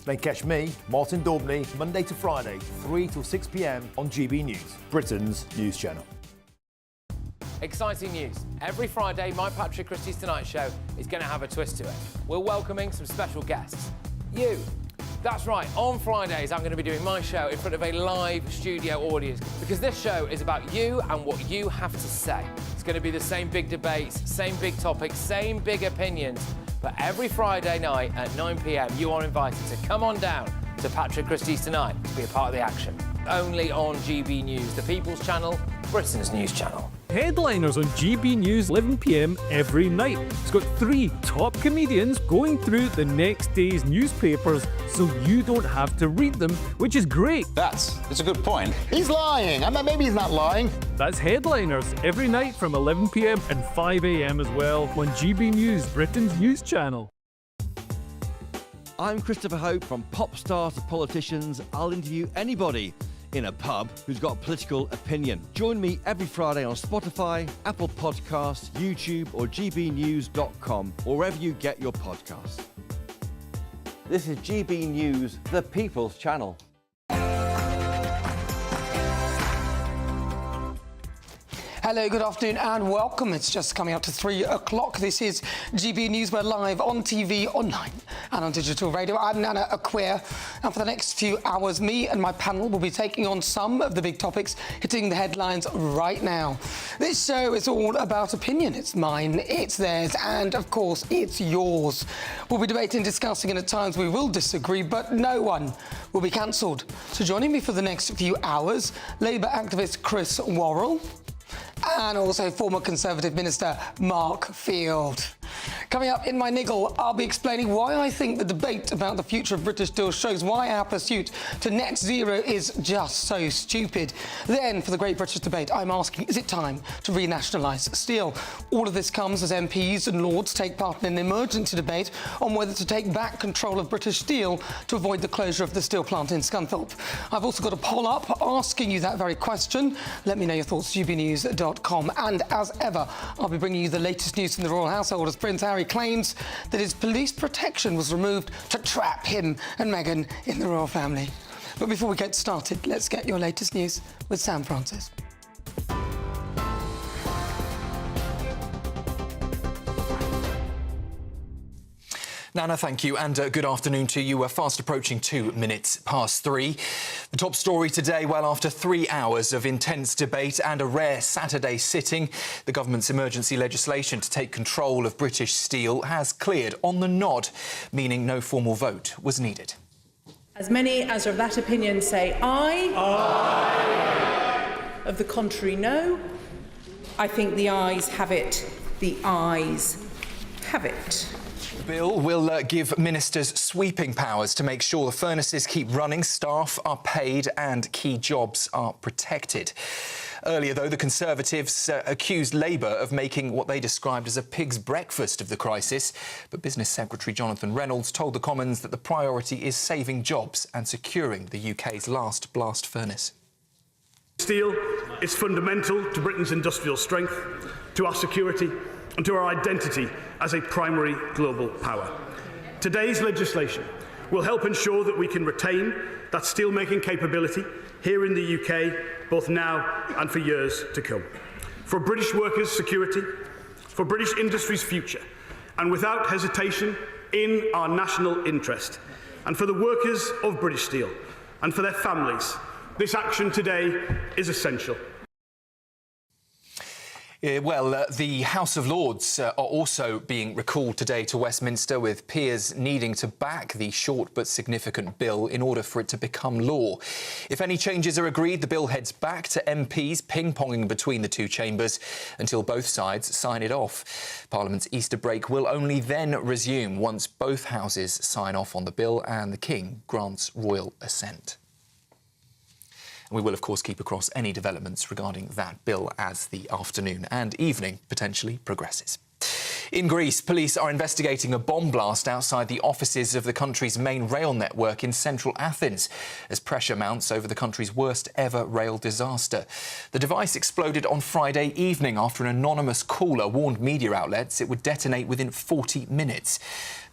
Then catch me, Martin Daubney, Monday to Friday, 3 till 6 p.m. on GB News, Britain's news channel. Exciting news. Every Friday, my Patrick Christie's Tonight Show is going to have a twist to it. We're welcoming some special guests. You. That's right, on Fridays I'm going to be doing my show in front of a live studio audience because this show is about you and what you have to say. It's going to be the same big debates, same big topics, same big opinions, but every Friday night at 9 p.m. you are invited to come on down to Patrick Christie's Tonight to be a part of the action. Only on GB News, the People's Channel, Britain's news channel. Headliners on GB News 11 p.m. every night. It's got 3 top comedians going through the next day's newspapers so you don't have to read them, which is great. That's a good point. He's lying. I mean, maybe he's not lying. That's Headliners every night from 11 p.m. and 5 a.m. as well on GB News, Britain's news channel. I'm Christopher Hope. From pop stars to politicians, I'll interview anybody in a pub who's got a political opinion. Join me every Friday on Spotify, Apple Podcasts, YouTube or gbnews.com, or wherever you get your podcasts. This is GB News, the People's Channel. Hello, good afternoon and welcome. It's just coming up to 3 o'clock. This is GB News. We're live on TV, online and on digital radio. I'm Nana Akua, and for the next few hours, me and my panel will be taking on some of the big topics hitting the headlines right now. This show is all about opinion. It's mine, it's theirs, and of course, it's yours. We'll be debating, discussing, and at times we will disagree, but no one will be cancelled. So joining me for the next few hours, Labour activist Chris Worrell, and also former Conservative Minister Mark Field. Coming up in my niggle, I'll be explaining why I think the debate about the future of British Steel shows why our pursuit to net zero is just so stupid. Then, for the Great British Debate, I'm asking, is it time to renationalise steel? All of this comes as MPs and Lords take part in an emergency debate on whether to take back control of British Steel to avoid the closure of the steel plant in Scunthorpe. I've also got a poll up asking you that very question. Let me know your thoughts, gbnews.com. And as ever, I'll be bringing you the latest news from the royal household as Prince Harry claims that his police protection was removed to trap him and Meghan in the royal family. But before we get started, let's get your latest news with Sam Francis. Nana, thank you, and good afternoon to you. We're fast approaching 2 minutes past 3. The top story today, well, after 3 hours of intense debate and a rare Saturday sitting, the government's emergency legislation to take control of British Steel has cleared on the nod, meaning no formal vote was needed. As many as are of that opinion say aye. Aye. Of the contrary, no. I think the ayes have it. The ayes have it. The bill will give ministers sweeping powers to make sure the furnaces keep running, staff are paid and key jobs are protected. Earlier, though, the Conservatives accused Labour of making what they described as a pig's breakfast of the crisis. But Business Secretary Jonathan Reynolds told the Commons that the priority is saving jobs and securing the UK's last blast furnace. Steel is fundamental to Britain's industrial strength, to our security and to our identity as a primary global power. Today's legislation will help ensure that we can retain that steelmaking capability here in the UK, both now and for years to come. For British workers' security, for British industry's future, and without hesitation in our national interest, and for the workers of British Steel and for their families, this action today is essential. The House of Lords are also being recalled today to Westminster, with peers needing to back the short but significant bill in order for it to become law. If any changes are agreed, the bill heads back to MPs, ping-ponging between the two chambers until both sides sign it off. Parliament's Easter break will only then resume once both houses sign off on the bill and the King grants royal assent. We will, of course, keep across any developments regarding that bill as the afternoon and evening potentially progresses. In Greece, police are investigating a bomb blast outside the offices of the country's main rail network in central Athens as pressure mounts over the country's worst ever rail disaster. The device exploded on Friday evening after an anonymous caller warned media outlets it would detonate within 40 minutes.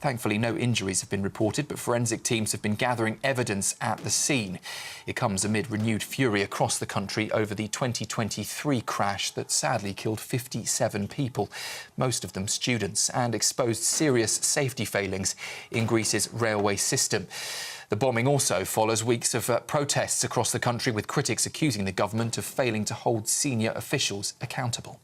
Thankfully, no injuries have been reported, but forensic teams have been gathering evidence at the scene. It comes amid renewed fury across the country over the 2023 crash that sadly killed 57 people, most of them students, and exposed serious safety failings in Greece's railway system. The bombing also follows weeks of protests across the country, with critics accusing the government of failing to hold senior officials accountable.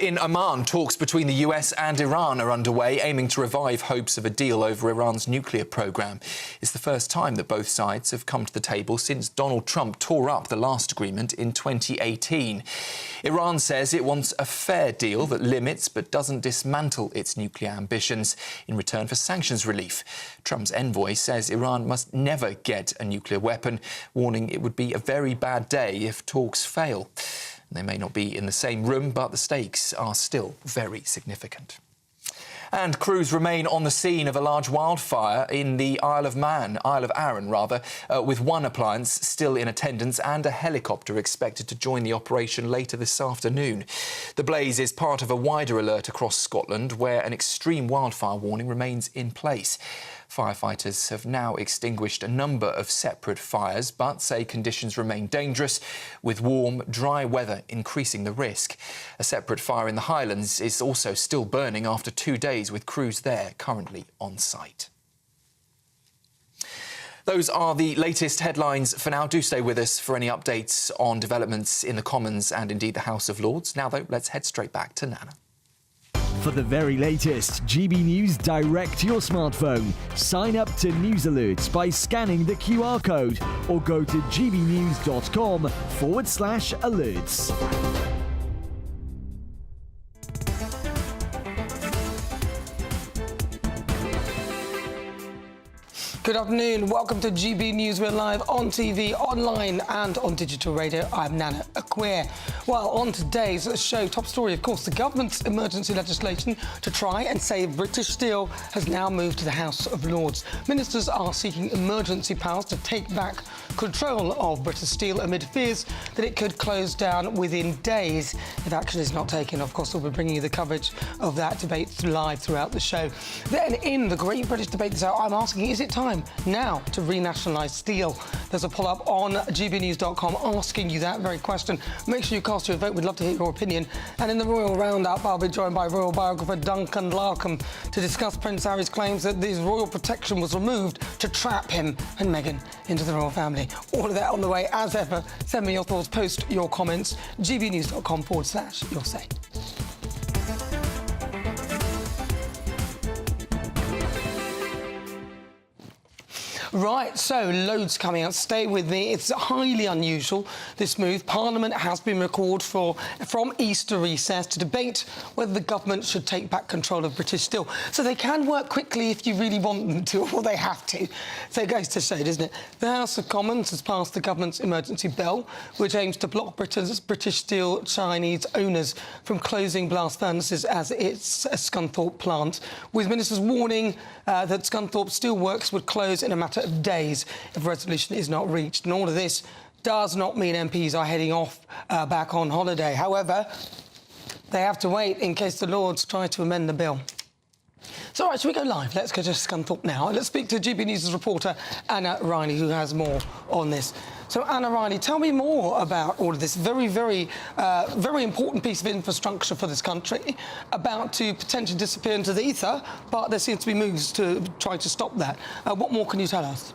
In Oman, talks between the US and Iran are underway, aiming to revive hopes of a deal over Iran's nuclear programme. It's the first time that both sides have come to the table since Donald Trump tore up the last agreement in 2018. Iran says it wants a fair deal that limits but doesn't dismantle its nuclear ambitions in return for sanctions relief. Trump's envoy says Iran must never get a nuclear weapon, warning it would be a very bad day if talks fail. They may not be in the same room, but the stakes are still very significant. And crews remain on the scene of a large wildfire in the Isle of Arran, with one appliance still in attendance and a helicopter expected to join the operation later this afternoon. The blaze is part of a wider alert across Scotland, where an extreme wildfire warning remains in place. Firefighters have now extinguished a number of separate fires, but say conditions remain dangerous, with warm, dry weather increasing the risk. A separate fire in the Highlands is also still burning after 2 days, with crews there currently on site. Those are the latest headlines for now. Do stay with us for any updates on developments in the Commons and indeed the House of Lords. Now, though, let's head straight back to Nana. For the very latest GB News direct to your smartphone, sign up to News Alerts by scanning the QR code or go to gbnews.com/alerts. Good afternoon. Welcome to GB News. We're live on TV, online and on digital radio. I'm Nana Akua. Well, on today's show, top story, of course, the government's emergency legislation to try and save British Steel has now moved to the House of Lords. Ministers are seeking emergency powers to take back control of British Steel amid fears that it could close down within days if action is not taken. Of course, we'll be bringing you the coverage of that debate live throughout the show. Then, in the Great British Debate this hour, I'm asking, is it time now to renationalise steel? There's a poll-up on gbnews.com asking you that very question. Make sure you cast your vote. We'd love to hear your opinion. And in the Royal Roundup, I'll be joined by royal biographer Duncan Larkham to discuss Prince Harry's claims that his royal protection was removed to trap him and Meghan into the royal family. All of that on the way. As ever, send me your thoughts, post your comments, gbnews.com/your say. Right, so loads coming out. Stay with me. It's highly unusual, this move. Parliament has been recalled from Easter recess to debate whether the government should take back control of British Steel. So they can work quickly if you really want them to, or they have to. So it goes to show, doesn't it? The House of Commons has passed the government's emergency bill, which aims to block British Steel Chinese owners from closing blast furnaces as its Scunthorpe plant, with ministers warning that Scunthorpe Steelworks would close in a matter of days if resolution is not reached. And all of this does not mean MPs are heading off back on holiday. However, they have to wait in case the Lords try to amend the bill. So, all right, shall we go live? Let's go to Scunthorpe now. Let's speak to GB News' reporter Anna Riley, who has more on this. So, Anna Riley, tell me more about all of this very, very important piece of infrastructure for this country, about to potentially disappear into the ether, but there seems to be moves to try to stop that. What more can you tell us?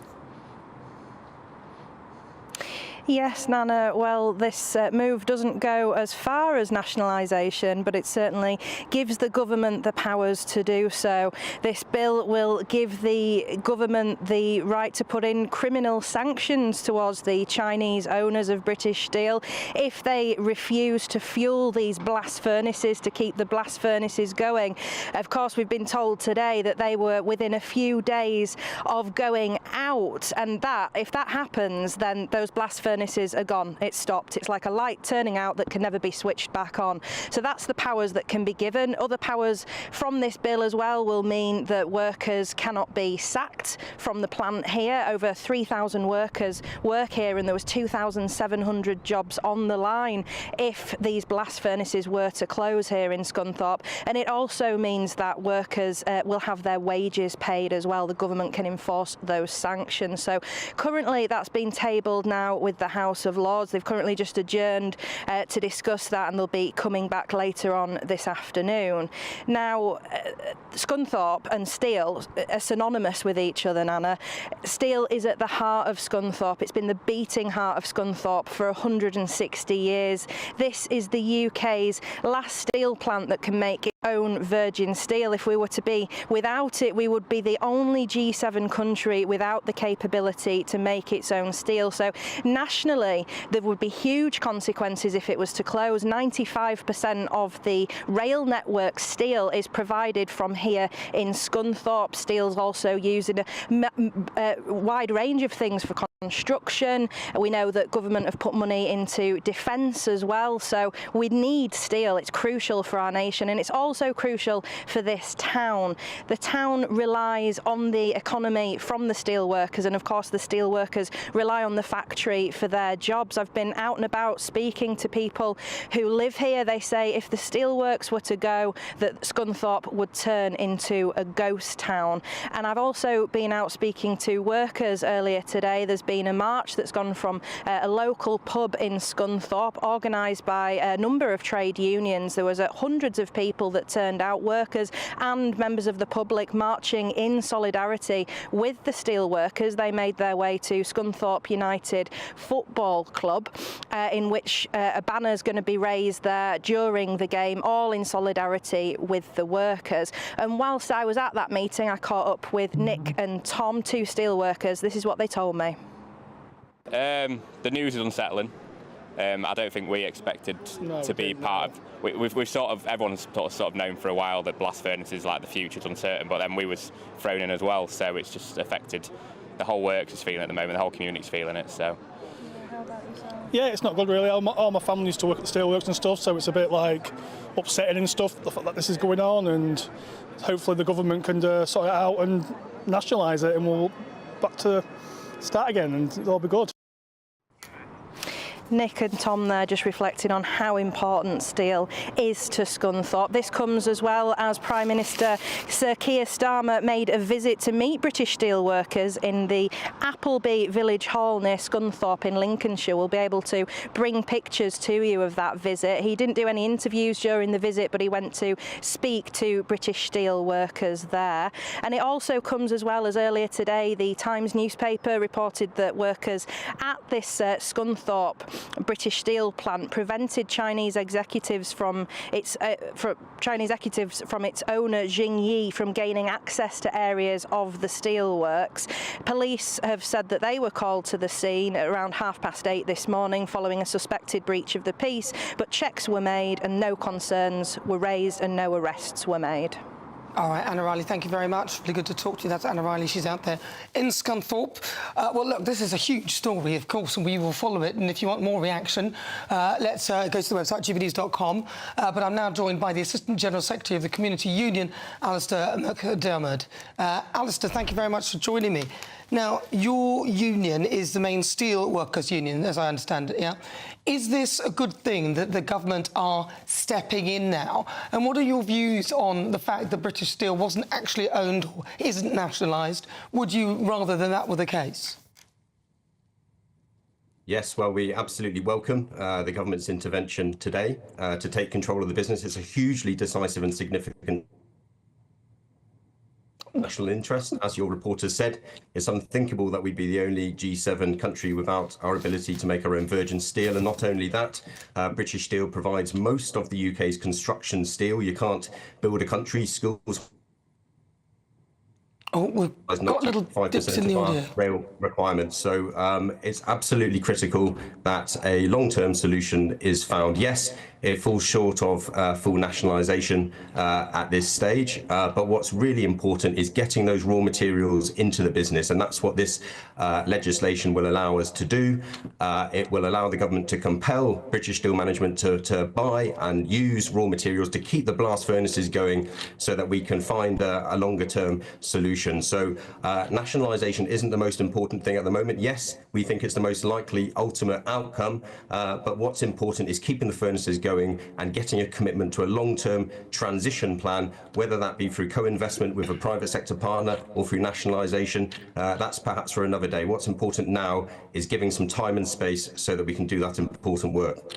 Yes, Nana, well, this move doesn't go as far as nationalisation, but it certainly gives the government the powers to do so. This bill will give the government the right to put in criminal sanctions towards the Chinese owners of British Steel if they refuse to fuel these blast furnaces, to keep the blast furnaces going. Of course, we've been told today that they were within a few days of going out, and that, if that happens, then those blast furnaces furnaces are gone. It's stopped. It's like a light turning out that can never be switched back on. So that's the powers that can be given. Other powers from this bill as well will mean that workers cannot be sacked from the plant here. Over 3,000 workers work here, and there was 2,700 jobs on the line if these blast furnaces were to close here in Scunthorpe. And it also means that workers will have their wages paid as well. The government can enforce those sanctions. So currently that's been tabled now with the House of Lords. They've currently just adjourned to discuss that, and they'll be coming back later on this afternoon. Now, Scunthorpe and steel are synonymous with each other, Nana. Steel is at the heart of Scunthorpe. It's been the beating heart of Scunthorpe for 160 years. This is the UK's last steel plant that can make its own virgin steel. If we were to be without it, we would be the only G7 country without the capability to make its own steel. So nationally, there would be huge consequences if it was to close. 95% of the rail network steel is provided from here in Scunthorpe. Steel's also used in a wide range of things for construction. We know that government have put money into defence as well, so we need steel. It's crucial for our nation, and it's also crucial for this town. The town relies on the economy from the steel workers, and of course the steel workers rely on the factory for their jobs. I've been out and about speaking to people who live here. They say if the steelworks were to go, that Scunthorpe would turn into a ghost town. And I've also been out speaking to workers earlier today. There's been a march that's gone from a local pub in Scunthorpe, organised by a number of trade unions. There was hundreds of people that turned out, workers and members of the public, marching in solidarity with the steelworkers. They made their way to Scunthorpe United Football Club, in which a banner is going to be raised there during the game, all in solidarity with the workers. And whilst I was at that meeting, I caught up with Nick and Tom, two steelworkers. This is what they told me. The news is unsettling. I don't think we expected to be part of. We've sort of, everyone's sort of known for a while that blast furnaces, like the future's uncertain, but then we was thrown in as well, so it's just affected. The whole works is feeling it at the moment. The whole community's feeling it. So. Yeah, it's not good really. All my family used to work at the steelworks and stuff, so it's a bit like upsetting and stuff, the fact that this is going on, and hopefully the government can sort it out and nationalise it, and we'll back to start again, and it'll all be good. Nick and Tom there just reflecting on how important steel is to Scunthorpe. This comes as well as Prime Minister Sir Keir Starmer made a visit to meet British steel workers in the Appleby Village Hall near Scunthorpe in Lincolnshire. We'll be able to bring pictures to you of that visit. He didn't do any interviews during the visit, but he went to speak to British steel workers there. And it also comes as well as earlier today, the Times newspaper reported that workers at this Scunthorpe British steel plant prevented Chinese executives from its owner Jing Yi from gaining access to areas of the steelworks. Police have said that they were called to the scene at around 8:30 this morning following a suspected breach of the peace, but checks were made and no concerns were raised and no arrests were made. All right, Anna Riley, thank you very much. Really good to talk to you. That's Anna Riley. She's out there in Scunthorpe. Well, look, this is a huge story, of course, and we will follow it. And if you want more reaction, let's go to the website, gbnews.com. But I'm now joined by the Assistant General Secretary of the Community Union, Alistair McDermott. Alistair, thank you very much for joining me. Now, your union is the main steel workers' union, as I understand it, yeah? Is this a good thing that the government are stepping in now? And what are your views on the fact that British Steel wasn't actually owned or isn't nationalised? Would you rather than that were the case? Yes, well, we absolutely welcome the government's intervention today to take control of the business. It's a hugely decisive and significant national interest. As your reporter said, it's unthinkable that we'd be the only G7 country without our ability to make our own virgin steel. And not only that, British Steel provides most of the UK's construction steel. You can't build a country, schools, Oh, we've got little dips in the audio. Rail requirements. So it's absolutely critical that a long-term solution is found. Yes, it falls short of full nationalisation at this stage, but what's really important is getting those raw materials into the business, and that's what this legislation will allow us to do. It will allow the government to compel British Steel management to buy and use raw materials to keep the blast furnaces going so that we can find a longer-term solution. So nationalisation isn't the most important thing at the moment. Yes, we think it's the most likely ultimate outcome, but what's important is keeping the furnaces going and getting a commitment to a long-term transition plan, whether that be through co-investment with a private sector partner or through nationalisation. That's perhaps for another day. What's important now is giving some time and space so that we can do that important work.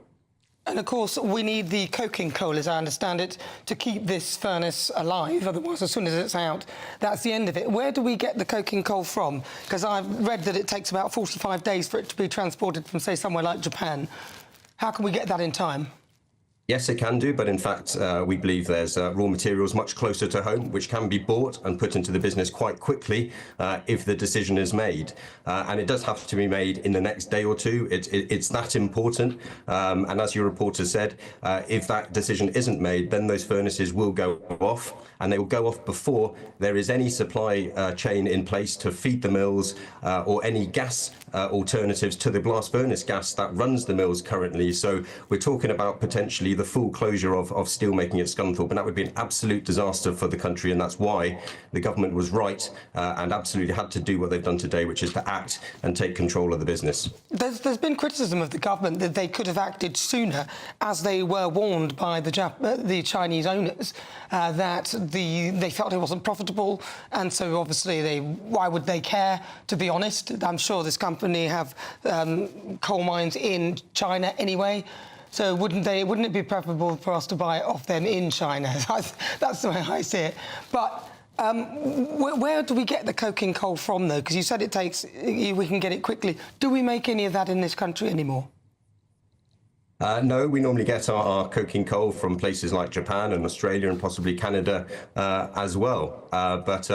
And of course, we need the coking coal, as I understand it, to keep this furnace alive. Otherwise, as soon as it's out, that's the end of it. Where do we get the coking coal from? Because I've read that it takes about 45 days for it to be transported from, say, somewhere like Japan. How can we get that in time? Yes, it can do, but in fact, we believe there's raw materials much closer to home, which can be bought and put into the business quite quickly if the decision is made. And it does have to be made in the next day or two. It's that important. And as your reporter said, if that decision isn't made, then those furnaces will go off, and they will go off before there is any supply chain in place to feed the mills or any gas alternatives to the blast furnace gas that runs the mills currently. So we're talking about potentially the full closure of steelmaking at Scunthorpe, and that would be an absolute disaster for the country, and that's why the government was right and absolutely had to do what they've done today, which is to act and take control of the business. There's been criticism of the government that they could have acted sooner, as they were warned by the Chinese owners that they felt it wasn't profitable, and so obviously why would they care, to be honest? I'm sure this company have coal mines in China anyway. So wouldn't it be preferable for us to buy it off them in China? That's the way I see it. But where do we get the coking coal from, though? Because you said we can get it quickly. Do we make any of that in this country anymore? No, we normally get our coking coal from places like Japan and Australia and possibly Canada as well. But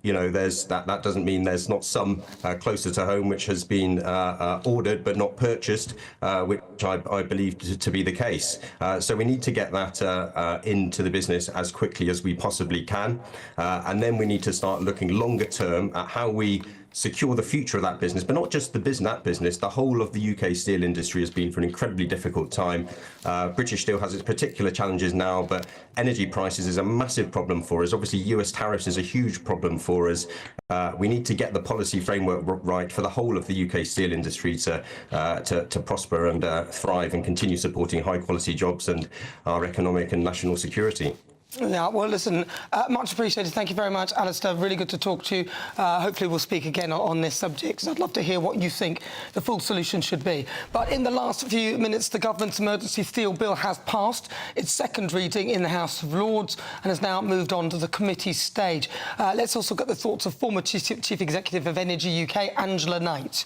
you know, that doesn't mean there's not some closer to home which has been ordered but not purchased, which I believe to be the case. So we need to get that into the business as quickly as we possibly can, and then we need to start looking longer term at how we secure the future of that business, but not just that business. The whole of the UK steel industry has been for an incredibly difficult time. British Steel has its particular challenges now, but energy prices is a massive problem for us. Obviously, US tariffs is a huge problem for us. We need to get the policy framework right for the whole of the UK steel industry to prosper and thrive and continue supporting high-quality jobs and our economic and national security. Yeah, well, listen, much appreciated. Thank you very much, Alistair. Really good to talk to you. Hopefully we'll speak again on this subject, because I'd love to hear what you think the full solution should be. But in the last few minutes, the government's emergency steel bill has passed its second reading in the House of Lords and has now moved on to the committee stage. Let's also get the thoughts of former Chief Executive of Energy UK, Angela Knight.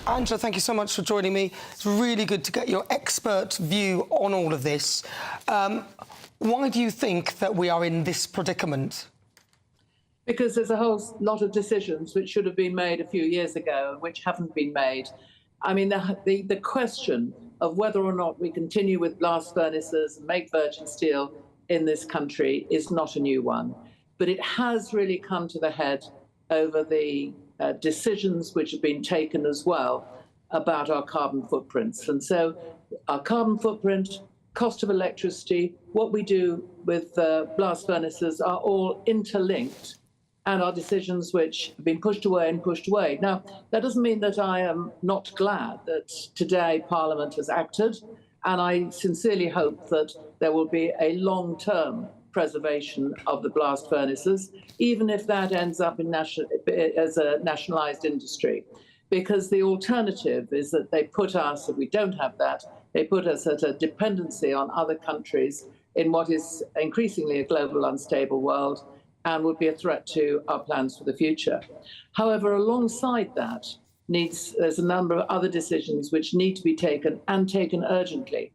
Angela, thank you so much for joining me. It's really good to get your expert view on all of this. Why do you think that we are in this predicament? Because there's a whole lot of decisions which should have been made a few years ago and which haven't been made. I mean, the question of whether or not we continue with blast furnaces and make virgin steel in this country is not a new one. But it has really come to the head over the decisions which have been taken as well about our carbon footprints. And so our carbon footprint, cost of electricity, what we do with blast furnaces are all interlinked, and are decisions which have been pushed away and pushed away. Now, that doesn't mean that I am not glad that today Parliament has acted, and I sincerely hope that there will be a long-term preservation of the blast furnaces, even if that ends up in as a nationalised industry. Because the alternative is that they put us, if we don't have that, they put us at a dependency on other countries in what is increasingly a global unstable world and would be a threat to our plans for the future. However, alongside that, there's a number of other decisions which need to be taken, and taken urgently,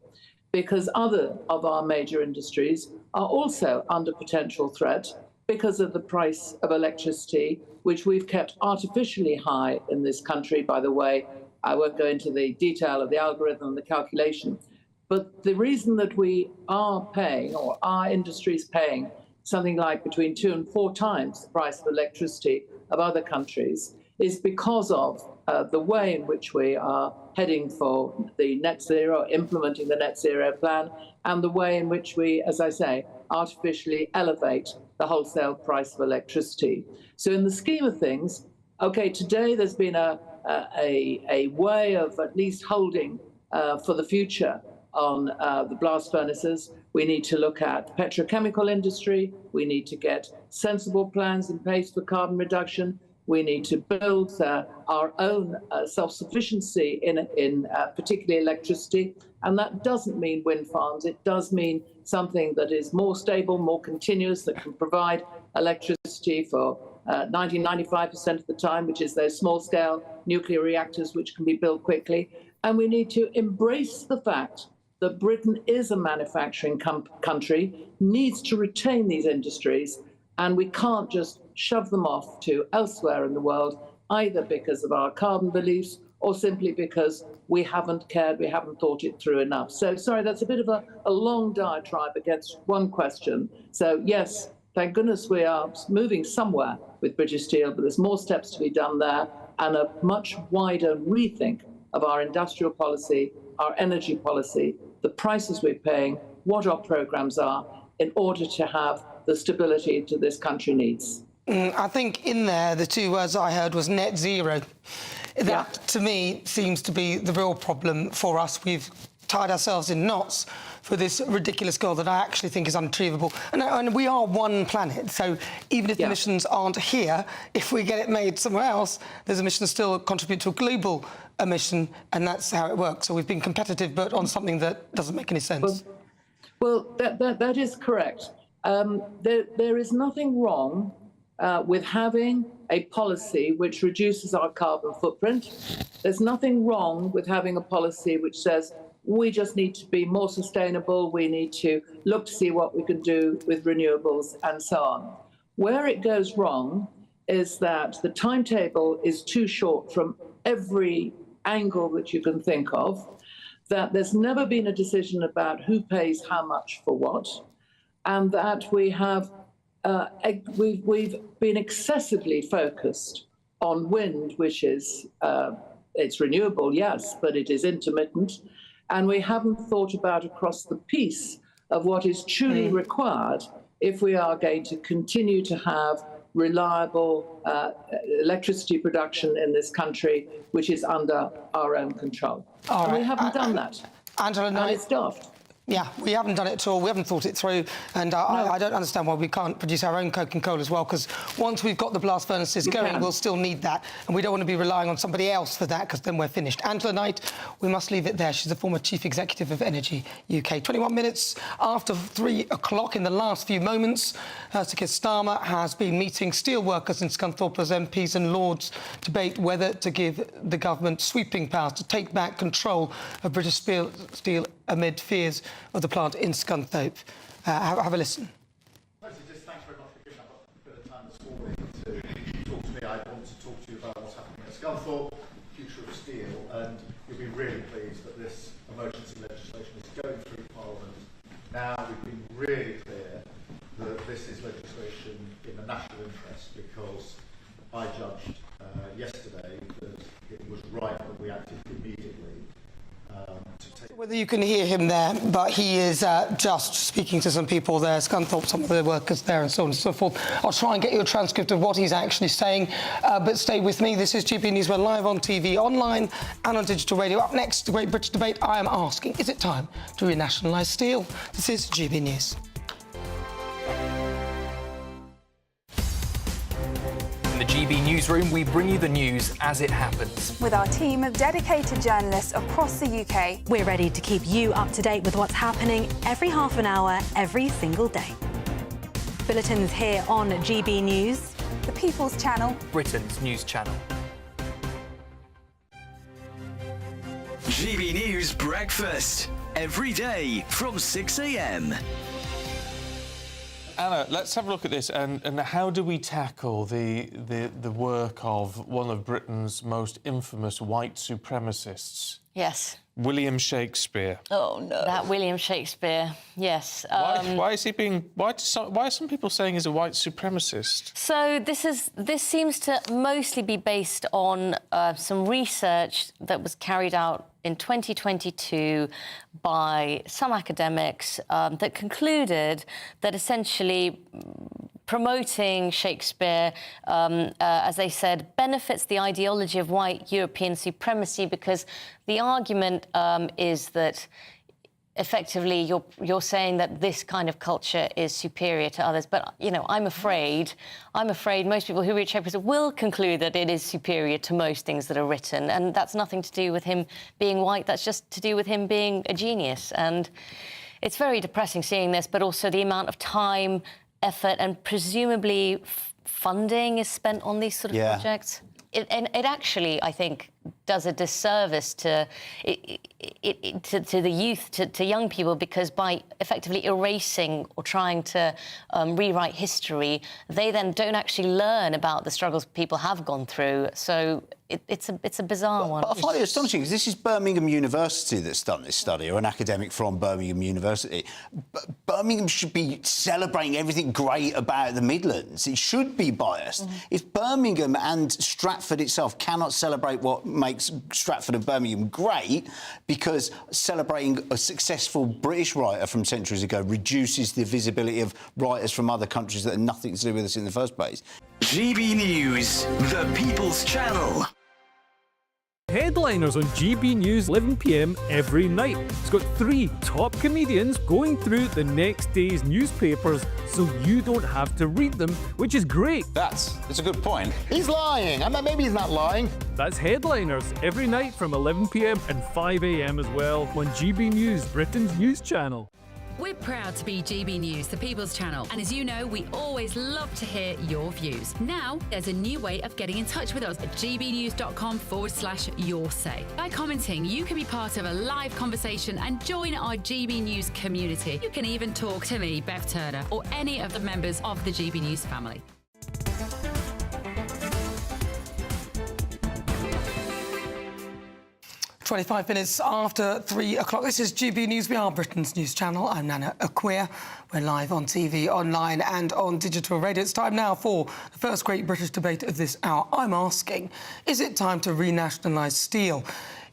because other of our major industries are also under potential threat because of the price of electricity, which we've kept artificially high in this country. By the way, I won't go into the detail of the algorithm and the calculation. But the reason that we are paying, or our industry is paying, something like between 2 and 4 times the price of electricity of other countries is because of the way in which we are heading for the net zero, implementing the net zero plan, and the way in which we, as I say, artificially elevate the wholesale price of electricity. So in the scheme of things, okay, today there's been a way of at least holding for the future on the blast furnaces. We need to look at the petrochemical industry. We need to get sensible plans in place for carbon reduction. We need to build our own self-sufficiency in particularly electricity. And that doesn't mean wind farms. It does mean something that is more stable, more continuous, that can provide electricity for 90-95% of the time, which is those small-scale nuclear reactors which can be built quickly. And we need to embrace the fact that Britain is a manufacturing country, needs to retain these industries, and we can't just shove them off to elsewhere in the world, either because of our carbon beliefs or simply because we haven't cared, we haven't thought it through enough. So, sorry, that's a bit of a long diatribe against one question. So, yes, thank goodness we are moving somewhere with British Steel, but there's more steps to be done there and a much wider rethink of our industrial policy, our energy policy, the prices we're paying, what our programmes are, in order to have the stability that this country needs. I think in there, the 2 words I heard was net zero. That, to me, seems to be the real problem for us. We've tied ourselves in knots for this ridiculous goal that I actually think is unachievable. And we are one planet, so even if the emissions aren't here, if we get it made somewhere else, those emissions still contribute to a global emission, and that's how it works. So we've been competitive, but on something that doesn't make any sense. Well, that is correct. There is nothing wrong with having a policy which reduces our carbon footprint. There's nothing wrong with having a policy which says we just need to be more sustainable, we need to look to see what we can do with renewables and so on. Where it goes wrong is that the timetable is too short from every angle that you can think of, that there's never been a decision about who pays how much for what, and that we have we've been excessively focused on wind, which is it's renewable, yes, but it is intermittent, and we haven't thought about across the piece of what is truly required if we are going to continue to have reliable electricity production in this country, which is under our own control. And we haven't done that. Angela, and it's daft. Yeah, we haven't done it at all. We haven't thought it through, and I don't understand why we can't produce our own coke and coal as well, because once we've got the blast furnaces going, we'll still need that, and we don't want to be relying on somebody else for that, because then we're finished. Angela Knight, we must leave it there. She's the former Chief Executive of Energy UK. 21 minutes after 3 o'clock, in the last few moments, Sir Keir Starmer has been meeting steelworkers in Scunthorpe as MPs and Lords debate whether to give the government sweeping powers to take back control of British Steel amid fears of the plant in Scunthorpe. Have a listen. Just thanks very much for giving up a bit of time this morning to talk to me. I want to talk to you about what's happening at Scunthorpe, future of steel, and you'll be really pleased that this emergency legislation is going through Parliament now. We've been really clear that this is legislation in the national interest, because I judged yesterday that it was right that we acted immediately. Whether you can hear him there, but he is just speaking to some people there, Scunthorpe, some of the workers there, and so on and so forth. I'll try and get you a transcript of what he's actually saying, but stay with me. This is GB News. We're live on TV, online and on digital radio. Up next, the Great British Debate. I am asking, is it time to renationalise steel? This is GB News. In the GB Newsroom, we bring you the news as it happens. With our team of dedicated journalists across the UK, we're ready to keep you up to date with what's happening every half an hour, every single day. Bulletins here on GB News, the People's Channel, Britain's news channel. GB News Breakfast, every day from 6 a.m. Anna, let's have a look at this. And how do we tackle the work of one of Britain's most infamous white supremacists? Yes. William Shakespeare. Oh, no. That William Shakespeare, yes. Why is he being... Why are some people saying he's a white supremacist? So this seems to mostly be based on some research that was carried out in 2022 by some academics that concluded that essentially promoting Shakespeare, as they said, benefits the ideology of white European supremacy, because the argument is that effectively you're saying that this kind of culture is superior to others. But, you know, I'm afraid most people who read Shakespeare will conclude that it is superior to most things that are written, and that's nothing to do with him being white, that's just to do with him being a genius. And it's very depressing seeing this, but also the amount of time, effort and presumably funding is spent on these sort of projects. It actually, I think, does a disservice to the youth, to young people, because by effectively erasing or trying to rewrite history, they then don't actually learn about the struggles people have gone through. So it's a bizarre one. But I find it astonishing, because this is Birmingham University that's done this study, or an academic from Birmingham University. Birmingham should be celebrating everything great about the Midlands. It should be biased. If Birmingham and Stratford itself cannot celebrate what makes Stratford and Birmingham great, because celebrating a successful British writer from centuries ago reduces the visibility of writers from other countries that had nothing to do with us in the first place. GB News, the People's Channel. Headliners on GB News 11 p.m. every night. It's got 3 top comedians going through the next day's newspapers so you don't have to read them, which is great. That's a good point. He's lying. Maybe he's not lying. That's Headliners every night from 11 p.m. and 5 a.m. as well on GB News, Britain's news channel. We're proud to be GB News, the People's Channel, and as you know, we always love to hear your views. Now, there's a new way of getting in touch with us at gbnews.com/yoursay. By commenting, you can be part of a live conversation and join our GB News community. You can even talk to me, Bev Turner, or any of the members of the GB News family. 25 minutes after 3 o'clock. This is GB News. We are Britain's news channel. I'm Nana Akua. We're live on TV, online and on digital radio. It's time now for the first great British debate of this hour. I'm asking, is it time to renationalise steel?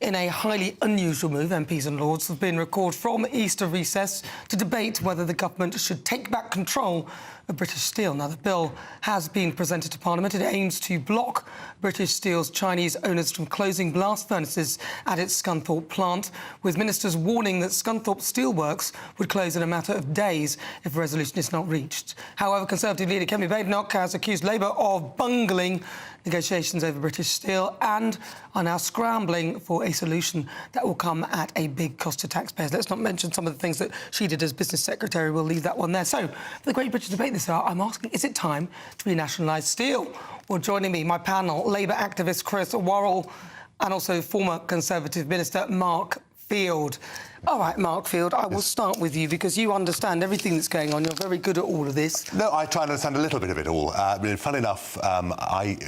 In a highly unusual move, MPs and Lords have been recalled from Easter recess to debate whether the government should take back control of British Steel. Now, the bill has been presented to Parliament. It aims to block British Steel's Chinese owners from closing blast furnaces at its Scunthorpe plant, with ministers warning that Scunthorpe Steelworks would close in a matter of days if a resolution is not reached. However, Conservative leader Kemi Badenoch has accused Labour of bungling negotiations over British Steel and are now scrambling for a solution that will come at a big cost to taxpayers. Let's not mention some of the things that she did as Business Secretary. We'll leave that one there. So, for the Great British Debate this hour, I'm asking, is it time to renationalise steel? Well, joining me, my panel, Labour activist Chris Worrell and also former Conservative Minister Mark Field. All right, Mark Field, I will start with you because you understand everything that's going on. You're very good at all of this. No, I try and understand a little bit of it all. Funnily enough,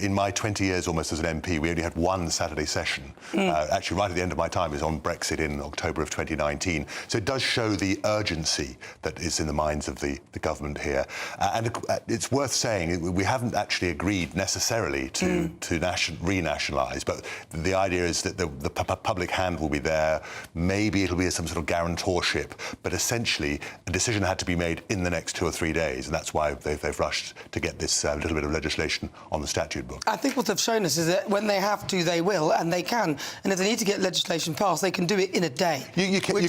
in my 20 years almost as an MP, we only had one Saturday session. Actually, right at the end of my time is on Brexit in October of 2019. So it does show the urgency that is in the minds of the government here. And it's worth saying, we haven't actually agreed necessarily to renationalise, but the idea is that the public hand will be there. Maybe it'll be some sort of guarantorship, but essentially a decision had to be made in the next 2 or 3 days, and that's why they've rushed to get this little bit of legislation on the statute book. I think what they've shown us is that when they have to, they will, and they can. And if they need to get legislation passed, they can do it in a day. You can, and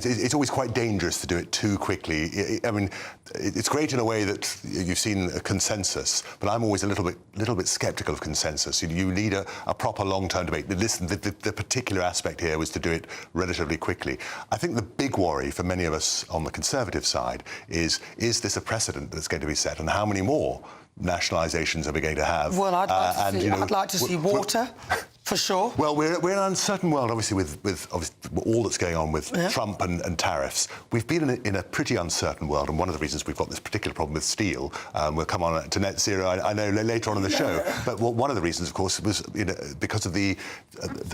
it's always quite dangerous to do it too quickly. I mean, it's great in a way that you've seen a consensus, but I'm always a little bit sceptical of consensus. You need a proper long-term debate. Listen, the particular aspect here was to do it relatively quickly. I think the big worry for many of us on the Conservative side is this a precedent that's going to be set, and how many more nationalisations are we going to have? Well, I'd like to see water. For sure. Well, we're in an uncertain world, obviously, with all that's going on with Trump and tariffs. We've been in a pretty uncertain world, and one of the reasons we've got this particular problem with steel, we'll come on to net zero, I know, later on in the show, but one of the reasons, of course, was because of the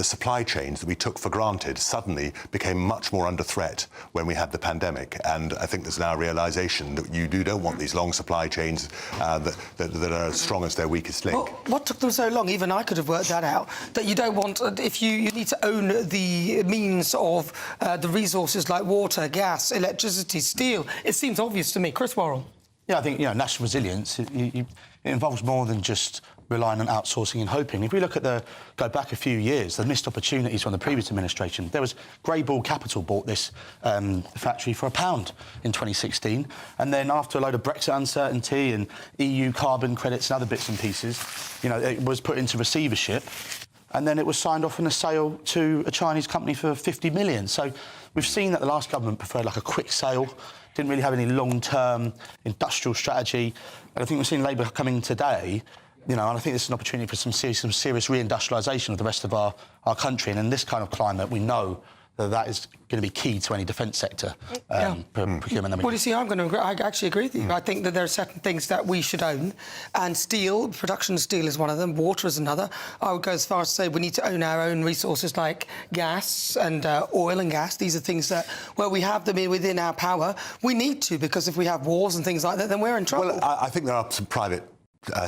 supply chains that we took for granted suddenly became much more under threat when we had the pandemic, and I think there's now a realisation that you don't want these long supply chains that are as strong as their weakest link. Well, what took them so long? Even I could have worked that out. That you don't want, if you need to own the means of the resources like water, gas, electricity, steel. It seems obvious to me. Chris Worrell. Yeah, I think, national resilience, it involves more than just relying on outsourcing and hoping. If we go back a few years, the missed opportunities from the previous administration, there was Greyball Capital bought this factory for £1 in 2016, and then after a load of Brexit uncertainty and EU carbon credits and other bits and pieces, it was put into receivership, and then it was signed off in a sale to a Chinese company for 50 million. So we've seen that the last government preferred a quick sale, didn't really have any long-term industrial strategy. And I think we've seen Labour coming today, and I think this is an opportunity for some serious reindustrialisation of the rest of our country. And in this kind of climate, we know that is going to be key to any defence sector procurement. Well, you see, I actually agree with you. I think that there are certain things that we should own, and steel, production of steel is one of them, water is another. I would go as far as to say we need to own our own resources like gas and oil and gas. These are things that, where we have them within our power, we need to, because if we have wars and things like that, then we're in trouble. Well, I think there are some private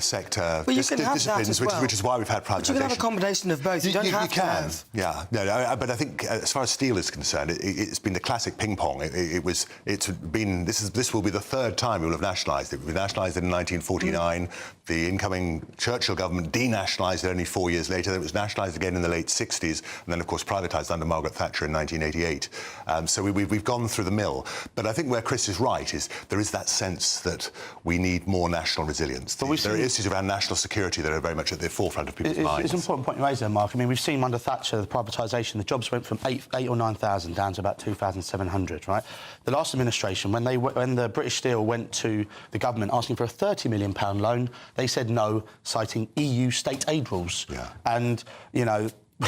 sector disciplines, which is why we've had privatisation. But you can have a combination of both. You don't have to have. Yeah, no, but I think as far as steel is concerned, it's been the classic ping pong. This will be the third time we will have nationalised it. We nationalised it in 1949. The incoming Churchill government denationalised it only 4 years later. Then it was nationalised again in the late 60s, and then of course privatised under Margaret Thatcher in 1988. So we've gone through the mill. But I think where Chris is right is there is that sense that we need more national resilience. There are issues around national security that are very much at the forefront of people's minds. It's an important point you raise there, Mark. I mean, we've seen under Thatcher, the privatisation, the jobs went from 8 or 9,000 down to about 2,700, right? The last administration, when the British Steel went to the government asking for a £30 million loan, they said no, citing EU state aid rules. Yeah. And,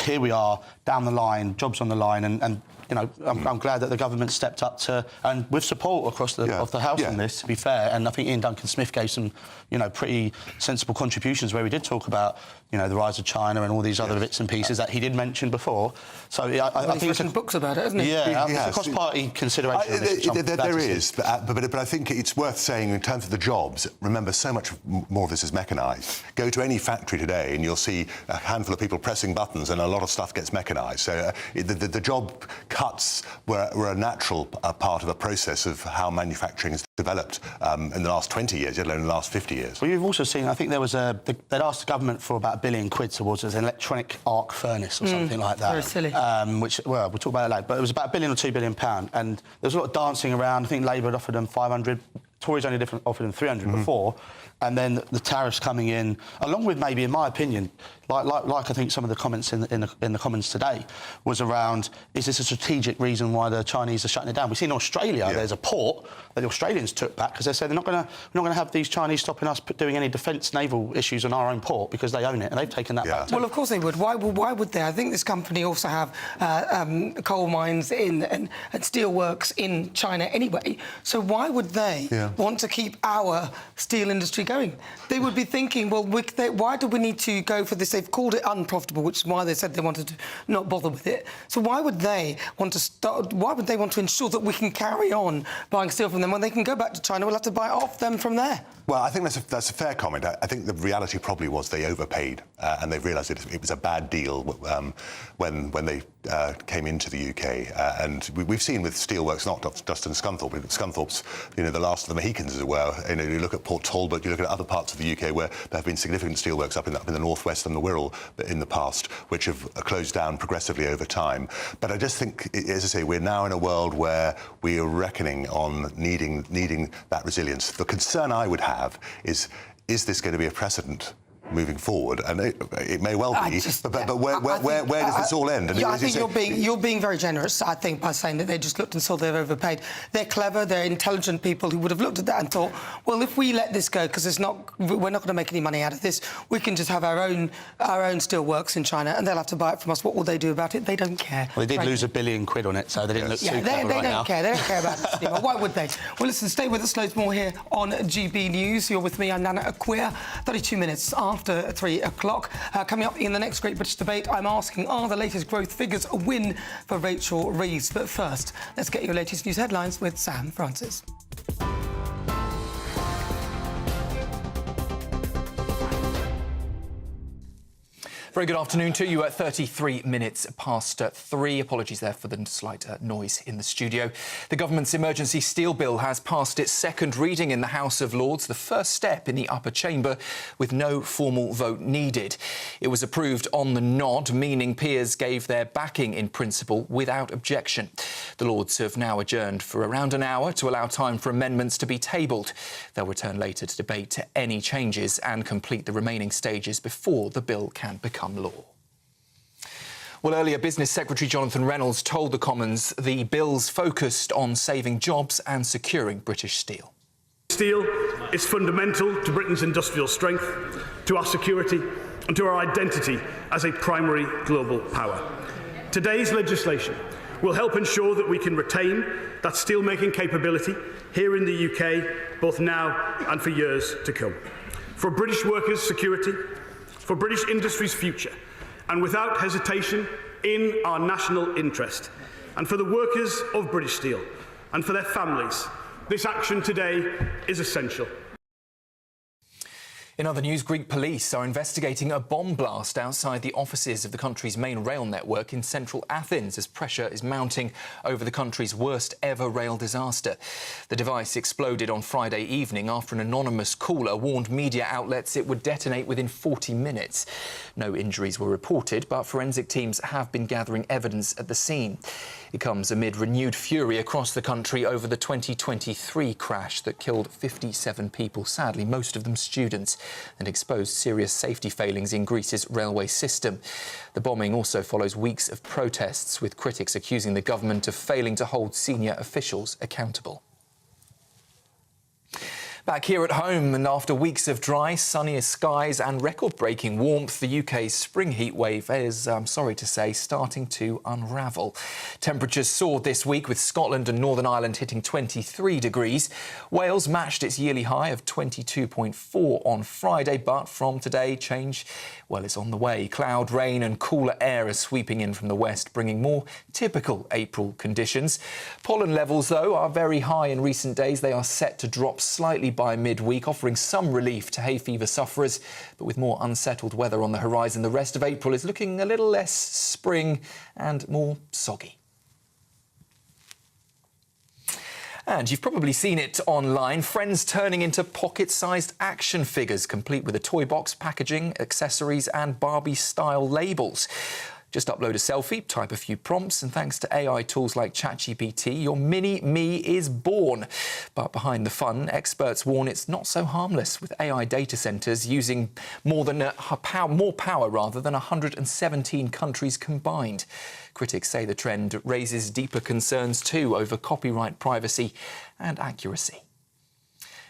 here we are, down the line, jobs on the line, and I'm glad that the government stepped up and with support across of the House on this, to be fair. And I think Ian Duncan-Smith gave some, pretty sensible contributions where we did talk about, the rise of China and all these other bits and pieces that he did mention before. So I think he's written books about it, hasn't he? Yeah, it's a cross-party consideration. There is, but I think it's worth saying in terms of the jobs, remember, so much more of this is mechanised. Go to any factory today and you'll see a handful of people pressing buttons and a lot of stuff gets mechanised. So the job cuts were a natural part of a process of how manufacturing has developed in the last 20 years, let alone in the last 50 years. Well, you've also seen, I think there was they'd asked the government for about £1 billion towards an electronic arc furnace or something like that. Very silly. Which, well, we'll talk about it later, but it was about £1 billion or £2 billion, and there was a lot of dancing around. I think Labour had offered them 500, Tories only offered them 300 before, and then the tariffs coming in, along with maybe, in my opinion, like I think some of the comments in the Commons today, was around, is this a strategic reason why the Chinese are shutting it down? We've seen in Australia, there's a port that the Australians took back because they said we're not going to have these Chinese stopping us doing any defence naval issues on our own port because they own it, and they've taken that back too. Well, of course they would. Why would they? I think this company also have coal mines and steel works in China anyway, so why would they want to keep our steel industry going? They would be thinking, well, why do we need to go for this? They've called it unprofitable, which is why they said they wanted to not bother with it. So why would they want to start? Why would they want to ensure that we can carry on buying steel from them when they can go back to China? We'll have to buy it off them from there. Well, I think that's a fair comment. I think the reality probably was they overpaid and they've realised it was a bad deal when they came into the UK. And we've seen with steelworks, not just in Scunthorpe, but Scunthorpe's, the last of the Mohicans, as it were. You look at Port Talbot, you look at other parts of the UK where there have been significant steelworks up in the northwest and the Wirral in the past, which have closed down progressively over time. But I just think, as I say, we're now in a world where we are reckoning on needing that resilience. The concern I would have is this going to be a precedent moving forward, and it may well be. But where does this all end? I think you're being very generous, I think, by saying that they just looked and saw they're overpaid. They're clever, they're intelligent people who would have looked at that and thought, well, if we let this go, because we're not going to make any money out of this, we can just have our own steelworks in China, and they'll have to buy it from us. What will they do about it? They don't care. Well, they did lose £1 billion on it, so they didn't look too clever they right now. don't care. They don't care about this anymore. Why would they? Well, listen, stay with us. Loads more here on GB News. You're with me, I'm Nana Akua. 32 minutes after 3 o'clock. Coming up in the next Great British Debate, I'm asking, are the latest growth figures a win for Rachel Reeves? But first, let's get your latest news headlines with Sam Francis. Very good afternoon to you at 33 minutes past 3. Apologies there for the slight noise in the studio. The government's emergency steel bill has passed its second reading in the House of Lords, the first step in the upper chamber, with no formal vote needed. It was approved on the nod, meaning peers gave their backing in principle without objection. The Lords have now adjourned for around an hour to allow time for amendments to be tabled. They'll return later to debate any changes and complete the remaining stages before the bill can become law. Well, earlier, Business Secretary Jonathan Reynolds told the Commons the bill's focused on saving jobs and securing British steel. Steel is fundamental to Britain's industrial strength, to our security and to our identity as a primary global power. Today's legislation will help ensure that we can retain that steelmaking capability here in the UK, both now and for years to come. For British workers' security, for British industry's future, and without hesitation in our national interest, and for the workers of British Steel and for their families, this action today is essential. In other news, Greek police are investigating a bomb blast outside the offices of the country's main rail network in central Athens as pressure is mounting over the country's worst ever rail disaster. The device exploded on Friday evening after an anonymous caller warned media outlets it would detonate within 40 minutes. No injuries were reported, but forensic teams have been gathering evidence at the scene. It comes amid renewed fury across the country over the 2023 crash that killed 57 people, sadly most of them students, and exposed serious safety failings in Greece's railway system. The bombing also follows weeks of protests, with critics accusing the government of failing to hold senior officials accountable. Back here at home, and after weeks of dry, sunnier skies and record-breaking warmth, the UK's spring heat wave is, I'm sorry to say, starting to unravel. Temperatures soared this week, with Scotland and Northern Ireland hitting 23 degrees. Wales matched its yearly high of 22.4 on Friday, but from today, change, well, it's on the way. Cloud, rain and cooler air are sweeping in from the west, bringing more typical April conditions. Pollen levels, though, are very high in recent days. They are set to drop slightly by midweek, offering some relief to hay fever sufferers. But with more unsettled weather on the horizon, the rest of April is looking a little less spring and more soggy. And you've probably seen it online, friends turning into pocket-sized action figures, complete with a toy box, packaging, accessories and Barbie-style labels. Just upload a selfie, type a few prompts, and thanks to AI tools like ChatGPT, your mini-me is born. But behind the fun, experts warn it's not so harmless, with AI data centres using more power than 117 countries combined. Critics say the trend raises deeper concerns too over copyright privacy and accuracy.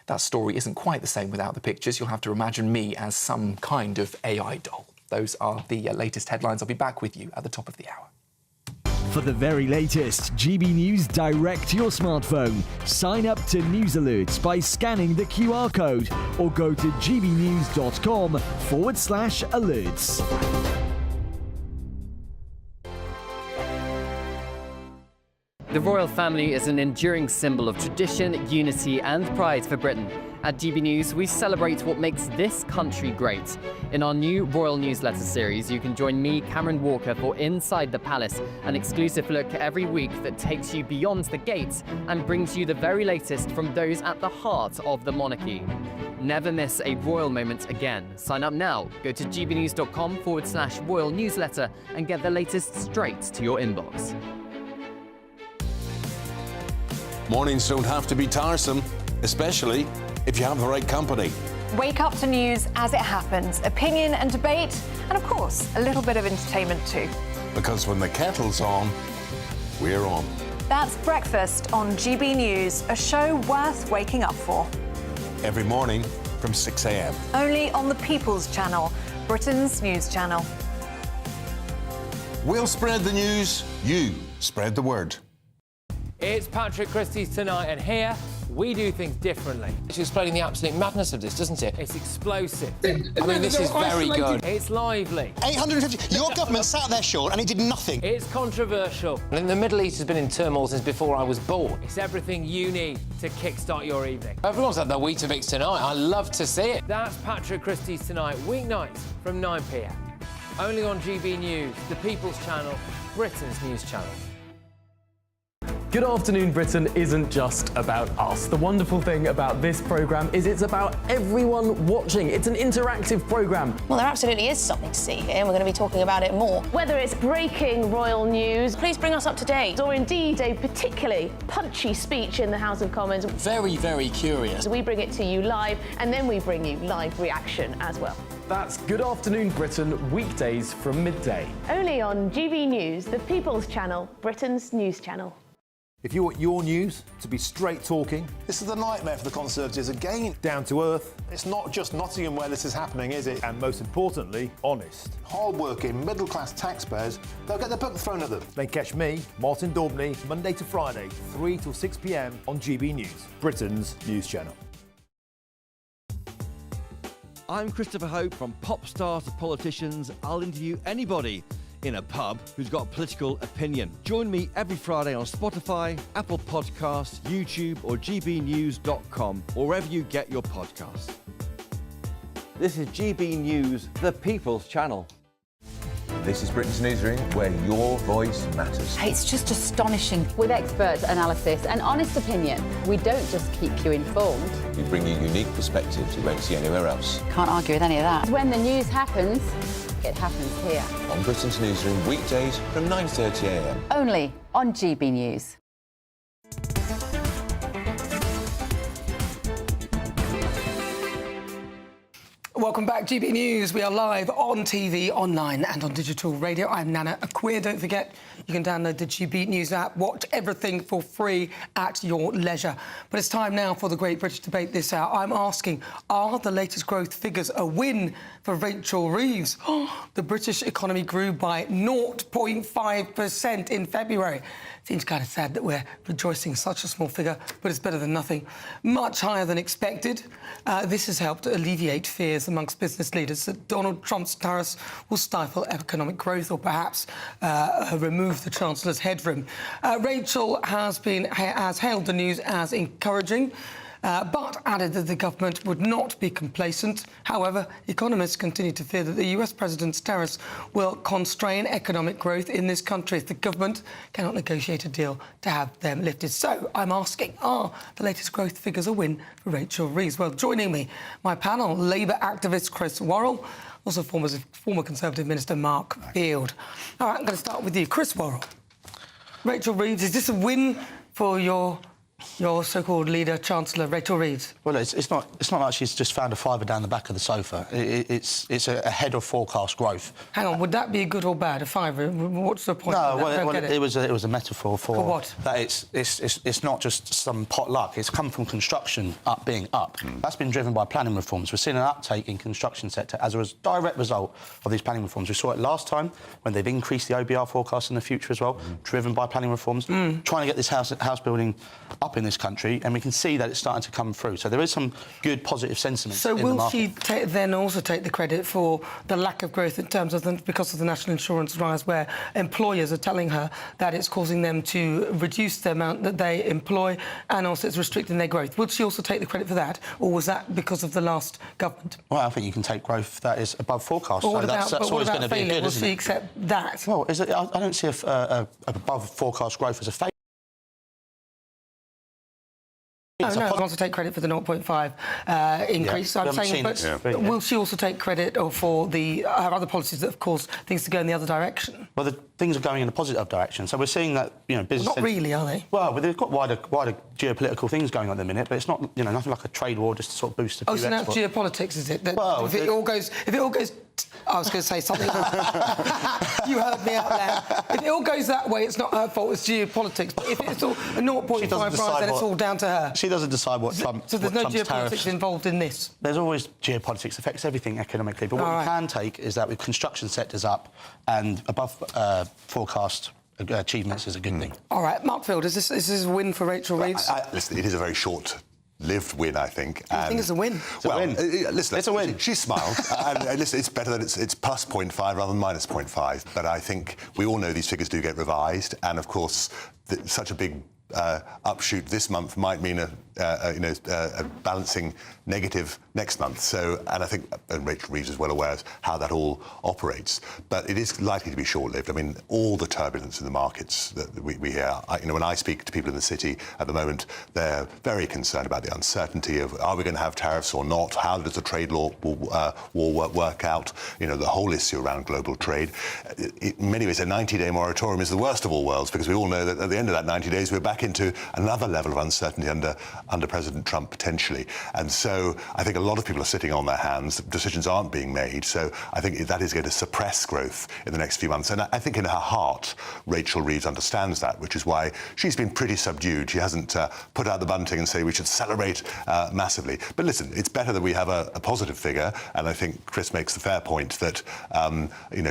That story isn't quite the same without the pictures. You'll have to imagine me as some kind of AI doll. Those are the latest headlines. I'll be back with you at the top of the hour. For the very latest GB News direct to your smartphone, sign up to News Alerts by scanning the QR code or go to gbnews.com/alerts. The royal family is an enduring symbol of tradition, unity and pride for Britain. At GB News, we celebrate what makes this country great. In our new Royal Newsletter series, you can join me, Cameron Walker, for Inside the Palace, an exclusive look every week that takes you beyond the gates and brings you the very latest from those at the heart of the monarchy. Never miss a royal moment again. Sign up now. Go to gbnews.com/royal newsletter and get the latest straight to your inbox. Mornings don't have to be tiresome, especially if you have the right company. Wake up to news as it happens, opinion and debate, and of course, a little bit of entertainment too. Because when the kettle's on, we're on. That's Breakfast on GB News, a show worth waking up for. Every morning from 6 a.m. Only on the People's Channel, Britain's news channel. We'll spread the news, you spread the word. It's Patrick Christie's Tonight, and here we do things differently. It's explaining the absolute madness of this, doesn't it? It's explosive. I mean, this is very good. It's lively. 850. Your government sat there, Sean, and it did nothing. It's controversial. And the Middle East has been in turmoil since before I was born. It's everything you need to kickstart your evening. Everyone's had their Weetabix tonight. I love to see it. That's Patrick Christie's Tonight, weeknights from 9 p.m. Only on GB News, the People's Channel, Britain's news channel. Good Afternoon Britain isn't just about us. The wonderful thing about this programme is it's about everyone watching. It's an interactive programme. Well, there absolutely is something to see here, and we're going to be talking about it more. Whether it's breaking royal news, Please bring us up to date. or indeed a particularly punchy speech in the House of Commons, Very, very curious. we bring it to you live, and then we bring you live reaction as well. That's Good Afternoon Britain, weekdays from midday. Only on GB News, the People's Channel, Britain's news channel. If you want your news to be straight talking, This is a nightmare for the Conservatives again. down to earth, It's not just Nottingham where this is happening, is it? and most importantly, honest, Hard-working, middle-class taxpayers, they'll get their book thrown at them. then catch me, Martin Daubney, Monday to Friday, 3 till 6 p.m. on GB News, Britain's news channel. I'm Christopher Hope. From pop stars to politicians, I'll interview anybody in a pub who's got a political opinion. Join me every Friday on Spotify, Apple Podcasts, YouTube or gbnews.com, or wherever you get your podcasts. This is GB News, the People's Channel. This is Britain's Newsroom, where your voice matters. It's just astonishing. With expert analysis and honest opinion, we don't just keep you informed. We bring you unique perspectives you won't see anywhere else. Can't argue with any of that. When the news happens, it happens here. On Britain's Newsroom, weekdays from 9:30 a.m. Only on GB News. Welcome back, GB News. We are live on TV, online and on digital radio. I'm Nana Akua. Don't forget, you can download the GB News app, watch everything for free at your leisure. But it's time now for the Great British Debate this hour. I'm asking, are the latest growth figures a win for Rachel Reeves? The British economy grew by 0.5% in February. Seems kind of sad that we're rejoicing in such a small figure, but it's better than nothing. Much higher than expected. This has helped alleviate fears amongst business leaders that Donald Trump's tariffs will stifle economic growth or perhaps remove the Chancellor's headroom. Rachel has hailed the news as encouraging, but added that the government would not be complacent. However, economists continue to fear that the US president's tariffs will constrain economic growth in this country if the government cannot negotiate a deal to have them lifted. So I'm asking, are the latest growth figures a win for Rachel Reeves? Well, joining me, my panel, Labour activist Chris Worrell, also former Conservative Minister Mark Field. All right, I'm going to start with you. Chris Worrell. Rachel Reeves, is this a win for your so-called leader, Chancellor Rachel Reeves? Well, it's not like she's just found a fiver down the back of the sofa. It's ahead of forecast growth. Hang on, would that be good or bad? A fiver? What's the point? No, of that? it was a metaphor for what? That it's not just some pot luck. It's come from construction being up. That's been driven by planning reforms. We're seeing an uptake in construction sector as a direct result of these planning reforms. We saw it last time when they've increased the OBR forecast in the future as well, driven by planning reforms, trying to get this house building up in this country, and we can see that it's starting to come through. So there is some good positive sentiment. So in the will she market. then also take the credit for the lack of growth in terms of because of the national insurance rise, where employers are telling her that it's causing them to reduce the amount that they employ, and also it's restricting their growth? Would she also take the credit for that, or was that because of the last government? Well, I think you can take growth that is above forecast. Well, so that's always going to be good, Will isn't she it? accept that? Well, I don't see above forecast growth as a failure. No, I want to take credit for the 0.5 increase. I'm saying, but will she also take credit for her other policies that have caused things to go in the other direction? Well, things are going in a positive direction. So we're seeing that, business... Well, not really, are they? Well, but they've got wider geopolitical things going on at the minute, but it's not, nothing like a trade war just to sort of boost a few so that's geopolitics, is it? That well, if it all goes... I was going to say something like you heard me out there. If it all goes that way, it's not her fault, it's geopolitics. But if it's all a 0.5 rise, then it's all down to her. She doesn't decide what Trump... So there's no geopolitics tariffs. involved in this? There's always geopolitics, affects everything economically. But what we can take is that with construction sectors up and above forecast achievements is a good thing. All right, Mark Field, is this a win for Rachel Reeves? Listen, it is a very short-lived win, I think. Do you think it's a win? Listen, it's a win. She smiled. And listen, it's better that it's plus 0.5 rather than minus 0.5. But I think we all know these figures do get revised. And, of course, such a big upshoot this month might mean a balancing negative next month. So, and I think Rachel Reeves is well aware of how that all operates. But it is likely to be short-lived. I mean, all the turbulence in the markets that we hear. When I speak to people in the city at the moment, they're very concerned about the uncertainty of are we going to have tariffs or not? How does the trade war work out? The whole issue around global trade. In many ways, a 90-day moratorium is the worst of all worlds because we all know that at the end of that 90 days, we're back into another level of uncertainty under President Trump, potentially. And so I think a lot of people are sitting on their hands. Decisions aren't being made. So I think that is going to suppress growth in the next few months. And I think in her heart, Rachel Reeves understands that, which is why she's been pretty subdued. She hasn't put out the bunting and say we should celebrate massively. But listen, it's better that we have a positive figure. And I think Chris makes the fair point that,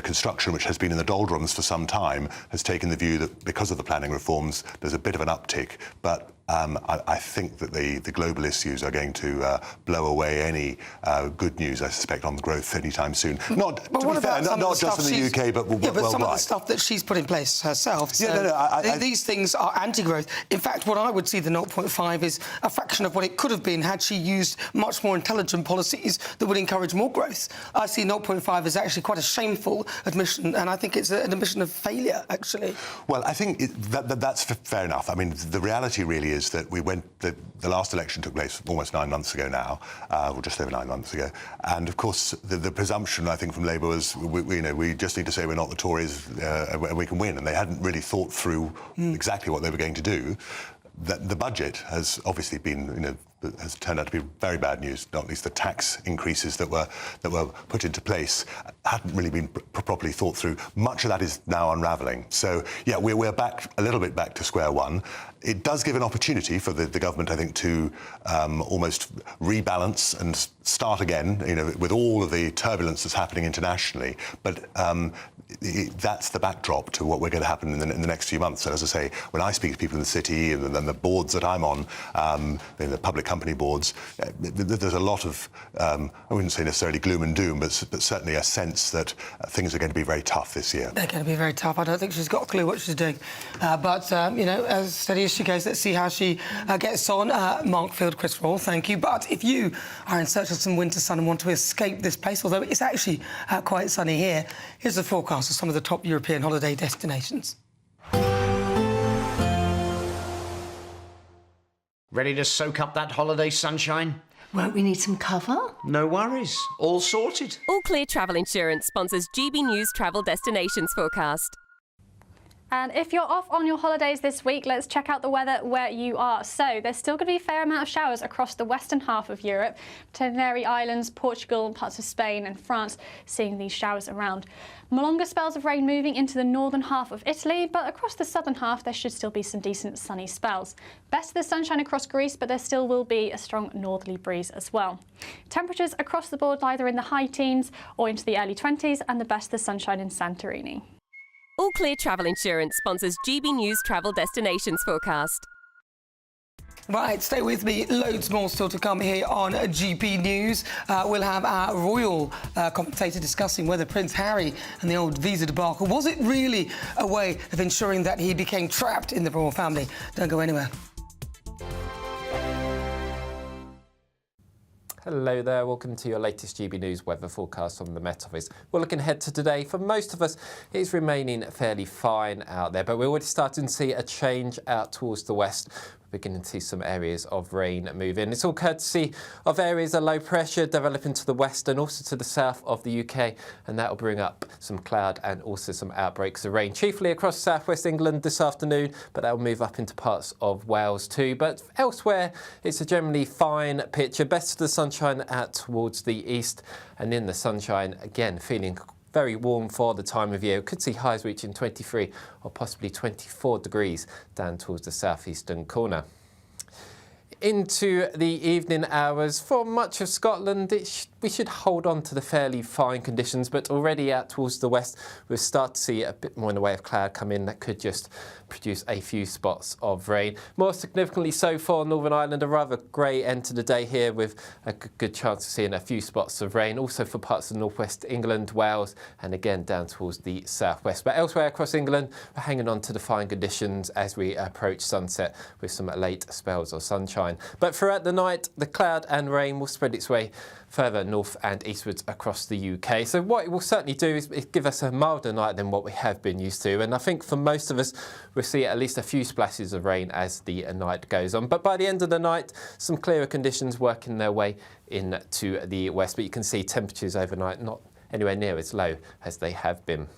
construction, which has been in the doldrums for some time, has taken the view that because of the planning reforms, there's a bit of an uptick. But I think that the global issues are going to blow away any good news, I suspect, on the growth anytime soon. Not just in the UK, but worldwide. But some of the stuff that she's put in place herself. So these things are anti-growth. In fact, what I would see the 0.5 is a fraction of what it could have been had she used much more intelligent policies that would encourage more growth. I see 0.5 as actually quite a shameful admission, and I think it's an admission of failure, actually. Well, I think that's fair enough. I mean, the reality really is that the last election took place almost 9 months ago now, or just over 9 months ago, and of course the presumption I think from Labour was we just need to say we're not the Tories and we can win, and they hadn't really thought through exactly what they were going to do. That the budget has obviously been has turned out to be very bad news. Not least the tax increases that were put into place hadn't really been properly thought through. Much of that is now unravelling. So yeah, we're back a little bit back to square one. It does give an opportunity for the government, I think, to almost rebalance and start again. With all of the turbulence that's happening internationally, but. That's the backdrop to what we're going to happen in the next few months. So, as I say, when I speak to people in the city and then the boards that I'm on, the public company boards, there's a lot of, I wouldn't say necessarily gloom and doom, but certainly a sense that things are going to be very tough this year. They're going to be very tough. I don't think she's got a clue what she's doing. But as steady as she goes, let's see how she gets on. Mark Field, Chris Rawle, thank you. But if you are in search of some winter sun and want to escape this place, although it's actually quite sunny here, here's the forecast of some of the top European holiday destinations. Ready to soak up that holiday sunshine? Won't we need some cover? No worries. All sorted. All Clear Travel Insurance sponsors GB News Travel Destinations Forecast. And if you're off on your holidays this week, let's check out the weather where you are. So there's still going to be a fair amount of showers across the western half of Europe. Tenerife Islands, Portugal, parts of Spain and France seeing these showers around. Longer spells of rain moving into the northern half of Italy, but across the southern half there should still be some decent sunny spells. Best of the sunshine across Greece, but there still will be a strong northerly breeze as well. Temperatures across the board either in the high teens or into the early 20s, and the best of the sunshine in Santorini. All Clear Travel Insurance sponsors GB News Travel Destinations Forecast. Right, stay with me. Loads more still to come here on GB News. We'll have our royal commentator discussing whether Prince Harry and the old visa debacle, was it really a way of ensuring that he became trapped in the royal family? Don't go anywhere. Hello there, welcome to your latest GB News weather forecast from the Met Office. We're looking ahead to today. For most of us, it's remaining fairly fine out there, but we're already starting to see a change out towards the west. beginning to see some areas of rain move in. It's all courtesy of areas of low pressure developing to the west and also to the south of the UK, and that will bring up some cloud and also some outbreaks of rain, chiefly across southwest England this afternoon, but that will move up into parts of Wales too. But elsewhere, it's a generally fine picture. Best of the sunshine out towards the east, and in the sunshine again, feeling very warm for the time of year. We could see highs reaching 23 or possibly 24 degrees down towards the southeastern corner. Into the evening hours for much of Scotland, we should hold on to the fairly fine conditions, but already out towards the west we'll start to see a bit more in the way of cloud come in that could just produce a few spots of rain. More significantly so for Northern Ireland, a rather grey end to the day here with a good chance of seeing a few spots of rain. Also for parts of northwest England, Wales, and again down towards the southwest. But elsewhere across England, we're hanging on to the fine conditions as we approach sunset with some late spells of sunshine. But throughout the night, the cloud and rain will spread its way further north and eastwards across the UK. So what it will certainly do is give us a milder night than what we have been used to. And I think for most of us, we'll see at least a few splashes of rain as the night goes on. But by the end of the night, some clearer conditions working their way into the west. But you can see temperatures overnight not anywhere near as low as they have been.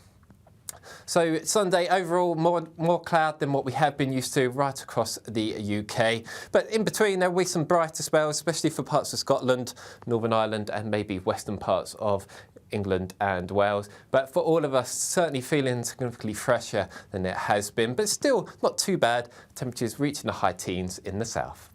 So Sunday, overall, more cloud than what we have been used to right across the UK. But in between, there will be some brighter spells, especially for parts of Scotland, Northern Ireland and maybe western parts of England and Wales. But for all of us, certainly feeling significantly fresher than it has been, but still not too bad. Temperatures reaching the high teens in the south.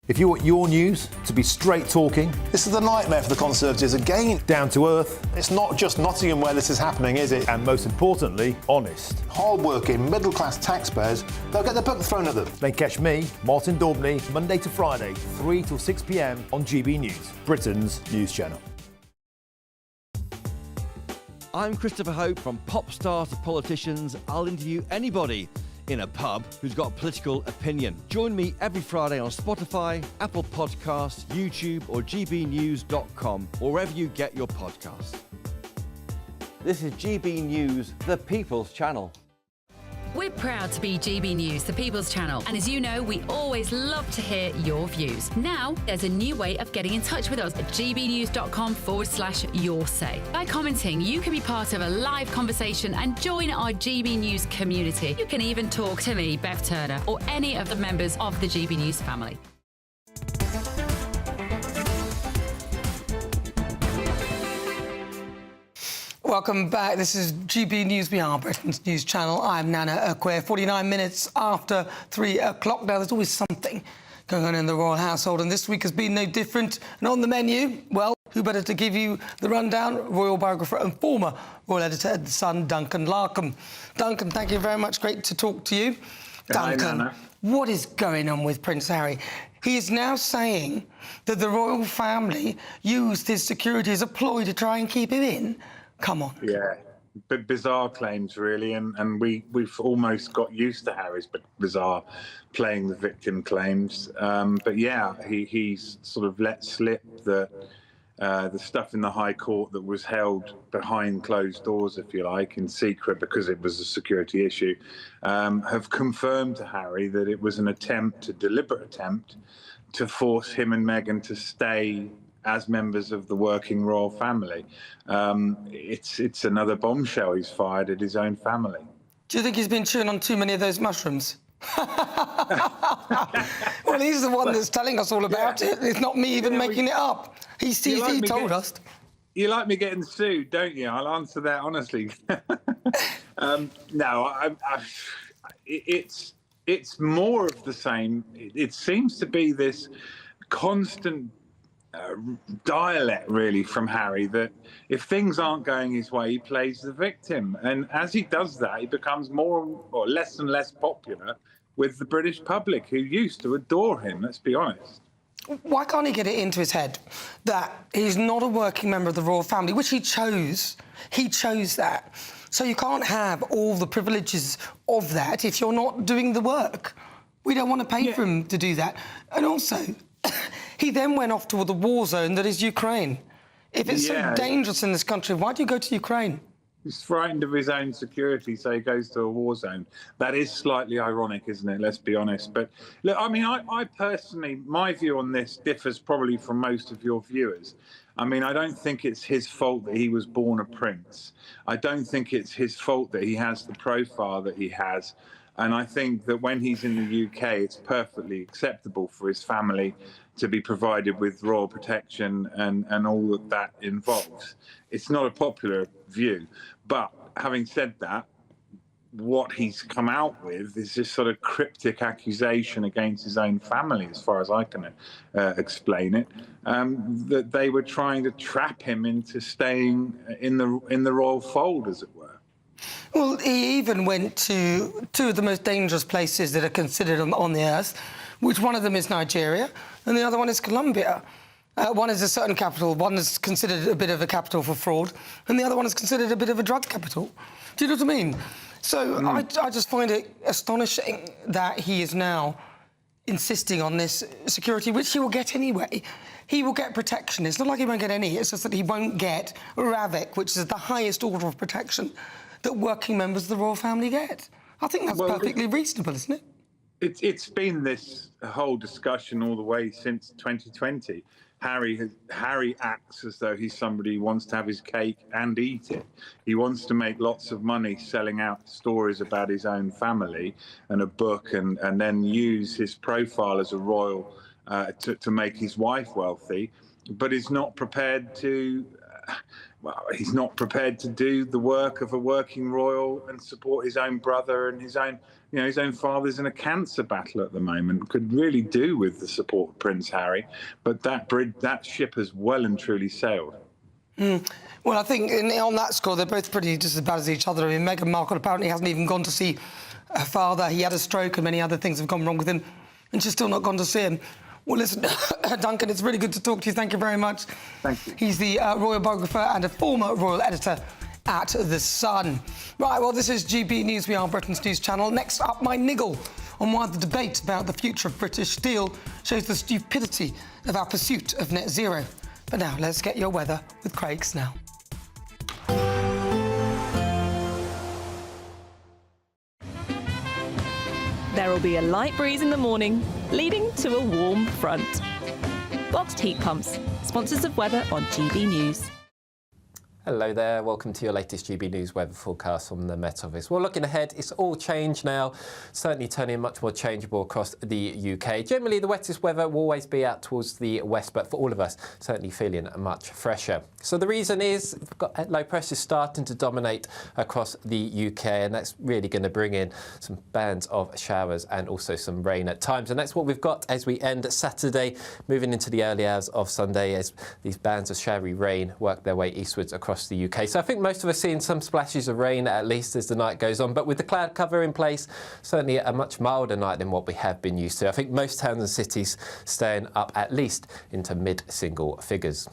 If you want your news to be straight talking, This is the nightmare for the Conservatives again. down to earth, It's not just Nottingham where this is happening, is it? and most importantly, honest, Hard-working, middle-class taxpayers, they'll get the book thrown at them. then catch me, Martin Daubney, Monday to Friday, 3 till 6 p.m. on GB News, Britain's news channel. I'm Christopher Hope. From pop stars to politicians, I'll interview anybody in a pub who's got a political opinion. Join me every Friday on Spotify, Apple Podcasts, YouTube or gbnews.com, or wherever you get your podcasts. This is GB News, the People's Channel. We're proud to be GB News, the People's Channel. And as you know, we always love to hear your views. Now, there's a new way of getting in touch with us at gbnews.com/your say. By commenting, you can be part of a live conversation and join our GB News community. You can even talk to me, Bev Turner, or any of the members of the GB News family. Welcome back. This is GB News. We are Britain's news channel. I'm Nana Akua. 49 minutes after 3 o'clock. Now, there's always something going on in the royal household, and this week has been no different. And on the menu, well, who better to give you the rundown? Royal biographer and former royal editor at The Sun, Duncan Larkham. Duncan, thank you very much. Great to talk to you. Hi, Duncan, Nana. what is going on with Prince Harry? He is now saying that the royal family used his security as a ploy to try and keep him in. Come on. Yeah, but bizarre claims, really, and we've almost got used to Harry's bizarre playing the victim claims. But yeah, he's sort of let slip that the stuff in the High Court that was held behind closed doors, if you like, in secret because it was a security issue, have confirmed to Harry that it was a deliberate attempt to force him and Meghan to stay as members of the working royal family. It's another bombshell he's fired at his own family. Do you think he's been chewing on too many of those mushrooms? Well, he's the one that's telling us all about it. It's not me even making it up. He told us. You like me getting sued, don't you? I'll answer that honestly. No, it's more of the same. It seems to be this constant dialect, really, from Harry, that if things aren't going his way, he plays the victim. And as he does that, he becomes more or less and less popular with the British public, who used to adore him, let's be honest. Why can't he get it into his head that he's not a working member of the royal family, which he chose? He chose that. So you can't have all the privileges of that if you're not doing the work. We don't want to pay for him to do that. And also, he then went off to the war zone that is Ukraine. If it's so dangerous in this country, why do you go to Ukraine? He's frightened of his own security, so he goes to a war zone. That is slightly ironic, isn't it? Let's be honest. But look, I mean, I personally, my view on this differs probably from most of your viewers. I mean, I don't think it's his fault that he was born a prince. I don't think it's his fault that he has the profile that he has. And I think that when he's in the UK, it's perfectly acceptable for his family to be provided with royal protection and all that that involves. It's not a popular view. But having said that, what he's come out with is this sort of cryptic accusation against his own family, as far as I can explain it, that they were trying to trap him into staying in the royal fold, as it were. Well, he even went to two of the most dangerous places that are considered on the earth, which one of them is Nigeria and the other one is Colombia. One is a certain capital, one is considered a bit of a capital for fraud, and the other one is considered a bit of a drug capital. Do you know what I mean? So I just find it astonishing that he is now insisting on this security, which he will get anyway. He will get protection. It's not like he won't get any, it's just that he won't get RAVIC, which is the highest order of protection that working members of the royal family get. I think that's perfectly reasonable, isn't it? It's been this whole discussion all the way since 2020. Harry acts as though he's somebody who wants to have his cake and eat it. He wants to make lots of money selling out stories about his own family and a book, and then use his profile as a royal to make his wife wealthy, but is not prepared to. Well, he's not prepared to do the work of a working royal and support his own brother and his own, his own father's in a cancer battle at the moment. Could really do with the support of Prince Harry, but that ship has well and truly sailed. Well, I think on that score, they're both pretty just as bad as each other. I mean, Meghan Markle apparently hasn't even gone to see her father. He had a stroke and many other things have gone wrong with him, and she's still not gone to see him. Well, listen, Duncan, it's really good to talk to you. Thank you very much. Thank you. He's the royal biographer and a former royal editor at The Sun. Right, well, this is GB News. We are Britain's news channel. Next up, my niggle on why the debate about the future of British steel shows the stupidity of our pursuit of net zero. But now, let's get your weather with Craig Snell. There will be a light breeze in the morning, leading to a warm front. Boxed heat pumps, sponsors of weather on GB News. Hello there, welcome to your latest GB News weather forecast from the Met Office. Well, looking ahead, it's all changed now, certainly turning much more changeable across the UK. Generally, the wettest weather will always be out towards the west, but for all of us, certainly feeling much fresher. So the reason is we've got low pressure starting to dominate across the UK, and that's really going to bring in some bands of showers and also some rain at times. And that's what we've got as we end Saturday, moving into the early hours of Sunday as these bands of showery rain work their way eastwards across the UK. So I think most of us seeing some splashes of rain at least as the night goes on, but with the cloud cover in place, certainly a much milder night than what we have been used to. I think most towns and cities staying up at least into mid-single figures.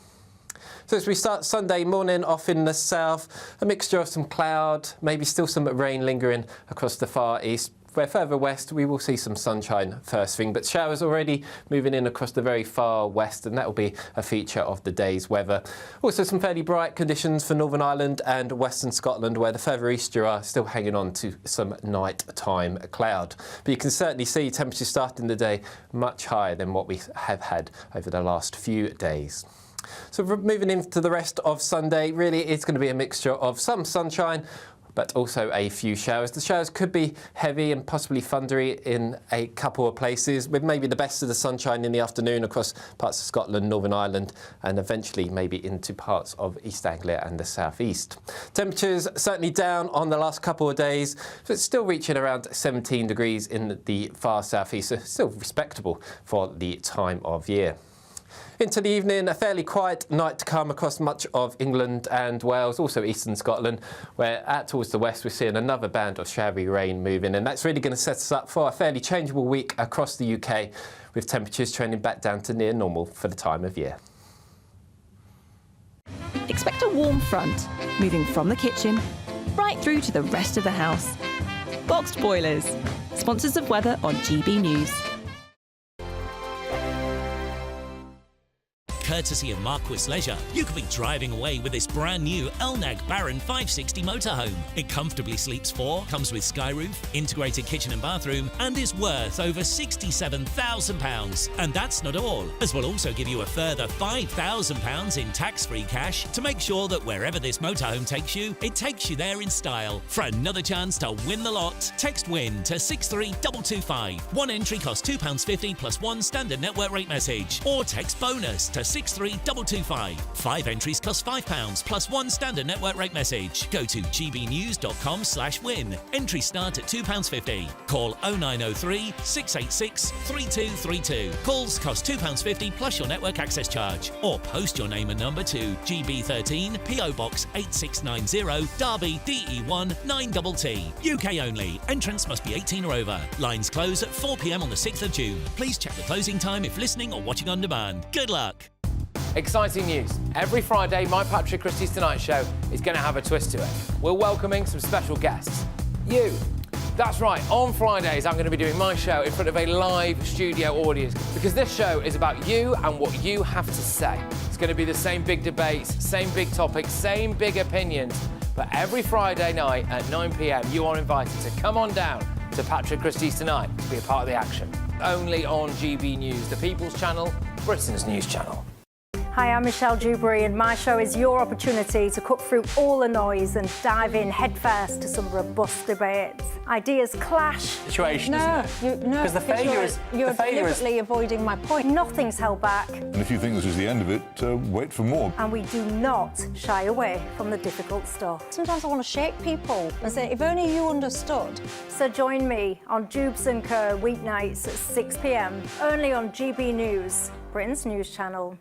So as we start Sunday morning off in the south, a mixture of some cloud, maybe still some rain lingering across the far east. Where further west, we will see some sunshine first thing, but showers already moving in across the very far west, and that will be a feature of the day's weather. Also some fairly bright conditions for Northern Ireland and Western Scotland, where the further east you are, still hanging on to some night-time cloud. But you can certainly see temperatures starting the day much higher than what we have had over the last few days. So moving into the rest of Sunday, really it's going to be a mixture of some sunshine, but also a few showers. The showers could be heavy and possibly thundery in a couple of places, with maybe the best of the sunshine in the afternoon across parts of Scotland, Northern Ireland, and eventually maybe into parts of East Anglia and the South East. Temperatures certainly down on the last couple of days, so it's still reaching around 17 degrees in the far South East, so still respectable for the time of year. Into the evening, a fairly quiet night to come across much of England and Wales, also eastern Scotland, where out towards the west we're seeing another band of showery rain moving, and that's really going to set us up for a fairly changeable week across the UK, with temperatures trending back down to near normal for the time of year. Expect a warm front, moving from the kitchen right through to the rest of the house. Boxed boilers, sponsors of weather on GB News. Courtesy of Marquis Leisure, you could be driving away with this brand new Elnag Baron 560 motorhome. It comfortably sleeps 4, comes with sky roof, integrated kitchen and bathroom, and is worth over £67,000. And that's not all, as we'll also give you a further £5,000 in tax-free cash to make sure that wherever this motorhome takes you, it takes you there in style. For another chance to win the lot, text WIN to 63225. One entry costs £2.50 plus one standard network rate message, or text BONUS to 63225. 5 entries cost £5 plus one standard network rate message. Go to gbnews.com/win. Entries start at £2.50. Call 0903 686 3232. Calls cost £2.50 plus your network access charge, or post your name and number to GB13 PO Box 8690 Derby DE1 9TT. UK only. Entrance must be 18 or over. Lines close at 4 p.m. on the 6th of June. Please check the closing time if listening or watching on demand. Good luck. Exciting news. Every Friday, my Patrick Christie's Tonight Show is going to have a twist to it. We're welcoming some special guests. You. That's right, on Fridays I'm going to be doing my show in front of a live studio audience, because this show is about you and what you have to say. It's going to be the same big debates, same big topics, same big opinions, but every Friday night at 9 p.m. you are invited to come on down to Patrick Christie's Tonight to be a part of the action. Only on GB News, the People's Channel, Britain's news channel. Hi, I'm Michelle Dewberry, and my show is your opportunity to cut through all the noise and dive in headfirst to some robust debates. Ideas clash. Situation, isn't it? No, because the failure is you're deliberately avoiding my point. Nothing's held back. And if you think this is the end of it, wait for more. And we do not shy away from the difficult stuff. Sometimes I want to shake people and say, if only you understood. So join me on Dubes & Co. weeknights at 6 p.m. only on GB News, Britain's news channel.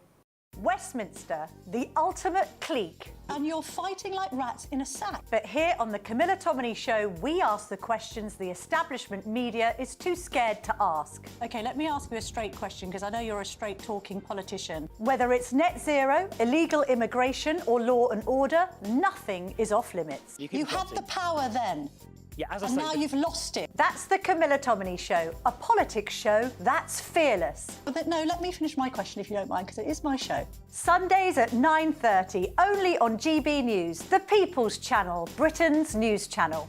Westminster, the ultimate clique. And you're fighting like rats in a sack. But here on the Camilla Tominey Show, we ask the questions the establishment media is too scared to ask. OK, let me ask you a straight question, because I know you're a straight-talking politician. Whether it's net zero, illegal immigration or law and order, nothing is off limits. You had the power then. Yeah, as I and say, now you've lost it. That's the Camilla Tominey Show, a politics show that's fearless. But no, let me finish my question if you don't mind, because it is my show. Sundays at 9:30, only on GB News, the People's Channel, Britain's news channel.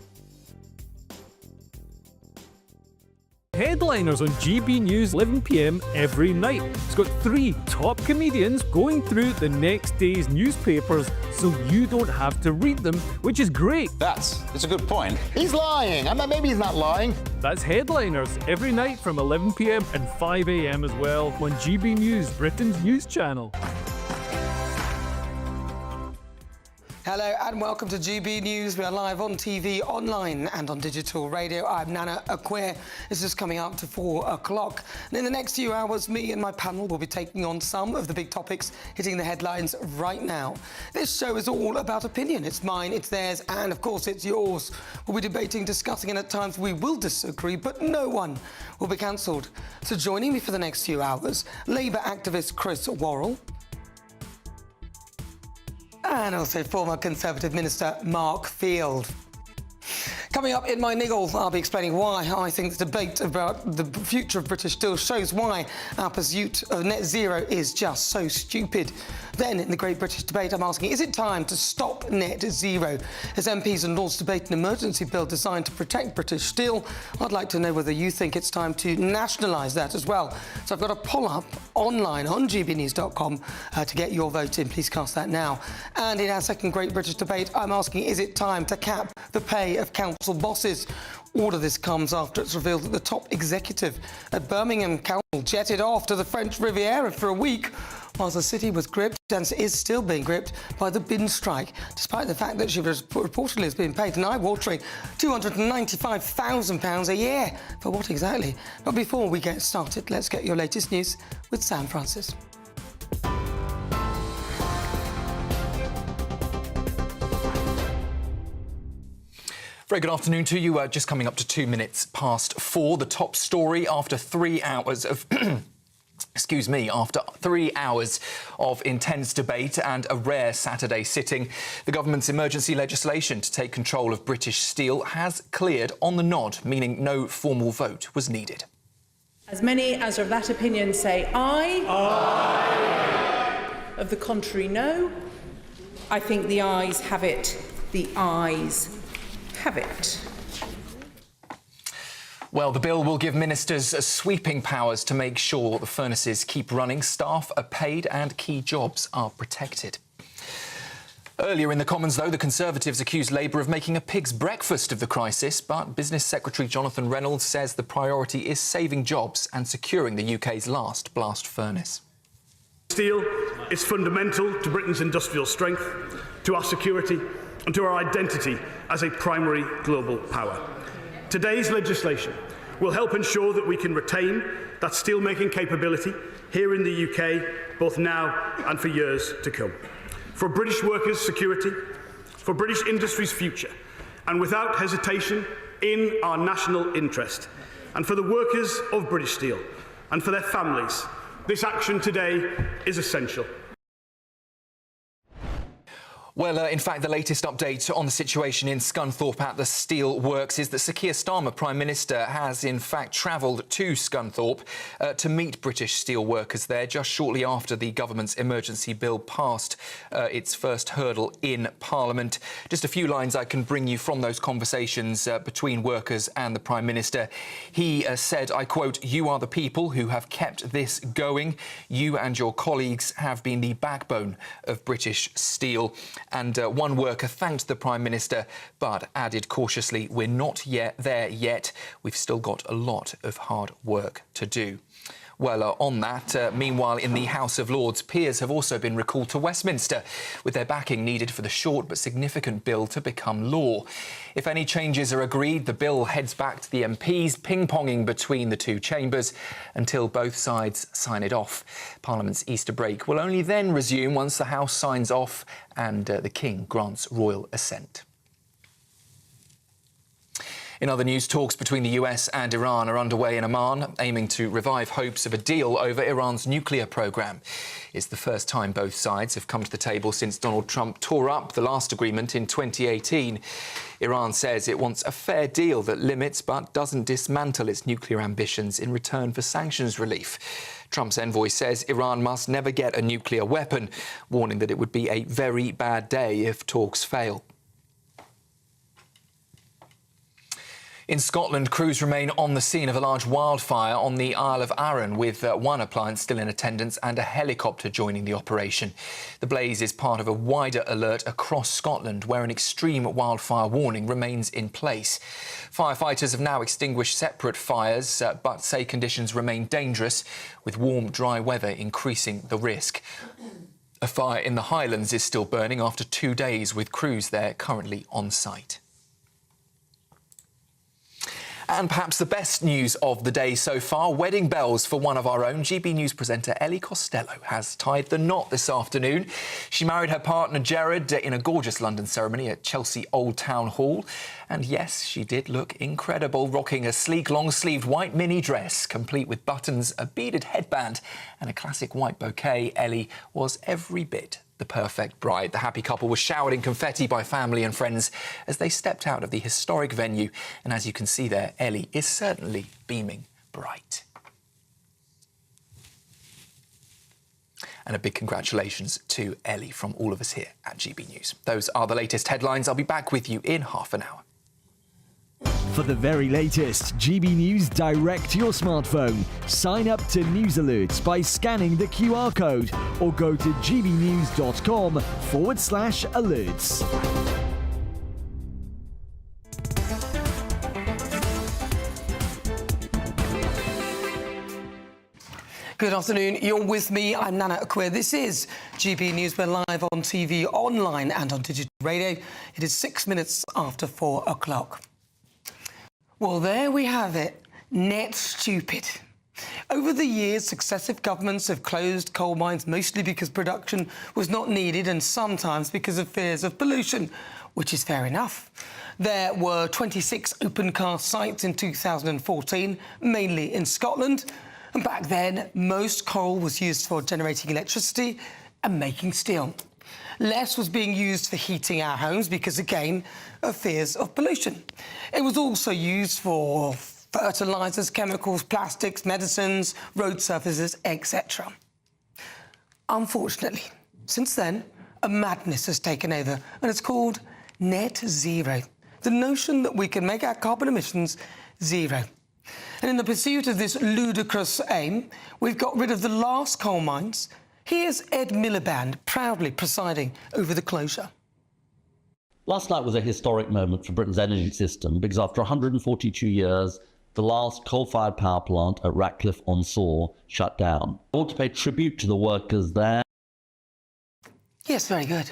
Headliners on GB News 11 p.m. every night. It's got 3 top comedians going through the next day's newspapers so you don't have to read them, which is great. That's a good point. He's lying. I mean, maybe he's not lying. That's Headliners every night from 11 p.m. and 5 a.m. as well on GB News, Britain's news channel. Hello and welcome to GB News. We are live on TV, online and on digital radio. I'm Nana Akua. This is coming up to 4 o'clock. And in the next few hours, me and my panel will be taking on some of the big topics hitting the headlines right now. This show is all about opinion. It's mine, it's theirs, and of course it's yours. We'll be debating, discussing, and at times we will disagree, but no one will be cancelled. So joining me for the next few hours, Labour activist Chris Worrell, and also former Conservative Minister Mark Field. Coming up in my niggle, I'll be explaining why I think the debate about the future of British Steel shows why our pursuit of net zero is just so stupid. Then, in the Great British Debate, I'm asking, is it time to stop net zero? As MPs endorsed debate an emergency bill designed to protect British Steel, I'd like to know whether you think it's time to nationalise that as well. So I've got a poll up online on gbnews.com to get your vote in. Please cast that now. And in our second Great British Debate, I'm asking, is it time to cap the pay of council bosses? All of this comes after it's revealed that the top executive at Birmingham Council jetted off to the French Riviera for a week, whilst the city was gripped and is still being gripped by the bin strike, despite the fact that she reportedly has been paid an eye-watering £295,000 a year. For what exactly? But before we get started, let's get your latest news with Sam Francis. Very good afternoon to you. Just coming up to 2 minutes past 4. The top story after 3 hours of... after 3 hours of intense debate and a rare Saturday sitting, the government's emergency legislation to take control of British Steel has cleared on the nod, meaning no formal vote was needed. As many as are of that opinion say aye. Aye. of the contrary, no. I think the ayes have it. The ayes have it. Well, the bill will give ministers sweeping powers to make sure the furnaces keep running, staff are paid and key jobs are protected. Earlier in the Commons, though, the Conservatives accused Labour of making a pig's breakfast of the crisis, but Business Secretary Jonathan Reynolds says the priority is saving jobs and securing the UK's last blast furnace. Steel is fundamental to Britain's industrial strength, to our security and to our identity as a primary global power. Today's legislation will help ensure that we can retain that steel-making capability here in the UK, both now and for years to come. For British workers' security, for British industry's future, and without hesitation in our national interest, and for the workers of British Steel and for their families, this action today is essential. Well, in fact, the latest update on the situation in Scunthorpe at the steel works is that Sir Keir Starmer, Prime Minister, has in fact travelled to Scunthorpe to meet British steel workers there just shortly after the government's emergency bill passed its first hurdle in Parliament. Just a few lines I can bring you from those conversations between workers and the Prime Minister. He said, I quote, "You are the people who have kept this going. You and your colleagues have been the backbone of British steel." And one worker thanked the Prime Minister, but added cautiously, "We're not yet there yet. We've still got a lot of hard work to do." Well, on that, meanwhile, in the House of Lords, peers have also been recalled to Westminster, with their backing needed for the short but significant bill to become law. If any changes are agreed, the bill heads back to the MPs, ping-ponging between the two chambers until both sides sign it off. Parliament's Easter break will only then resume once the House signs off and the King grants royal assent. In other news, talks between the US and Iran are underway in Oman, aiming to revive hopes of a deal over Iran's nuclear programme. It's the first time both sides have come to the table since Donald Trump tore up the last agreement in 2018. Iran says it wants a fair deal that limits but doesn't dismantle its nuclear ambitions in return for sanctions relief. Trump's envoy says Iran must never get a nuclear weapon, warning that it would be a very bad day if talks fail. In Scotland, crews remain on the scene of a large wildfire on the Isle of Arran, with one appliance still in attendance and a helicopter joining the operation. The blaze is part of a wider alert across Scotland, where an extreme wildfire warning remains in place. Firefighters have now extinguished separate fires, but say conditions remain dangerous, with warm, dry weather increasing the risk. A fire in the Highlands is still burning after 2 days, with crews there currently on site. And perhaps the best news of the day so far, wedding bells for one of our own. GB News presenter Ellie Costello has tied the knot this afternoon. She married her partner Jared in a gorgeous London ceremony at Chelsea Old Town Hall. And yes, she did look incredible, rocking a sleek long-sleeved white mini dress, complete with buttons, a beaded headband and a classic white bouquet. Ellie was every bit the perfect bride. The happy couple was showered in confetti by family and friends as they stepped out of the historic venue. And as you can see there, Ellie is certainly beaming bright. And a big congratulations to Ellie from all of us here at GB News. Those are the latest headlines. I'll be back with you in half an hour. For the very latest GB News direct to your smartphone, sign up to News Alerts by scanning the QR code or go to gbnews.com/alerts. Good afternoon. You're with me. I'm Nana Akua. This is GB News. We're live on TV, online and on digital radio. It is 6 minutes after 4 o'clock. Well, there we have it. Net stupid. Over the years, successive governments have closed coal mines mostly because production was not needed and sometimes because of fears of pollution, which is fair enough. There were 26 open cast sites in 2014, mainly in Scotland. And back then, most coal was used for generating electricity and making steel. Less was being used for heating our homes because, again, of fears of pollution. It was also used for fertilisers, chemicals, plastics, medicines, road surfaces, etc. Unfortunately, Since then, a madness has taken over, and it's called net zero. The notion that we can make our carbon emissions zero. And in the pursuit of this ludicrous aim, we've got rid of the last coal mines. Here's Ed Miliband proudly presiding over the closure. Last night was a historic moment for Britain's energy system because after 142 years, the last coal-fired power plant at Ratcliffe-on-Soar shut down. I want to pay tribute to the workers there. Yes, very good.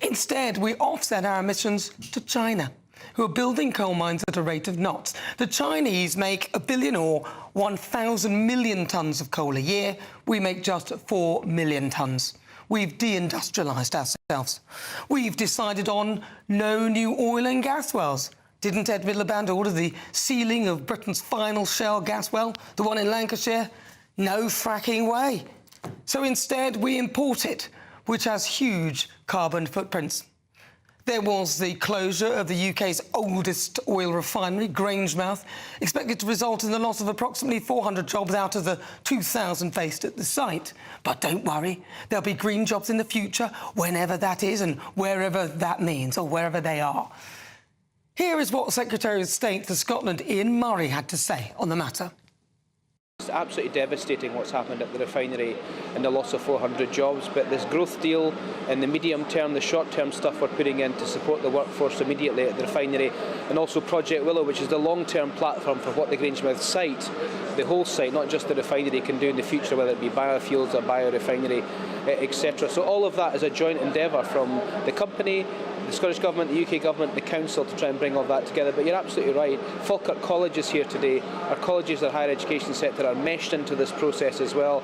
Instead, we offset our emissions to China, who are building coal mines at a rate of knots. The Chinese make 1 billion or 1,000 million tonnes of coal a year. We make just 4 million tonnes. We've deindustrialised ourselves. We've decided on no new oil and gas wells. Didn't Ed Miliband order the sealing of Britain's final shale gas well, the one in Lancashire? No fracking way. So instead, we import it, which has huge carbon footprints. There was the closure of the UK's oldest oil refinery, Grangemouth, expected to result in the loss of approximately 400 jobs out of the 2,000 based at the site. But don't worry, there'll be green jobs in the future, whenever that is and wherever that means, or wherever they are. Here is what Secretary of State for Scotland, Ian Murray, had to say on the matter. It's absolutely devastating what's happened at the refinery and the loss of 400 jobs, but this growth deal in the medium term, the short term stuff we're putting in to support the workforce immediately at the refinery, and also Project Willow, which is the long term platform for what the Grangemouth site, the whole site, not just the refinery, can do in the future, whether it be biofuels or biorefinery, etc. So all of that is a joint endeavour from the company, the Scottish Government, the UK Government, the Council, to try and bring all that together. But you're absolutely right. Falkirk College is here today. Our colleges, our higher education sector are meshed into this process as well.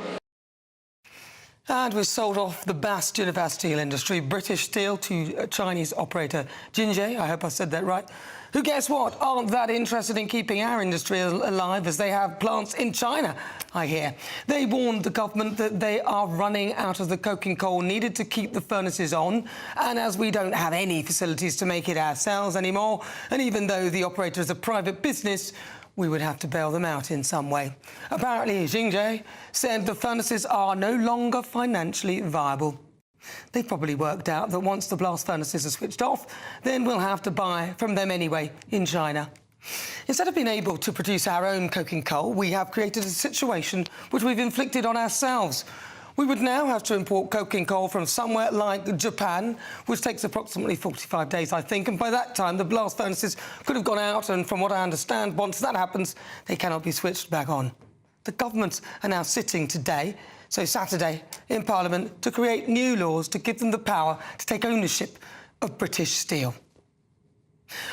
And we've sold off the bastion of our steel industry, British Steel, to Chinese operator Jinje, I hope I said that right, who, guess what, aren't that interested in keeping our industry alive as they have plants in China, I hear. They warned the government that they are running out of the coking coal needed to keep the furnaces on, and as we don't have any facilities to make it ourselves anymore, and even though the operator is a private business, we would have to bail them out in some way. Apparently, Jinje said the furnaces are no longer financially viable. They've probably worked out that once the blast furnaces are switched off, then we'll have to buy from them anyway in China. Instead of being able to produce our own coking coal, we have created a situation which we've inflicted on ourselves. We would now have to import coking coal from somewhere like Japan, which takes approximately 45 days, I think, and by that time the blast furnaces could have gone out, and from what I understand, once that happens, they cannot be switched back on. The governments are now sitting today, so Saturday, in Parliament, to create new laws to give them the power to take ownership of British steel.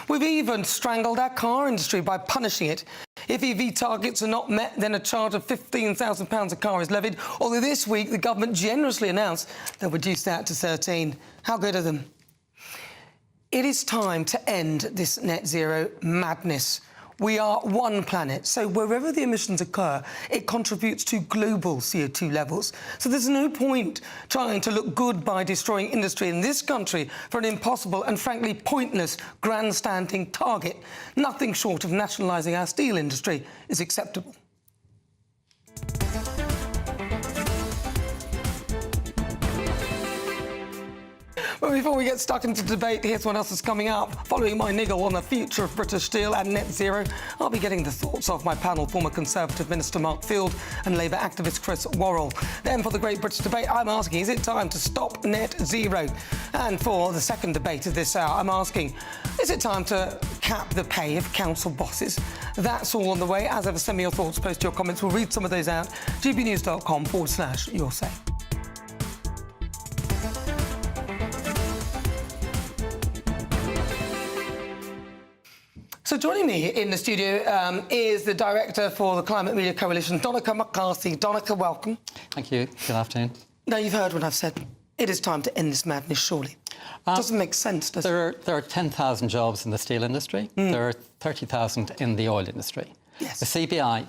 We've even strangled our car industry by punishing it. If EV targets are not met, then a charge of £15,000 a car is levied, although this week the government generously announced they'll reduce that to 13. How good of them? It is time to end this net zero madness. We are one planet, so wherever the emissions occur, it contributes to global CO2 levels. So there's no point trying to look good by destroying industry in this country for an impossible and frankly pointless grandstanding target. Nothing short of nationalising our steel industry is acceptable. Well, before we get stuck into debate, here's what else is coming up. Following my niggle on the future of British steel and net zero, I'll be getting the thoughts of my panel, former Conservative Minister Mark Field and Labour activist Chris Worrell. Then for the Great British Debate, I'm asking, is it time to stop net zero? And for the second debate of this hour, I'm asking, is it time to cap the pay of council bosses? That's all on the way. As ever, send me your thoughts, post your comments. We'll read some of those out. gbnews.com/your say. So joining me in the studio is the Director for the Climate Media Coalition, Donica McCarthy. Donica, welcome. Thank you. Good afternoon. Now, you've heard what I've said. It is time to end this madness, surely. It doesn't make sense, does it? There are 10,000 jobs in the steel industry. There are 30,000 in the oil industry. Yes. The CBI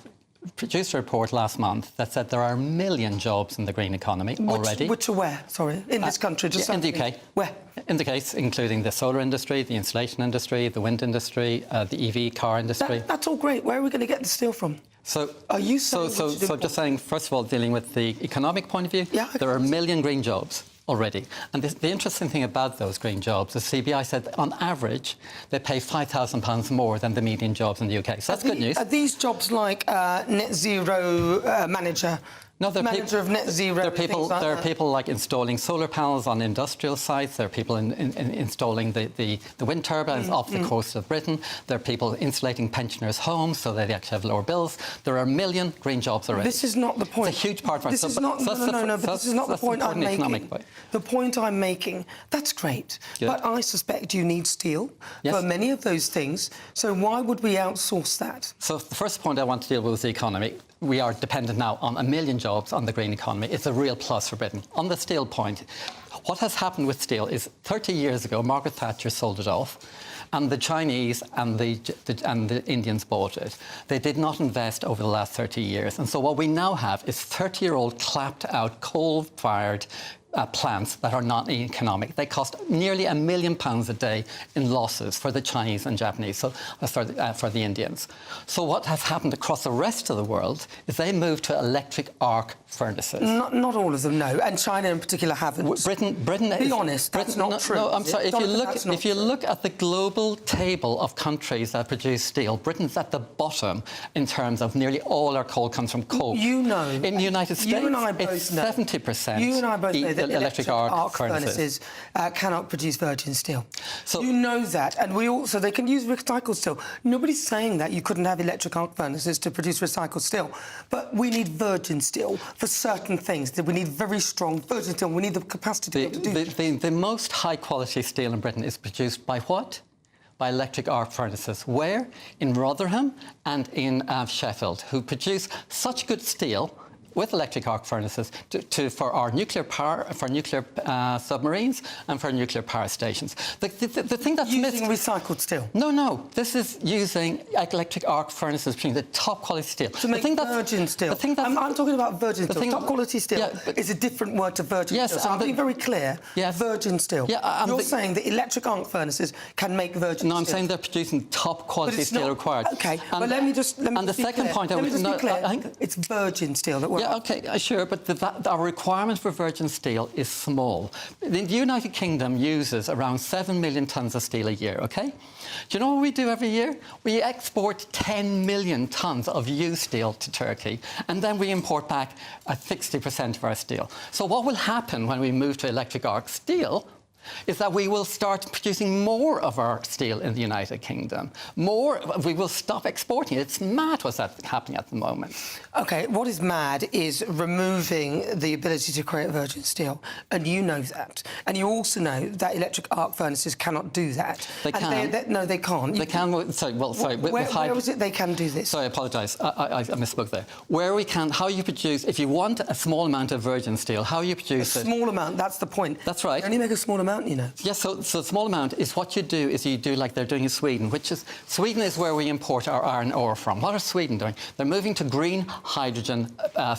produced a report last month that said there are 1 million jobs in the green economy already. Which are where? Sorry, in this country? Just in the UK. Where? In the case, including the solar industry, the insulation industry, the wind industry, the EV car industry. That's all great. Where are we going to get the steel from? So, are you saying so just saying, first of all, dealing with the economic point of view, there are 1 million green jobs. already. And the interesting thing about those green jobs is CBI said that on average they pay £5,000 more than the median jobs in the UK. So that's good news. Are these jobs like net zero manager? No, manager of net zero. There are people like installing solar panels on industrial sites. There are people installing the wind turbines off the coast of Britain. There are people insulating pensioners' homes so that they actually have lower bills. There are a million green jobs already. This is not the point. It's a huge part of this is not, no, but this is not the point I'm making. The point I'm making, that's great. Good. But I suspect you need steel for many of those things. So why would we outsource that? So the first point I want to deal with is the economy. We are dependent now on 1 million jobs on the green economy. It's a real plus for Britain. On the steel point, what has happened with steel is 30 years ago, Margaret Thatcher sold it off, and the Chinese and the Indians bought it. They did not invest over the last 30 years. And so what we now have is 30-year-old clapped-out coal-fired plants that are not economic. They cost nearly £1 million a day in losses for the Chinese and Japanese, so for the Indians. So what has happened across the rest of the world is they moved to electric arc furnaces. Not all of them, no, and China in particular haven't. Britain Be honest, that's not true. No, I'm sorry. If you look at the global table of countries that produce steel, Britain's at the bottom in terms of nearly all our coal comes from coal. You know, in the United States, you and I both it's know. 70%. You and I both know that electric arc furnaces cannot produce virgin steel. So you know that, and they can use recycled steel. Nobody's saying that you couldn't have electric arc furnaces to produce recycled steel, but we need virgin steel for certain things. That we need very strong virgin steel. We need the capacity to be able to do. The most high-quality steel in Britain is produced by what? By electric arc furnaces. Where? In Rotherham and in Sheffield, who produce such good steel with electric arc furnaces for our nuclear power, for nuclear submarines and for nuclear power stations. The thing that's using recycled steel? No. This is using electric arc furnaces, producing the top quality steel. To make virgin steel. I'm talking about virgin steel. Top quality steel is a different word to virgin steel. So I'm being very clear. Virgin steel. You're saying that electric arc furnaces can make virgin steel. No, I'm saying they're producing top quality steel required. OK, but let me just be clear. It's virgin steel that we're... Yeah, OK, sure, but our requirement for virgin steel is small. The United Kingdom uses around 7 million tonnes of steel a year, OK? Do you know what we do every year? We export 10 million tonnes of used steel to Turkey, and then we import back 60% of our steel. So what will happen when we move to electric arc steel is that we will start producing more of our steel in the United Kingdom. We will stop exporting it. It's mad what's happening at the moment. OK, what is mad is removing the ability to create virgin steel, and you know that. And you also know that electric arc furnaces cannot do that. They can. No, they can't. They can. Sorry. Where is it they can do this? Sorry, I apologise. I misspoke there. Where we can, how you produce, if you want a small amount of virgin steel, how you produce it. A small amount, that's the point. That's right. You only make a small amount, you know. Yes, so a small amount is what you do like they're doing in Sweden, Sweden is where we import our iron ore from. What are Sweden doing? They're moving to green hydrogen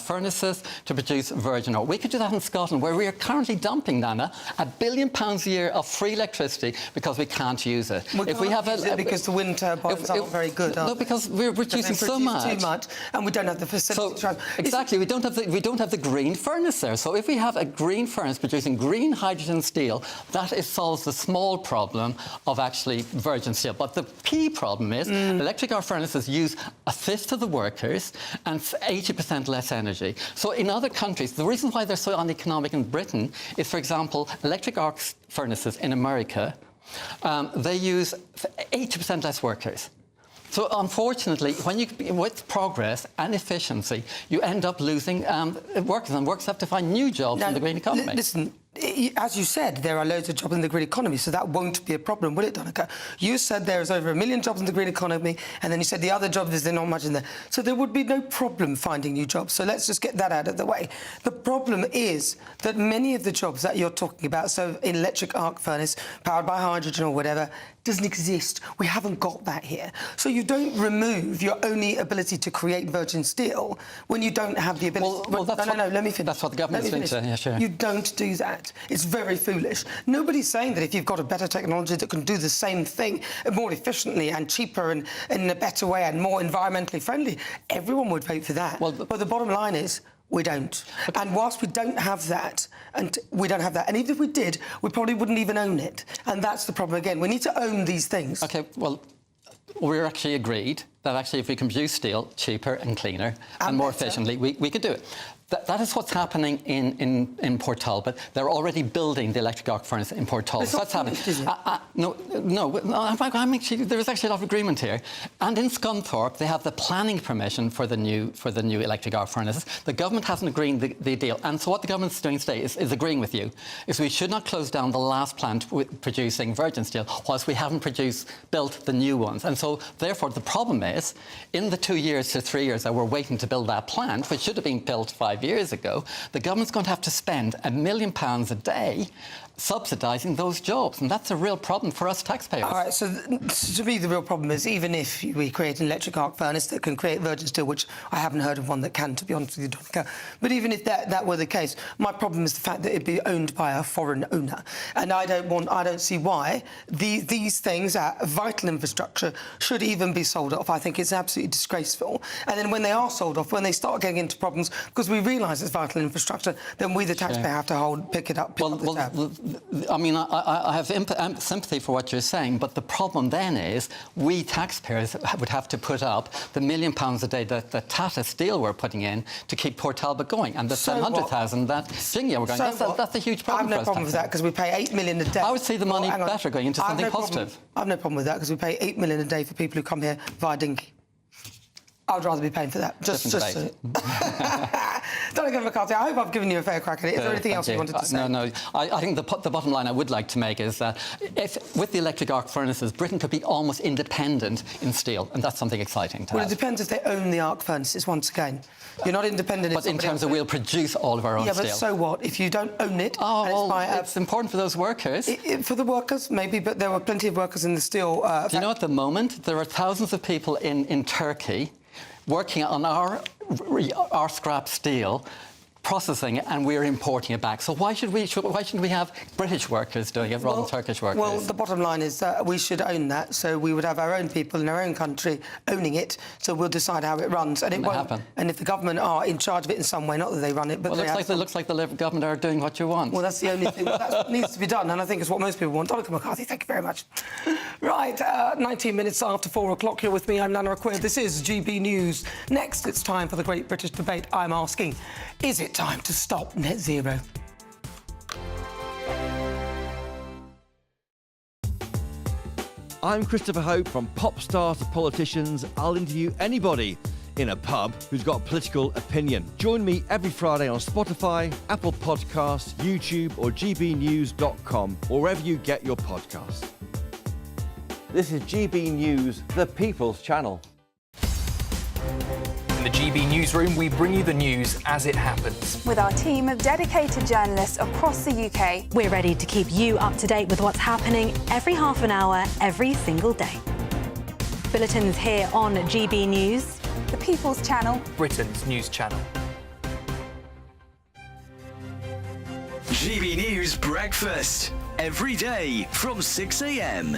furnaces to produce virgin ore. We could do that in Scotland, where we are currently dumping, Nana, £1 billion a year of free electricity because we can't use it. Because the wind turbines aren't very good, No, because we're producing so much. Too much, and we don't have the facility to try. Exactly, we don't have the green furnace there. So if we have a green furnace producing green hydrogen steel, that solves the small problem of actually virgin steel. But the key problem is electric arc furnaces use 1/5 of the workers and 80% less energy. So in other countries, the reason why they're so uneconomic in Britain is, for example, electric arc furnaces in America, they use 80% less workers. So, unfortunately, with progress and efficiency, you end up losing workers, and workers have to find new jobs in the green economy. Listen, as you said, there are loads of jobs in the green economy, so that won't be a problem, will it, Donica? You said there is over 1 million jobs in the green economy, and then you said the other jobs, there's not much in there. So there would be no problem finding new jobs. So let's just get that out of the way. The problem is that many of the jobs that you're talking about, so in electric arc furnace, powered by hydrogen or whatever, doesn't exist. We haven't got that here. So you don't remove your only ability to create virgin steel when you don't have the ability... let me finish. That's what the government's doing, yeah, sure. You don't do that. It's very foolish. Nobody's saying that if you've got a better technology that can do the same thing more efficiently and cheaper and in a better way and more environmentally friendly, everyone would vote for that. But the bottom line is, We don't. And whilst we don't have that, and even if we did, we probably wouldn't even own it. And that's the problem again. We need to own these things. OK, well, we're actually agreed that actually if we can produce steel cheaper and cleaner and more efficiently, we could do it. That is what's happening in Port Talbot. They're already building the electric arc furnace in Port Talbot. So that's happening. There is actually a lot of agreement here. And in Scunthorpe, they have the planning permission for the new electric arc furnaces. The government hasn't agreed the deal. And so what the government's doing today is agreeing with you, is we should not close down the last plant with producing virgin steel whilst we haven't built the new ones. And so, therefore, the problem is, in the 2 years to 3 years that we're waiting to build that plant, which should have been built 5 years ago, the government's going to have to spend £1 million a day subsidising those jobs, and that's a real problem for us taxpayers. All right, so to me the real problem is even if we create an electric arc furnace that can create virgin steel, which I haven't heard of one that can, to be honest with you, Dr. But even if that were the case, my problem is the fact that it'd be owned by a foreign owner, and I don't see why these things, vital infrastructure, should even be sold off. I think it's absolutely disgraceful. And then when they are sold off, when they start getting into problems, because we realise it's vital infrastructure, then we, the taxpayer, have to pick up the tab. I mean, I have sympathy for what you're saying, but the problem then is we taxpayers would have to put up the £1 million a day that Tata Steel were putting in to keep Port Talbot going, and the 700,000 that Jingia were going. That's a huge problem. I have no problem with that because we pay £8 million a day. I would see the money better going into something positive. I have no problem with that because we pay £8 million a day for people who come here via dinghy. I would rather be paying for that. Dr. McCarthy, I hope I've given you a fair crack at it. Is there anything else you wanted to say? No. I think the bottom line I would like to make is that with the electric arc furnaces, Britain could be almost independent in steel, and that's something exciting to have. Well, it depends if they own the arc furnaces, once again. You're not independent but in terms of we'll produce all of our own steel. Yeah, but so what? If you don't own it... it's important for those workers. For the workers, maybe, but there were plenty of workers in the steel... Do you know, at the moment, there are thousands of people in Turkey working on our scrap steel, processing it, and we're importing it back. So why shouldn't we have British workers doing it rather than Turkish workers? Well, the bottom line is that we should own that, so we would have our own people in our own country owning it, so we'll decide how it runs. And it won't happen. And if the government are in charge of it in some way, not that they run it, but it looks like the Labour government are doing what you want. Well, that's the only thing that needs to be done, and I think it's what most people want. Dr. McCarthy, thank you very much. Right, 19 minutes after 4 o'clock, you're with me. I'm Nana Akua. This is GB News. Next, it's time for the Great British Debate. I'm asking, is it time to stop net zero? I'm Christopher Hope. From pop stars to politicians, I'll interview anybody in a pub who's got a political opinion. Join me every Friday on Spotify, Apple Podcasts, YouTube or gbnews.com, or wherever you get your podcasts. This is GB News, the People's Channel. In the GB Newsroom, we bring you the news as it happens. With our team of dedicated journalists across the UK, we're ready to keep you up to date with what's happening every half an hour, every single day. Bulletins here on GB News, the People's Channel, Britain's news channel. GB News Breakfast, every day from 6 a.m.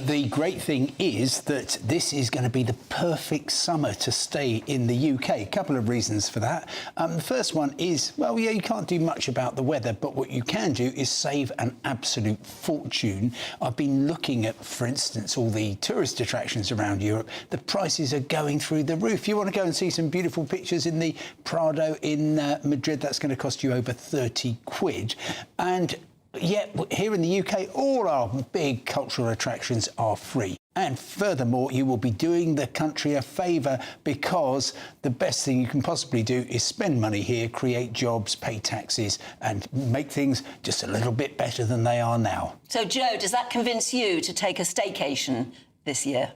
The great thing is that this is going to be the perfect summer to stay in the UK. A couple of reasons for that. The first one is, well, yeah, you can't do much about the weather, but what you can do is save an absolute fortune. I've been looking at, for instance, all the tourist attractions around Europe. The prices are going through the roof. You want to go and see some beautiful pictures in the Prado in Madrid, that's going to cost you over 30 quid. And yet, here in the UK, all our big cultural attractions are free. And furthermore, you will be doing the country a favour because the best thing you can possibly do is spend money here, create jobs, pay taxes and make things just a little bit better than they are now. So, Joe, does that convince you to take a staycation this year?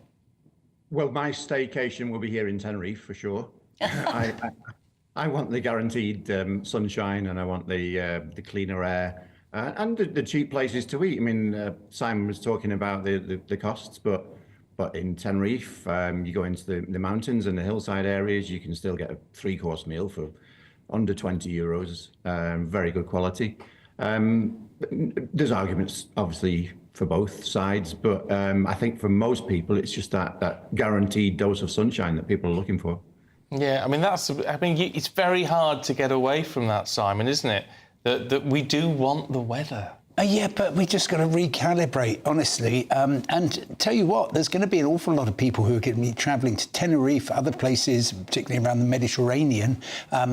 Well, my staycation will be here in Tenerife for sure. I want the guaranteed sunshine, and I want the cleaner air. And the cheap places to eat. I mean, Simon was talking about the costs, but in Tenerife, you go into the mountains and the hillside areas, you can still get a 3-course meal for under €20, very good quality. There's arguments, obviously, for both sides, but I think for most people, it's just that guaranteed dose of sunshine that people are looking for. Yeah, I mean, it's very hard to get away from that, Simon, isn't it? That we do want the weather. Yeah, but we just got to recalibrate, honestly. And tell you what, there's going to be an awful lot of people who are going to be travelling to Tenerife, other places, particularly around the Mediterranean,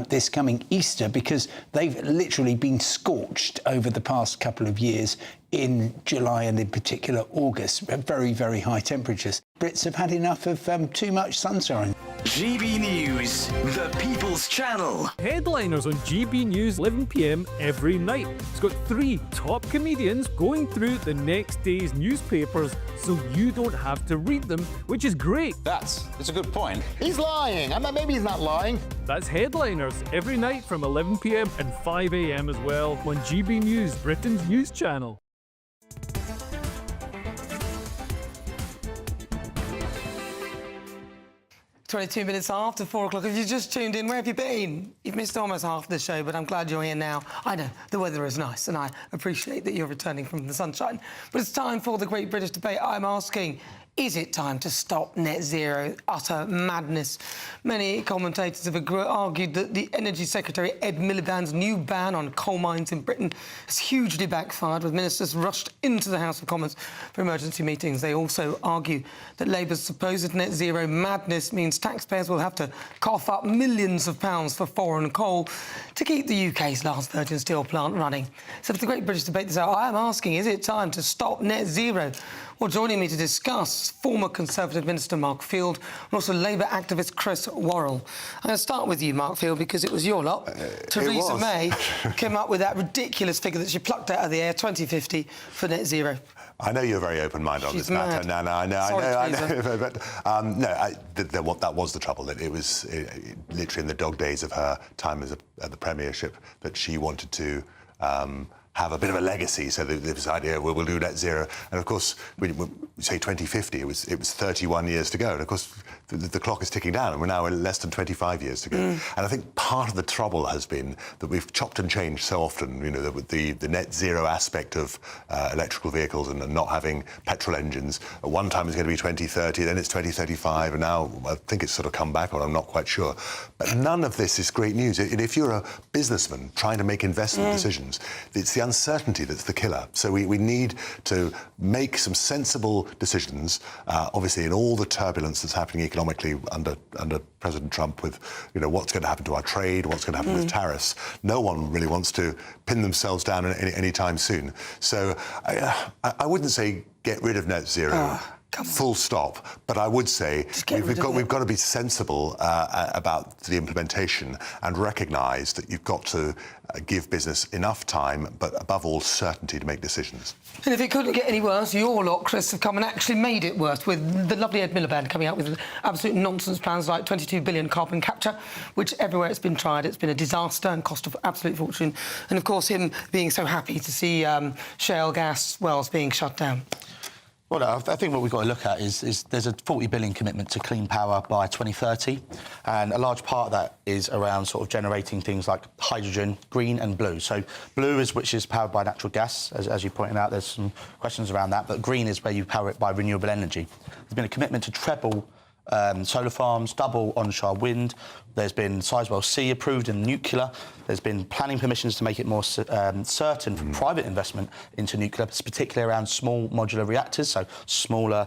this coming Easter, because they've literally been scorched over the past couple of years in July and in particular August. Very, very high temperatures. Brits have had enough of too much sunshine. GB News, the People's Channel. Headliners on GB News 11 p.m. every night. It's got 3 top comedians going through the next day's newspapers so you don't have to read them, which is great. That's a good point. He's lying. I mean, maybe he's not lying. That's Headliners every night from 11 p.m. and 5 a.m. as well on GB News, Britain's news channel. 22 minutes after 4 o'clock. If you just tuned in, where have you been? You've missed almost half the show, but I'm glad you're here now. I know the weather is nice, and I appreciate that you're returning from the sunshine. But it's time for the Great British Debate. I'm asking, is it time to stop net zero? Utter madness. Many commentators have argued that the Energy Secretary Ed Miliband's new ban on coal mines in Britain has hugely backfired, with ministers rushed into the House of Commons for emergency meetings. They also argue that Labour's supposed net zero madness means taxpayers will have to cough up millions of pounds for foreign coal to keep the UK's last virgin steel plant running. So for the Great British Debate this hour, I am asking, is it time to stop net zero? Well, joining me to discuss, former Conservative Minister Mark Field and also Labour activist Chris Worrell. I'm going to start with you, Mark Field, because it was your lot. Theresa May came up with that ridiculous figure that she plucked out of the air, 2050, for net zero. I know you're very open-minded on this matter. No, I know. But that was the trouble. That it was literally in the dog days of her time at the Premiership that she wanted to have a bit of a legacy. So there was this idea, we'll do net zero. And of course, when we say 2050, it was 31 years to go. And of course, the clock is ticking down, and we're now in less than 25 years to go. And I think part of the trouble has been that we've chopped and changed so often, you know, the net zero aspect of electrical vehicles and not having petrol engines. At one time it's going to be 2030, then it's 2035, and now I think it's sort of come back, or I'm not quite sure. But none of this is great news. If you're a businessman trying to make investment decisions, it's the uncertainty that's the killer. So we need to make some sensible decisions, obviously in all the turbulence that's happening economically under President Trump, with, you know, what's going to happen to our trade, what's going to happen with tariffs. No one really wants to pin themselves down any time soon. So I wouldn't say get rid of net zero. Full stop. But I would say we've got to be sensible about the implementation and recognise that you've got to give business enough time, but above all, certainty to make decisions. And if it couldn't get any worse, your lot, Chris, have come and actually made it worse, with the lovely Ed Miliband coming out with absolute nonsense plans like 22 billion carbon capture, which everywhere it's been tried, it's been a disaster and cost of absolute fortune. And of course, him being so happy to see shale gas wells being shut down. Well, I think what we've got to look at is there's a 40 billion commitment to clean power by 2030, and a large part of that is around sort of generating things like hydrogen, green and blue. So blue is which is powered by natural gas, as you pointed out. There's some questions around that, but green is where you power it by renewable energy. There's been a commitment to treble solar farms, double onshore wind. There's been Sizewell C approved in nuclear. There's been planning permissions to make it more certain for private investment into nuclear, particularly around small modular reactors, so smaller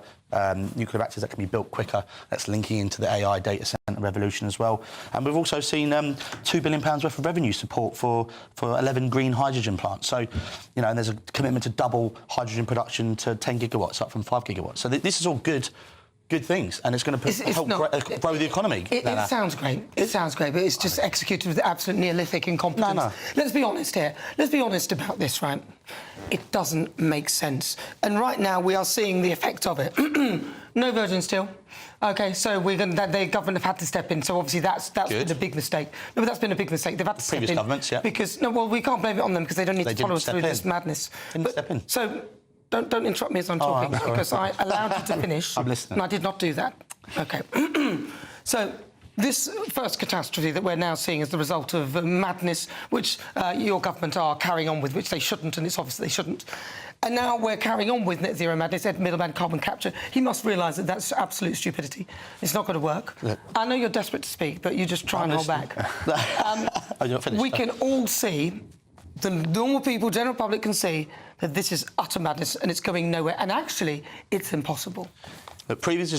nuclear reactors that can be built quicker. That's linking into the AI data centre revolution as well. And we've also seen £2 billion worth of revenue support for 11 green hydrogen plants. So, you know, and there's a commitment to double hydrogen production to 10 gigawatts, up from 5 gigawatts. So this is all good things, and it's going to help grow the economy. It sounds great. It sounds great, but it's just executed with absolute Neolithic incompetence. No. Let's be honest here. Let's be honest about this, right? It doesn't make sense. And right now we are seeing the effect of it. No virgin steel. OK, so the government have had to step in. So obviously that's been a big mistake. No, but that's been a big mistake. They've had to step in. Previous governments, yeah. Because, no, well, we can't blame it on them because they don't need to follow us through this madness. Didn't step in. So don't interrupt me as I'm talking, because I allowed you to finish. I'm listening. And I did not do that. OK. So this first catastrophe that we're now seeing as the result of madness, which your government are carrying on with, which they shouldn't, and it's obvious they shouldn't. And now we're carrying on with net zero madness, middleman carbon capture. He must realise that that's absolute stupidity. It's not going to work. Look, I know you're desperate to speak, but you just try and hold back. We can all see, the normal people, general public can see that this is utter madness and it's going nowhere. And actually, it's impossible. But previous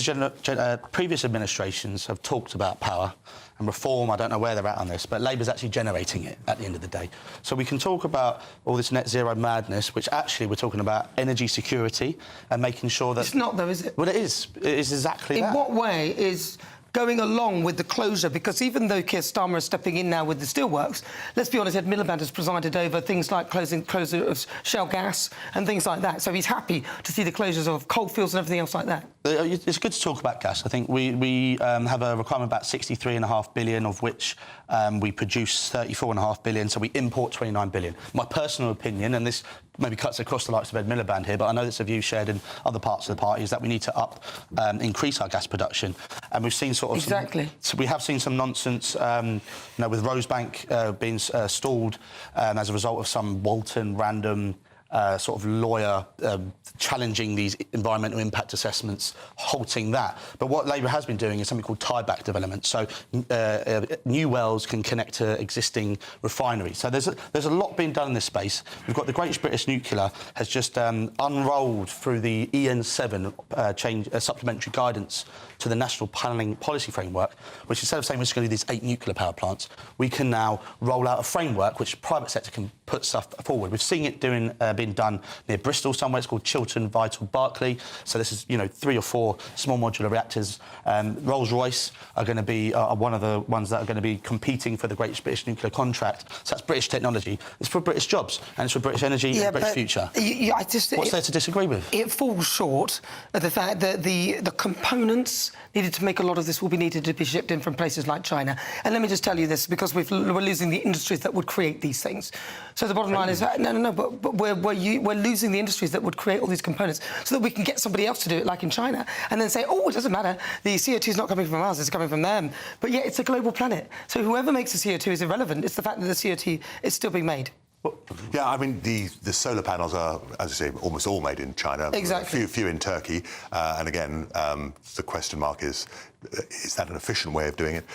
administrations have talked about power and reform. I don't know where they're at on this, but Labour's actually generating it at the end of the day. So we can talk about all this net zero madness, which actually we're talking about energy security and making sure that... It's not, though, is it? Well, it is. It is exactly that. In what way is going along with the closure? Because even though Keir Starmer is stepping in now with the steelworks, let's be honest, Ed Miliband has presided over things like closure of shale gas and things like that. So he's happy to see the closures of coalfields and everything else like that. It's good to talk about gas. I think we have a requirement about 63.5 billion, of which we produce 34.5 billion, so we import 29 billion. My personal opinion, and this maybe cuts across the likes of Ed Miliband here, but I know that's a view shared in other parts of the party, is that we need to increase our gas production. And we've seen sort of... Exactly. So we have seen some nonsense, with Rosebank being stalled as a result of some Walton random... sort of lawyer challenging these environmental impact assessments, halting that. But what Labour has been doing is something called tieback development. So new wells can connect to existing refineries. So there's a lot being done in this space. We've got the Great British Nuclear has just unrolled through the EN7 supplementary guidance to the National Planning Policy Framework, which instead of saying we're just going to do these 8 nuclear power plants, we can now roll out a framework which the private sector can put stuff forward. We've seen it being done near Bristol somewhere. It's called Chiltern, Vital, Berkeley. So this is, 3 or 4 small modular reactors. Rolls-Royce are going to be one of the ones that are going to be competing for the Great British Nuclear contract. So that's British technology. It's for British jobs and it's for British energy and British future. What's there to disagree with? It falls short of the fact that the components needed to make a lot of this will be needed to be shipped in from places like China. And let me just tell you this, because we're losing the industries that would create these things. So the bottom line is, but we're losing the industries that would create all these components so that we can get somebody else to do it, like in China, and then say, oh, it doesn't matter, the CO2 is not coming from us, it's coming from them. But yet it's a global planet. So whoever makes the CO2 is irrelevant. It's the fact that the CO2 is still being made. Yeah, I mean, the solar panels are, as I say, almost all made in China. Exactly. A few in Turkey. And again, the question mark is that an efficient way of doing it?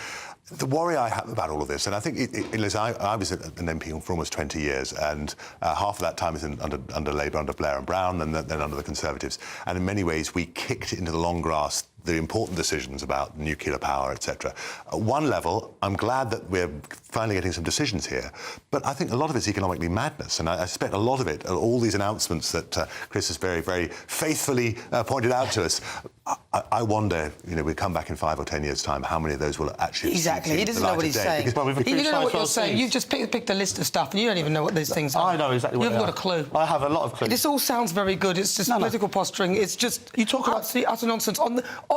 The worry I have about all of this, and I think, listen, I was an MP for almost 20 years, and half of that time was under Labour, under Blair and Brown, and then under the Conservatives. And in many ways, we kicked into the long grass the important decisions about nuclear power, etc. At one level, I'm glad that we're finally getting some decisions here, but I think a lot of it's economically madness, and I suspect a lot of it, all these announcements that Chris has very, very faithfully pointed out to us, I wonder, we come back in 5 or 10 years' time, how many of those will actually... Exactly, he doesn't know what he's saying. You don't know what you're saying. You've just picked a list of stuff and you don't even know what those things are. I know exactly what they are. You haven't got a clue. I have a lot of clues. This all sounds very good. It's just political posturing. It's just absolutely utter nonsense.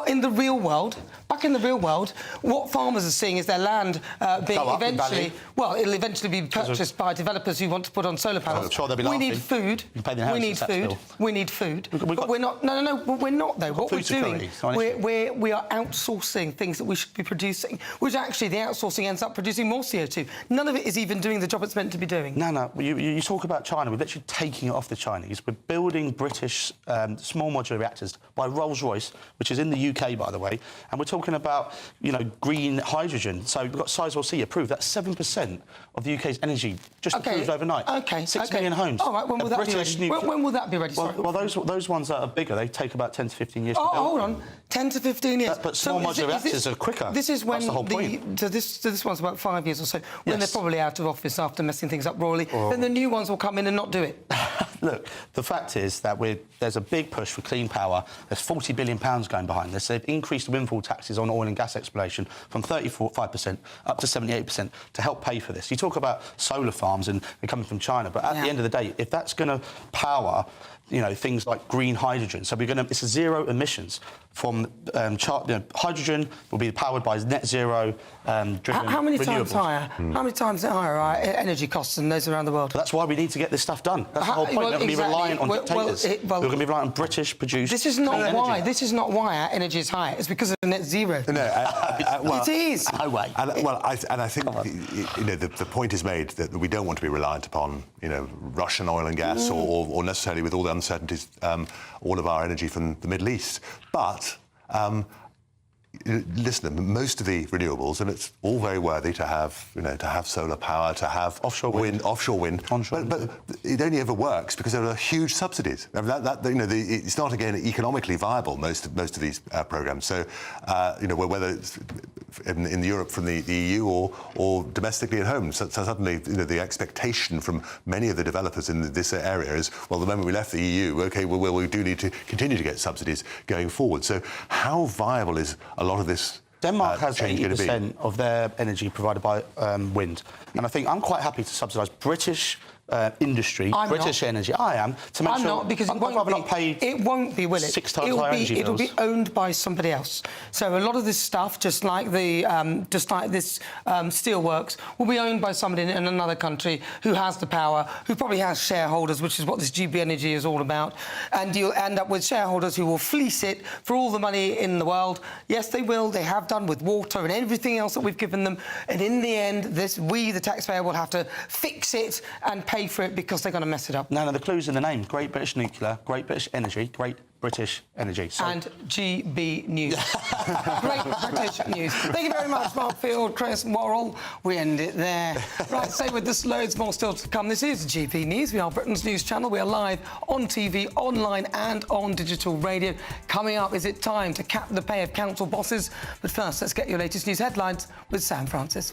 In the real world, back in the real world, what farmers are seeing is their land being eventually... Well, it'll eventually be purchased by developers who want to put on solar panels. I'm sure they'll be We need food. We need food. We need food. But we're not... No, we're not, though. What we're doing... We are outsourcing things that we should be producing, which actually the outsourcing ends up producing more CO2. None of it is even doing the job it's meant to be doing. No. You talk about China. We're literally taking it off the Chinese. We're building British small modular reactors by Rolls-Royce, which is in the UK, by the way, and we're talking about, green hydrogen. So we've got Sizewell C approved. That's 7% of the UK's energy just approved overnight. OK. 6 million homes. All right, when will that be ready? When will that be ready? Well, those ones that are bigger, they take about 10 to 15 years to build. Hold on. 10 to 15 years. But small modular reactors are quicker. This is when that's the whole point. This one's about 5 years or so, when they're probably out of office after messing things up royally. Then the new ones will come in and not do it. Look, the fact is that there's a big push for clean power. There's £40 billion going behind this. They've increased the windfall taxes on oil and gas exploration from 35% up to 78% to help pay for this. You talk about solar farms and coming from China, but at the end of the day, if that's going to power things like green hydrogen. So it's zero emissions from hydrogen will be powered by net zero driven How many renewables. times higher? How many times higher are energy costs than those around the world? But that's why we need to get this stuff done. That's the whole point. We're going to be reliant on dictators. We're going to be reliant on British produced. This is not why. This is not why our energy is higher. It's because of net zero. No, it is. No way. I think the point is made that we don't want to be reliant upon Russian oil and gas or necessarily with all the uncertainties, all of our energy from the Middle East. But listen, most of the renewables, and it's all very worthy to have, to have solar power, to have offshore wind, but it only ever works because there are huge subsidies. I mean, it's not again economically viable. Most of these programs. So, whether it's in Europe from the EU or domestically at home, so suddenly the expectation from many of the developers in this area is, well, the moment we left the EU, okay, well, we do need to continue to get subsidies going forward. So, how viable is a lot of this? Denmark has 80% of their energy provided by wind, and I think I'm quite happy to subsidise British industry, British energy. I am to make I'm sure. not, because it won't be, will it? 6 times higher energy bills. It'll be owned by somebody else. So a lot of this stuff, just like this steelworks, will be owned by somebody in another country who has the power, who probably has shareholders, which is what this GB Energy is all about. And you'll end up with shareholders who will fleece it for all the money in the world. Yes, they will. They have done with water and everything else that we've given them. And in the end, we, the taxpayer, will have to fix it and pay for it because they're going to mess it up. No, the clue's in the name. Great British Nuclear, Great British Energy, Great British Energy. So... And GB News. Great British News. Thank you very much, Mark Field, Chris Worrell. We end it there. Right, stay with us. Loads more still to come. This is GB News. We are Britain's news channel. We are live on TV, online and on digital radio. Coming up, is it time to cap the pay of council bosses? But first, let's get your latest news headlines with Sam Francis.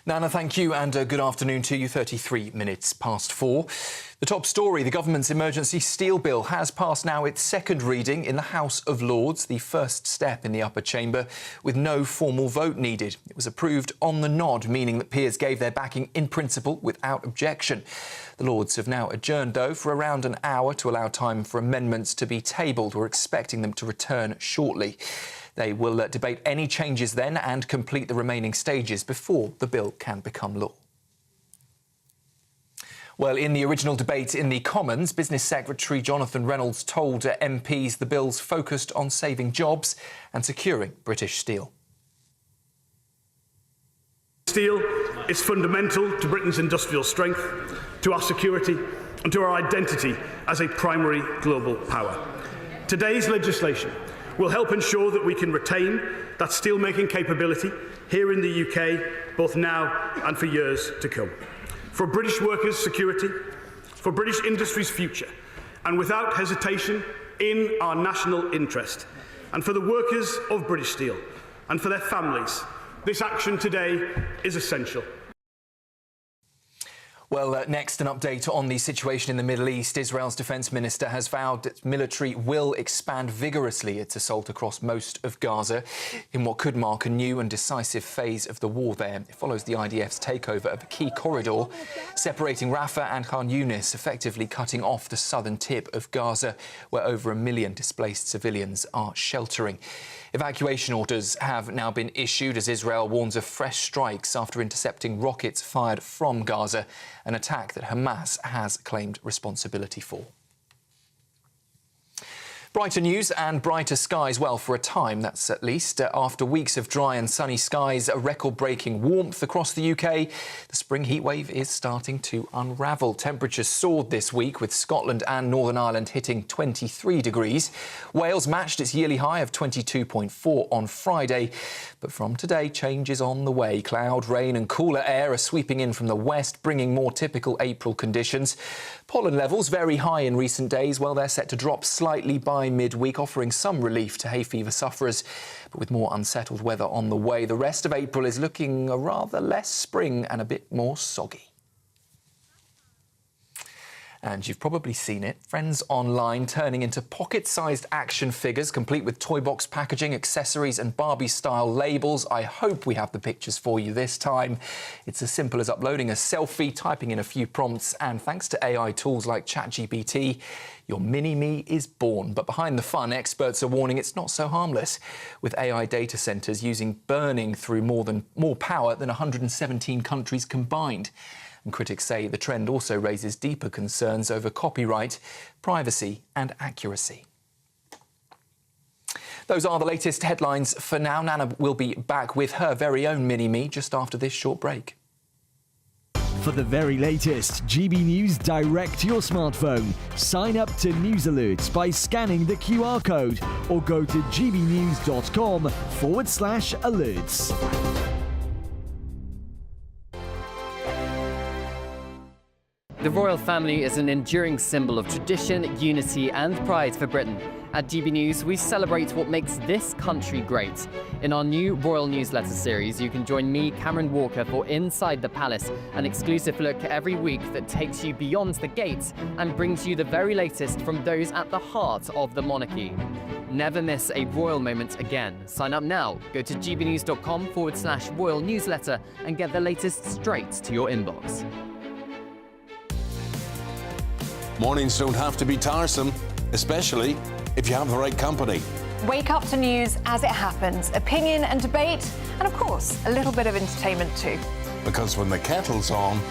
Nana, thank you, and good afternoon to you. 33 minutes past 4. The top story, the government's emergency steel bill has passed now its second reading in the House of Lords, the first step in the upper chamber, with no formal vote needed. It was approved on the nod, meaning that peers gave their backing in principle without objection. The Lords have now adjourned, though, for around an hour to allow time for amendments to be tabled. We're expecting them to return shortly. They will debate any changes then and complete the remaining stages before the bill can become law. Well, in the original debate in the Commons, Business Secretary Jonathan Reynolds told MPs the bill's focused on saving jobs and securing British steel. Steel is fundamental to Britain's industrial strength, to our security and to our identity as a primary global power. Today's legislation will help ensure that we can retain that steelmaking capability here in the UK, both now and for years to come. For British workers' security, for British industry's future, and without hesitation in our national interest, and for the workers of British Steel and for their families, this action today is essential. Well, next, an update on the situation in the Middle East. Israel's defence minister has vowed that military will expand vigorously its assault across most of Gaza in what could mark a new and decisive phase of the war there. It follows the IDF's takeover of a key corridor separating Rafah and Khan Yunis, effectively cutting off the southern tip of Gaza, where over 1 million displaced civilians are sheltering. Evacuation orders have now been issued as Israel warns of fresh strikes after intercepting rockets fired from Gaza, an attack that Hamas has claimed responsibility for. Brighter news and brighter skies, well, for a time, that's at least. After weeks of dry and sunny skies, a record-breaking warmth across the UK, the spring heatwave is starting to unravel. Temperatures soared this week, with Scotland and Northern Ireland hitting 23 degrees. Wales matched its yearly high of 22.4 on Friday. But from today, change is on the way. Cloud, rain and cooler air are sweeping in from the west, bringing more typical April conditions. Pollen levels very high in recent days. Well, they're set to drop slightly by midweek, offering some relief to hay fever sufferers. But with more unsettled weather on the way, the rest of April is looking a rather less spring and a bit more soggy. And you've probably seen it. Friends online turning into pocket-sized action figures, complete with toy box packaging, accessories and Barbie-style labels. I hope we have the pictures for you this time. It's as simple as uploading a selfie, typing in a few prompts, and thanks to AI tools like ChatGPT, your mini-me is born. But behind the fun, experts are warning it's not so harmless, with AI data centres burning through more power than 117 countries combined. And critics say the trend also raises deeper concerns over copyright, privacy and accuracy. Those are the latest headlines for now. Nana will be back with her very own mini-me just after this short break. For the very latest GB News direct to your smartphone, sign up to News Alerts by scanning the QR code or go to gbnews.com/alerts. The royal family is an enduring symbol of tradition, unity and pride for Britain. At GB News, we celebrate what makes this country great. In our new royal newsletter series, you can join me, Cameron Walker, for Inside the Palace, an exclusive look every week that takes you beyond the gates and brings you the very latest from those at the heart of the monarchy. Never miss a royal moment again. Sign up now. Go to gbnews.com/royal newsletter and get the latest straight to your inbox. Mornings don't have to be tiresome, especially if you have the right company. Wake up to news as it happens, opinion and debate, and of course, a little bit of entertainment too. Because when the kettle's on,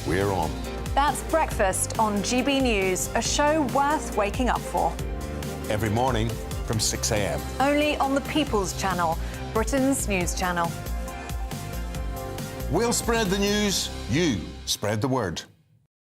we're on. That's Breakfast on GB News, a show worth waking up for. Every morning from 6 a.m. Only on the People's Channel, Britain's news channel. We'll spread the news, you spread the word.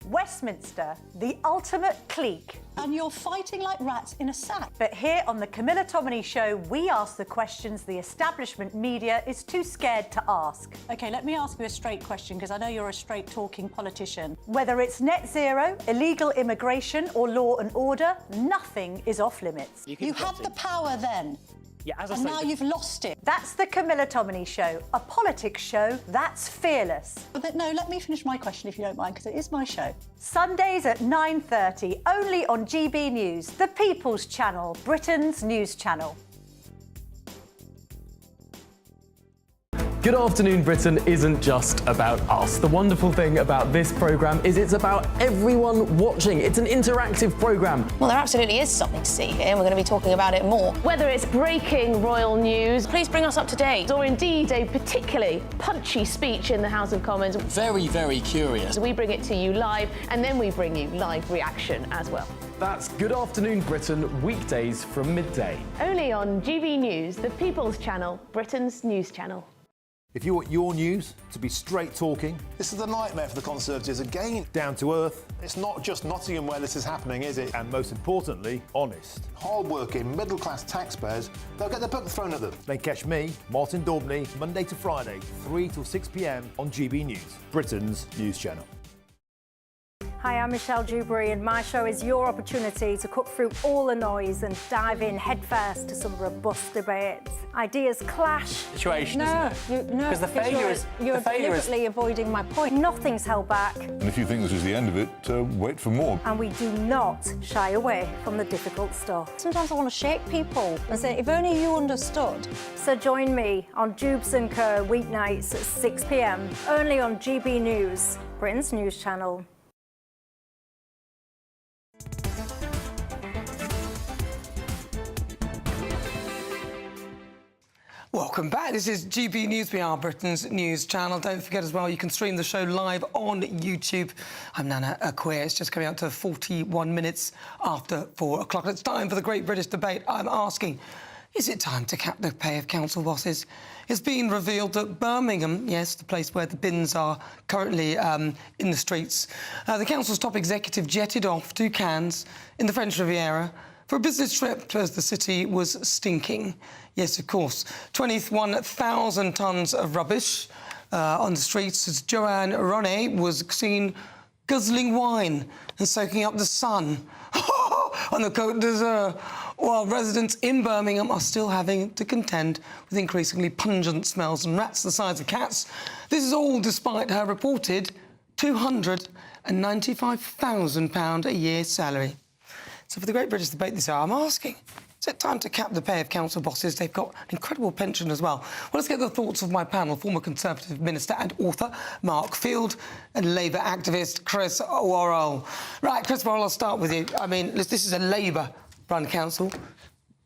Westminster, the ultimate clique. And you're fighting like rats in a sack. But here on the Camilla Tominey Show, we ask the questions the establishment media is too scared to ask. OK, let me ask you a straight question, because I know you're a straight-talking politician. Whether it's net zero, illegal immigration or law and order, nothing is off limits. You had the power then. Yeah, and now you've lost it. That's the Camilla Tominey Show, a politics show that's fearless. No, let me finish my question if you don't mind, because it is my show. Sundays at 9:30, only on GB News, the People's Channel, Britain's news channel. Good Afternoon Britain isn't just about us. The wonderful thing about this programme is it's about everyone watching. It's an interactive programme. Well, there absolutely is something to see here, and we're going to be talking about it more. Whether it's breaking royal news, please bring us up to date, or indeed a particularly punchy speech in the House of Commons. Very, very curious. We bring it to you live, and then we bring you live reaction as well. That's Good Afternoon Britain, weekdays from midday. Only on GB News, the People's Channel, Britain's news channel. If you want your news to be straight talking... This is a nightmare for the Conservatives again. Down to earth. It's not just Nottingham where this is happening, is it? And most importantly, honest. Hard-working, middle-class taxpayers, they'll get their book thrown at them. Then catch me, Martin Daubney, Monday to Friday, 3 till 6 p.m. on GB News, Britain's news channel. Hi, I'm Michelle Dewberry, and my show is your opportunity to cut through all the noise and dive in headfirst to some robust debates. Ideas clash. Situation, isn't it? No, because the failure is you're deliberately avoiding my point. Nothing's held back. And if you think this is the end of it, wait for more. And we do not shy away from the difficult stuff. Sometimes I want to shake people and say, if only you understood. So join me on Jubes & Co. weeknights at 6 p.m. only on GB News, Britain's news channel. Welcome back. This is GB News. We are Britain's news channel. Don't forget as well, you can stream the show live on YouTube. I'm Nana Akua. It's just coming up to 41 minutes after 4 o'clock. It's time for the Great British Debate. I'm asking, is it time to cap the pay of council bosses? It's been revealed that Birmingham, yes, the place where the bins are currently in the streets, the council's top executive jetted off to Cannes in the French Riviera for a business trip as the city was stinking. Yes, of course. 21,000 tonnes of rubbish on the streets as Joanne Ronay was seen guzzling wine and soaking up the sun on the Côte d'Azur, while residents in Birmingham are still having to contend with increasingly pungent smells and rats the size of cats. This is all despite her reported £295,000 a year salary. So for the Great British Debate this hour, I'm asking, is it time to cap the pay of council bosses? They've got an incredible pension as well. Well, let's get the thoughts of my panel, former Conservative Minister and author Mark Field and Labour activist Chris Worrell. Right, Chris Worrell, I'll start with you. I mean, this is a Labour-run council.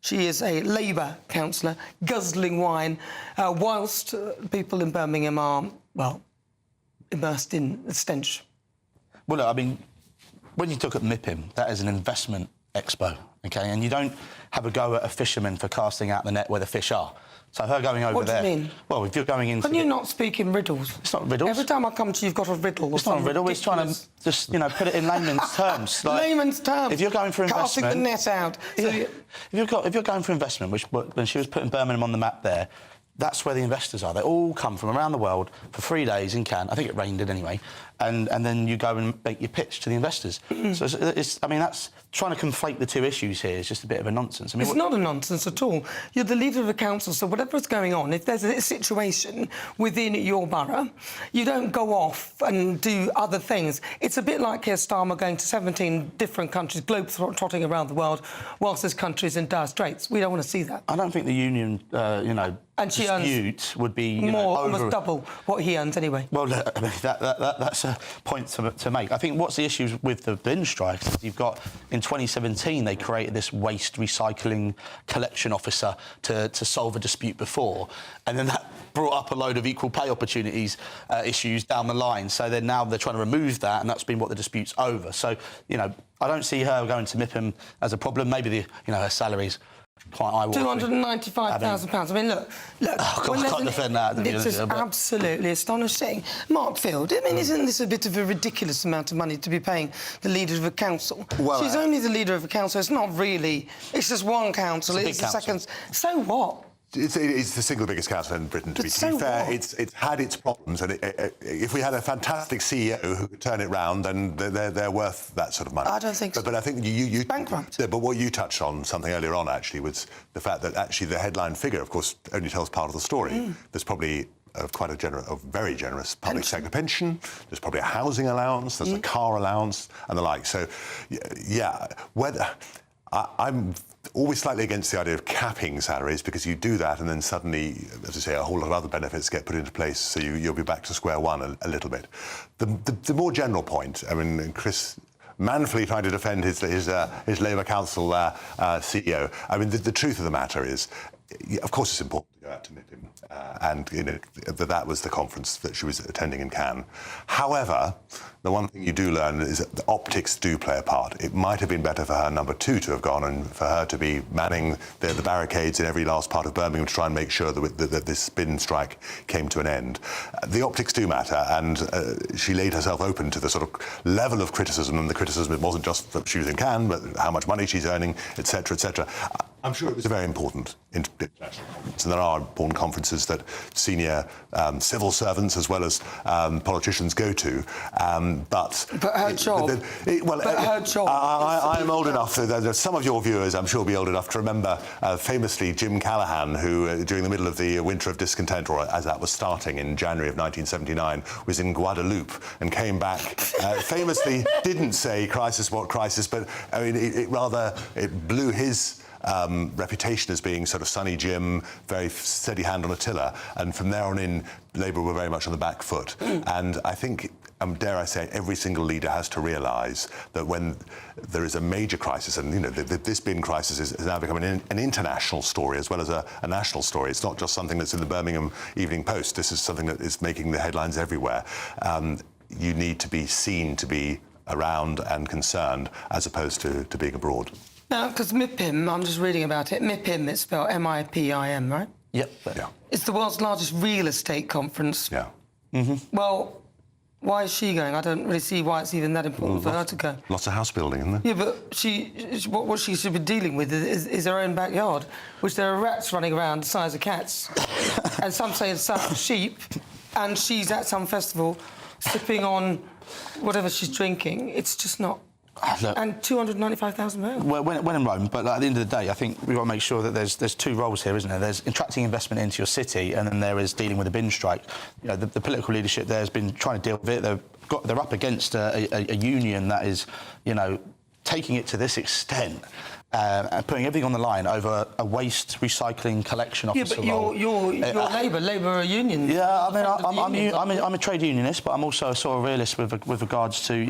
She is a Labour councillor, guzzling wine, whilst people in Birmingham are, well, immersed in the stench. Well, look, I mean, when you look at MIPIM, that is an investment expo. OK? And you don't have a go at a fisherman for casting out the net where the fish are. So her going over there... What do you mean? Well, if you're going into... Can you not speak in riddles? It's not riddles. Every time I come to you, you've got a riddle. It's not a riddle. It's trying to just, put it in layman's terms. Like, layman's terms. If you're going for investment... Casting the net out. So if you're going for investment, which when she was putting Birmingham on the map there, that's where the investors are. They all come from around the world for 3 days in Cannes. I think it rained it anyway. And then you go and make your pitch to the investors. So that's trying to conflate the two issues here is just a bit of a nonsense. It's not a nonsense at all. You're the leader of a council, so whatever is going on, if there's a situation within your borough, you don't go off and do other things. It's a bit like Keir Starmer going to 17 different countries, globe-trotting around the world, whilst this country's in dire straits. We don't want to see that. I don't think the union, and she dispute would be more, almost double what he earns anyway. Well, I mean, that's a point to make. I think what's the issue with the bin strike is you've got, in 2017, they created this waste recycling collection officer to solve a dispute before, and then that brought up a load of equal pay opportunities issues down the line. So then now they're trying to remove that, and that's been what the dispute's over. So, I don't see her going to MIPIM as a problem. Maybe her salary's quite eye-watering. £295,000. I mean, look. Oh, God, I can't defend that. It's just absolutely astonishing. Mark Field, isn't this a bit of a ridiculous amount of money to be paying the leader of a council? Well, she's only the leader of a council. It's not really. It's just one council. It's the second. So what? It's the single biggest council in Britain, to be fair. It's had its problems, and if we had a fantastic CEO who could turn it round, then they're worth that sort of money. I don't think so. But I think you bankrupt. But what you touched on, something earlier on, actually, was the fact that actually the headline figure, of course, only tells part of the story. There's probably a very generous public sector pension. There's probably a housing allowance. There's a car allowance and the like. So, yeah, I'm always slightly against the idea of capping salaries, because you do that and then suddenly, as I say, a whole lot of other benefits get put into place, so you'll be back to square one a little bit. The more general point, I mean, Chris manfully trying to defend his Labour Council CEO. I mean, the truth of the matter is, of course it's important to go out to MIPIM, and that was the conference that she was attending in Cannes. However, the one thing you do learn is that the optics do play a part. It might have been better for her number two to have gone and for her to be manning the barricades in every last part of Birmingham to try and make sure that this bin strike came to an end. The optics do matter, and she laid herself open to the sort of level of criticism, and the criticism, it wasn't just that she was in Cannes, but how much money she's earning, etc., etc. I'm sure it was a very important international conference, and there are important conferences that senior civil servants as well as politicians go to. But her job. Her job. I'm old enough. Some of your viewers, I'm sure, will be old enough to remember famously Jim Callaghan, who during the middle of the winter of discontent, or as that was starting in January of 1979, was in Guadeloupe and came back. Famously, didn't say crisis, what crisis, but I mean, it blew his reputation as being sort of sunny Jim, very steady hand on a tiller, and from there on in, Labour were very much on the back foot. And I think, dare I say, every single leader has to realise that when there is a major crisis, and this bin crisis is now becoming an international story as well as a national story. It's not just something that's in the Birmingham Evening Post. This is something that is making the headlines everywhere. You need to be seen to be around and concerned, as opposed to being abroad. Now, because MIPIM, I'm just reading about it. MIPIM, it's spelled MIPIM, right? Yep. Yeah. It's the world's largest real estate conference. Yeah. Well, why is she going? I don't really see why it's even that important for her to go. Lots of house building, isn't there? Yeah, but what she should be dealing with is her own backyard, which there are rats running around the size of cats, and some say it's size of sheep, and she's at some festival sipping on whatever she's drinking. It's just not... Look, and £295,000. Well, when in Rome, but at the end of the day, I think we've got to make sure that there's two roles here, isn't there? There's attracting investment into your city, and then there is dealing with a bin strike. The political leadership there has been trying to deal with it. They're up against a union that is, taking it to this extent. And putting everything on the line over a waste recycling collection officer role. You're Labour are a union. Yeah, I mean, I'm a trade unionist, but I'm also a sort of realist with regards to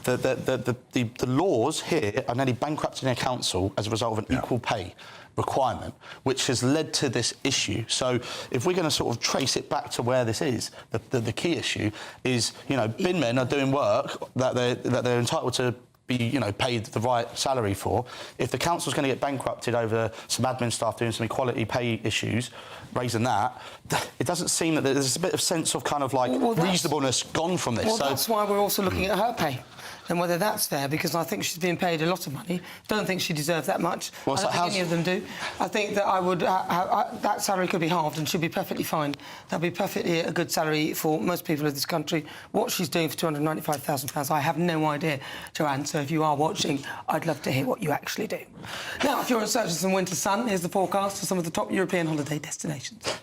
the laws here are nearly bankrupting a council as a result of an equal pay requirement, which has led to this issue. So if we're going to sort of trace it back to where this is, the key issue is, bin men are doing work that they're entitled to be, you know, paid the right salary for. If the council's going to get bankrupted over some admin staff doing some equality pay issues, raising that, it doesn't seem that there's a bit of sense of kind of like reasonableness gone from this. Well, so that's why we're also looking at her pay and whether that's fair, because I think she's being paid a lot of money. Don't think she deserves that much. Well, I don't think any of them do. I think that that salary could be halved and she'd be perfectly fine. That'd be perfectly a good salary for most people of this country. What she's doing for £295,000, I have no idea, Joanne. So if you are watching, I'd love to hear what you actually do. Now, if you're in search of some winter sun, here's the forecast for some of the top European holiday destinations.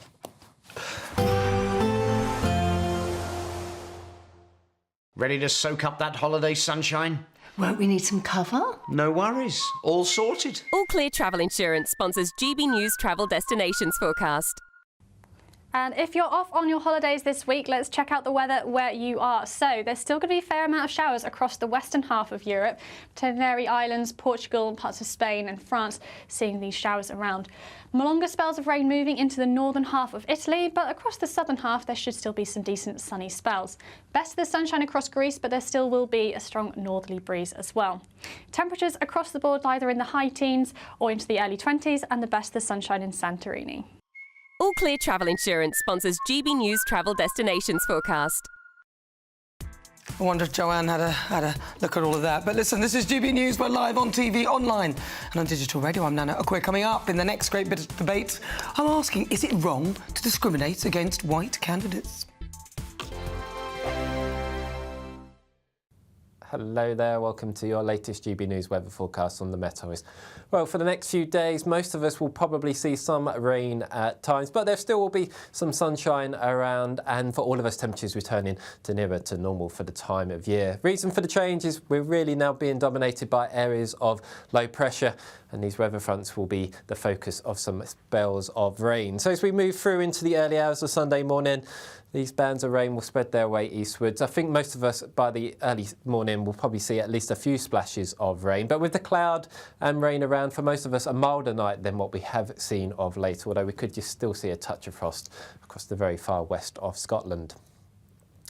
Ready to soak up that holiday sunshine? Won't we need some cover? No worries. All sorted. All Clear Travel Insurance sponsors GB News Travel Destinations Forecast. And if you're off on your holidays this week, let's check out the weather where you are. So there's still going to be a fair amount of showers across the western half of Europe. Tenerife Islands, Portugal, and parts of Spain and France seeing these showers around. Longer spells of rain moving into the northern half of Italy, but across the southern half there should still be some decent sunny spells. Best of the sunshine across Greece, but there still will be a strong northerly breeze as well. Temperatures across the board either in the high teens or into the early 20s, and the best of the sunshine in Santorini. All Clear Travel Insurance sponsors GB News Travel Destinations Forecast. I wonder if Joanne had a look at all of that. But listen, this is GB News. We're live on TV, online and on digital radio. I'm Nana Akua. Coming up in the next great bit of debate, I'm asking, is it wrong to discriminate against white candidates? Hello there, welcome to your latest GB News weather forecast on the Met Office. Well, for the next few days, most of us will probably see some rain at times, but there still will be some sunshine around, and for all of us, temperatures returning to nearer to normal for the time of year. Reason for the change is we're really now being dominated by areas of low pressure, and these weather fronts will be the focus of some spells of rain. So as we move through into the early hours of Sunday morning, these bands of rain will spread their way eastwards. I think most of us, by the early morning, will probably see at least a few splashes of rain. But with the cloud and rain around, for most of us, a milder night than what we have seen of late, although we could just still see a touch of frost across the very far west of Scotland.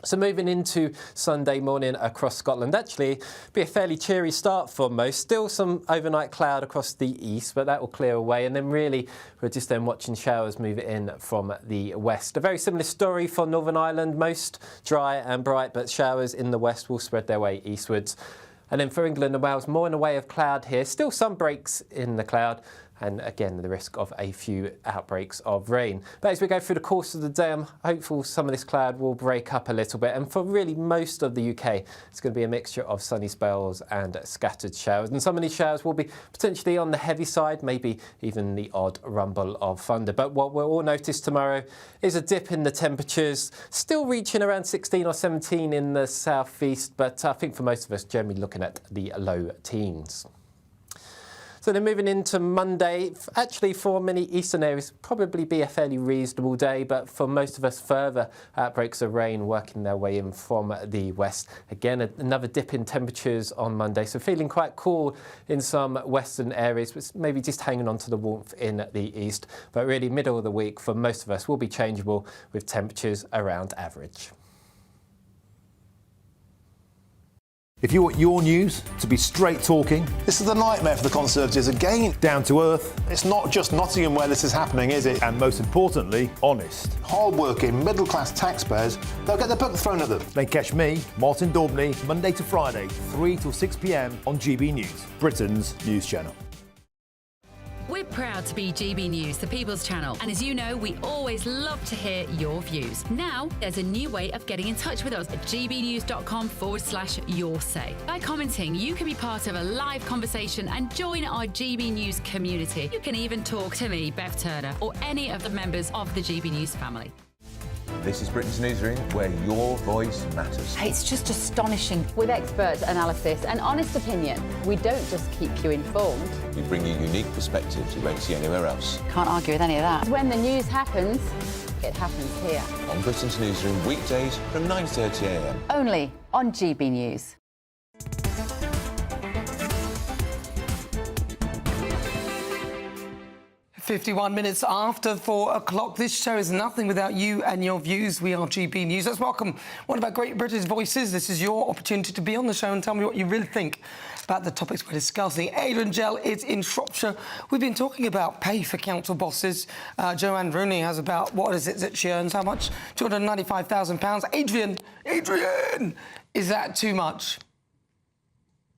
So moving into Sunday morning across Scotland, actually be a fairly cheery start for most. Still some overnight cloud across the east, but that will clear away. And then really we're just then watching showers move in from the west. A very similar story for Northern Ireland, most dry and bright, but showers in the west will spread their way eastwards. And then for England and Wales, more in the way of cloud here. Still some breaks in the cloud. And again, the risk of a few outbreaks of rain. But as we go through the course of the day, I'm hopeful some of this cloud will break up a little bit. And for really most of the UK, it's going to be a mixture of sunny spells and scattered showers. And some of these showers will be potentially on the heavy side, maybe even the odd rumble of thunder. But what we'll all notice tomorrow is a dip in the temperatures, still reaching around 16 or 17 in the southeast. But I think for most of us, generally looking at the low teens. So then moving into Monday, actually for many eastern areas, probably be a fairly reasonable day, but for most of us, further outbreaks of rain working their way in from the west. Again, another dip in temperatures on Monday, so feeling quite cool in some western areas, but maybe just hanging on to the warmth in the east. But really, middle of the week for most of us will be changeable with temperatures around average. If you want your news to be straight talking, This is a nightmare for the Conservatives again. down to earth, It's not just Nottingham where this is happening, is it? and most importantly, honest, Hard-working, middle-class taxpayers, they'll get their book thrown at them. then catch me, Martin Daubney, Monday to Friday, 3 till 6 p.m. on GB News, Britain's news channel. We're proud to be GB News, the People's Channel, and as you know, we always love to hear your views. Now, there's a new way of getting in touch with us at gbnews.com/yoursay. By commenting, you can be part of a live conversation and join our GB News community. You can even talk to me, Bev Turner, or any of the members of the GB News family. This is Britain's Newsroom, where your voice matters. It's just astonishing. With expert analysis and honest opinion, we don't just keep you informed. We bring you unique perspectives you won't see anywhere else. Can't argue with any of that. When the news happens, it happens here. On Britain's Newsroom, weekdays from 9:30 a.m. Only on GB News. 51 minutes after 4 o'clock. This show is nothing without you and your views. We are GB News. Let's welcome one of our great British voices. This is your opportunity to be on the show and tell me what you really think about the topics we're discussing. Adrian Gell is in Shropshire. We've been talking about pay for council bosses. Joanne Rooney has about, what is it that she earns? How much? £295,000. Adrian, is that too much?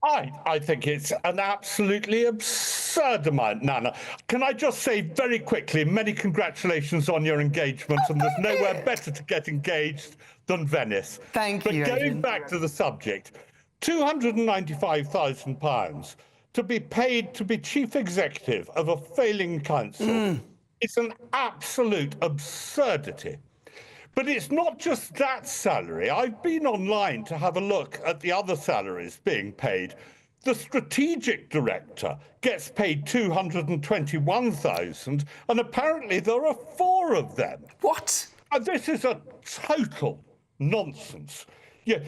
I think it's an absolutely absurd amount, Nana. Can I just say very quickly, many congratulations on your engagement, and there's nowhere better to get engaged than Venice. Thank you, But going Adrian. back to the subject, £295,000 to be paid to be chief executive of a failing council is an absolute absurdity. But it's not just that salary. I've been online to have a look at the other salaries being paid. The strategic director gets paid £221,000, and apparently there are 4 of them. What? And this is a total nonsense. Yeah,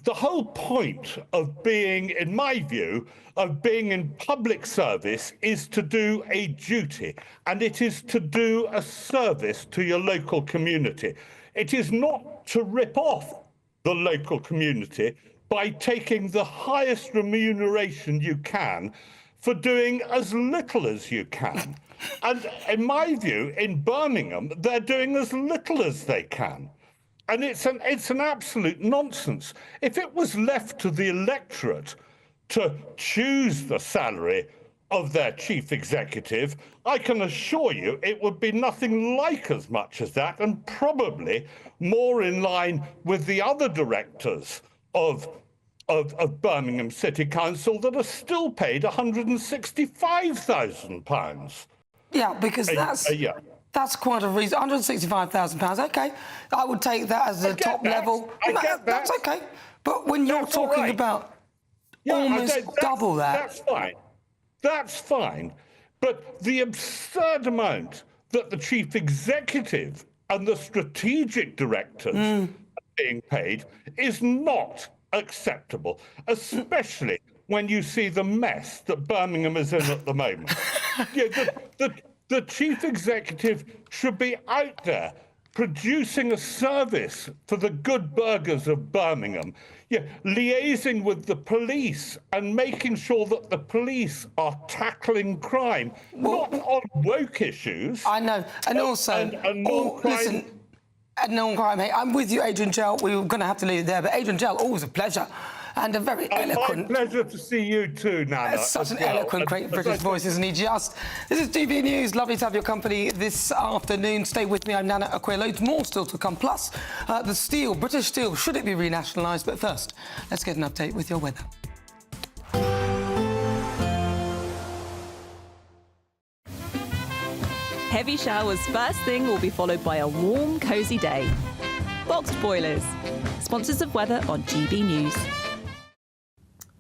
the whole point of being, in my view, of being in public service is to do a duty, and it is to do a service to your local community. It is not to rip off the local community by taking the highest remuneration you can for doing as little as you can. And in my view, in Birmingham, they're doing as little as they can. And it's an absolute nonsense. If it was left to the electorate to choose the salary of their chief executive, I can assure you it would be nothing like as much as that, and probably more in line with the other directors of Birmingham City Council that are still paid £165,000. Yeah, because that's quite a reason. £165,000. OK, I would take that as the top level. I get that. That's OK. But when you're talking about almost double that... That's fine. That's fine. But the absurd amount that the chief executive and the strategic directors are being paid is not acceptable, especially when you see the mess that Birmingham is in at the moment. The chief executive should be out there producing a service for the good burghers of Birmingham, liaising with the police and making sure that the police are tackling crime, not on woke issues. I know, and also... And non-crime. Listen, non-crime, hey, I'm with you, Adrian Gell. We were going to have to leave it there, but Adrian Gell, always a pleasure. And a very eloquent... My pleasure to see you too, Nana. Such an eloquent, great British voice, isn't he? Just. This is GB News. Lovely to have your company this afternoon. Stay with me. I'm Nana Akua. Loads more still to come. Plus, the steel, British steel, should it be renationalised? But first, let's get an update with your weather. Heavy showers first thing will be followed by a warm, cosy day. Boxed boilers. Sponsors of weather on GB News.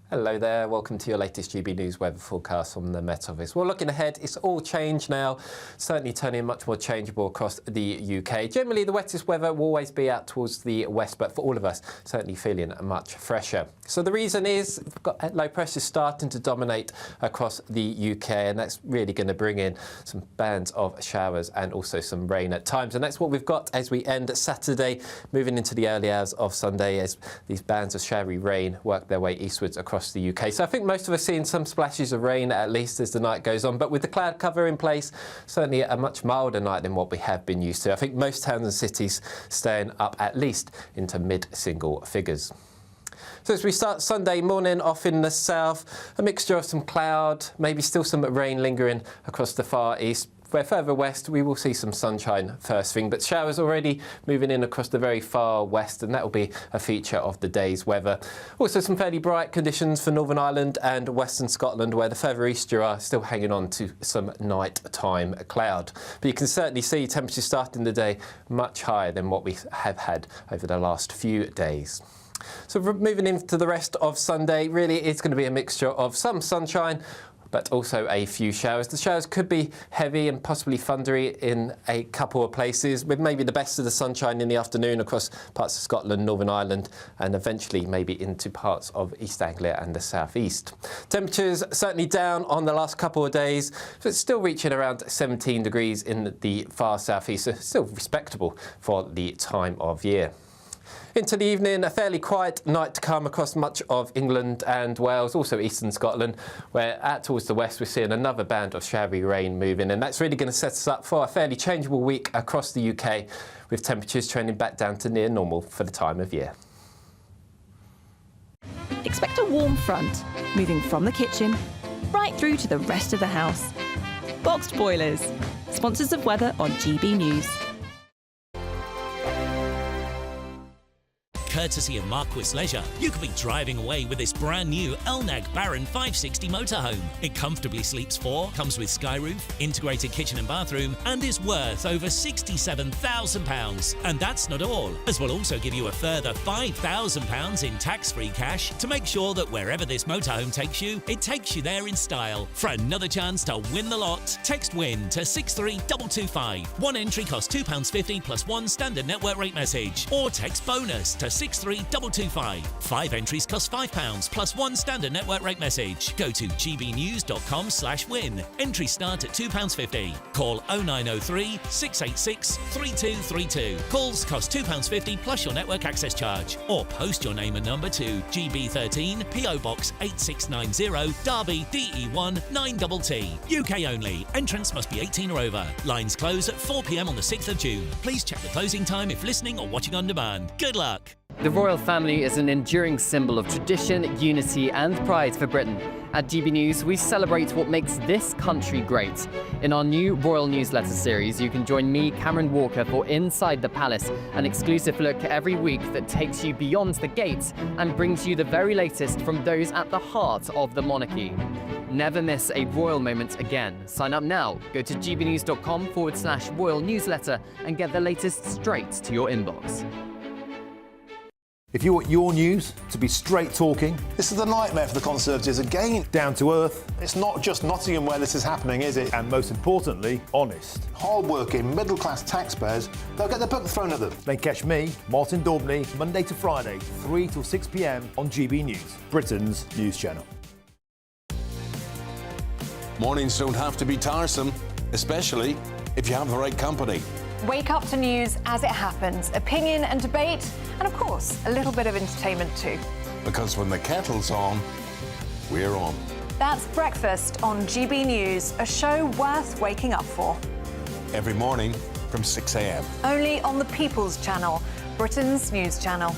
Hello there, welcome to your latest GB News weather forecast from the Met Office. Well, looking ahead, it's all changed now, certainly turning much more changeable across the UK. Generally, the wettest weather will always be out towards the west, but for all of us, certainly feeling much fresher. So the reason is we've got low pressure starting to dominate across the UK, and that's really going to bring in some bands of showers and also some rain at times. And that's what we've got as we end Saturday, moving into the early hours of Sunday as these bands of showery rain work their way eastwards across the UK. So I think most of us seeing some splashes of rain at least as the night goes on, but with the cloud cover in place, certainly a much milder night than what we have been used to. I think most towns and cities staying up at least into mid-single figures. So as we start Sunday morning off in the south, a mixture of some cloud, maybe still some rain lingering across the far east. Where further west, we will see some sunshine first thing, but showers already moving in across the very far west, and that will be a feature of the day's weather. Also some fairly bright conditions for Northern Ireland and Western Scotland, where the further east you are, still hanging on to some night-time cloud. But you can certainly see temperatures starting the day much higher than what we have had over the last few days. So moving into the rest of Sunday, really it's going to be a mixture of some sunshine, but also a few showers. The showers could be heavy and possibly thundery in a couple of places, with maybe the best of the sunshine in the afternoon across parts of Scotland, Northern Ireland, and eventually maybe into parts of East Anglia and the southeast. Temperatures certainly down on the last couple of days, but still reaching around 17 degrees in the far southeast, so still respectable for the time of year. Into the evening, a fairly quiet night to come across much of England and Wales, also eastern Scotland, where out towards the west we're seeing another band of showery rain moving, and that's really going to set us up for a fairly changeable week across the UK, with temperatures trending back down to near normal for the time of year. Expect a warm front, moving from the kitchen right through to the rest of the house. Boxed Boilers, sponsors of weather on GB News. Courtesy of Marquis Leisure, you could be driving away with this brand new Elnag Baron 560 motorhome. It comfortably sleeps 4, comes with sky roof, integrated kitchen and bathroom, and is worth over £67,000. And that's not all, as we'll also give you a further £5,000 in tax-free cash to make sure that wherever this motorhome takes you, it takes you there in style. For another chance to win the lot, text WIN to 63225. One entry costs £2.50 plus one standard network rate message, or text BONUS to 63225. 5 entries cost £5 plus one standard network rate message. Go to gbnews.com/win. Entries start at £2.50. Call 0903 686 3232. Calls cost £2.50 plus your network access charge. Or post your name and number to GB13 PO Box 8690 Derby DE1 9TT. UK only. Entrance must be 18 or over. Lines close at 4 p.m. on the 6th of June. Please check the closing time if listening or watching on demand. Good luck. The royal family is an enduring symbol of tradition, unity and pride for Britain. At GB News, we celebrate what makes this country great. In our new royal newsletter series, you can join me, Cameron Walker, for Inside the Palace, an exclusive look every week that takes you beyond the gates and brings you the very latest from those at the heart of the monarchy. Never miss a royal moment again. Sign up now. Go to gbnews.com/royal newsletter and get the latest straight to your inbox. If you want your news to be straight talking, This is a nightmare for the Conservatives again. down to earth, It's not just Nottingham where this is happening, is it? and most importantly, honest, Hard-working, middle-class taxpayers, they'll get the book thrown at them. then catch me, Martin Daubney, Monday to Friday, 3 till 6 p.m. on GB News, Britain's news channel. Mornings don't have to be tiresome, especially if you have the right company. Wake up to news as it happens, opinion and debate, and of course, a little bit of entertainment too. Because when the kettle's on, we're on. That's Breakfast on GB News, a show worth waking up for. Every morning from 6 a.m. Only on the People's Channel, Britain's news channel.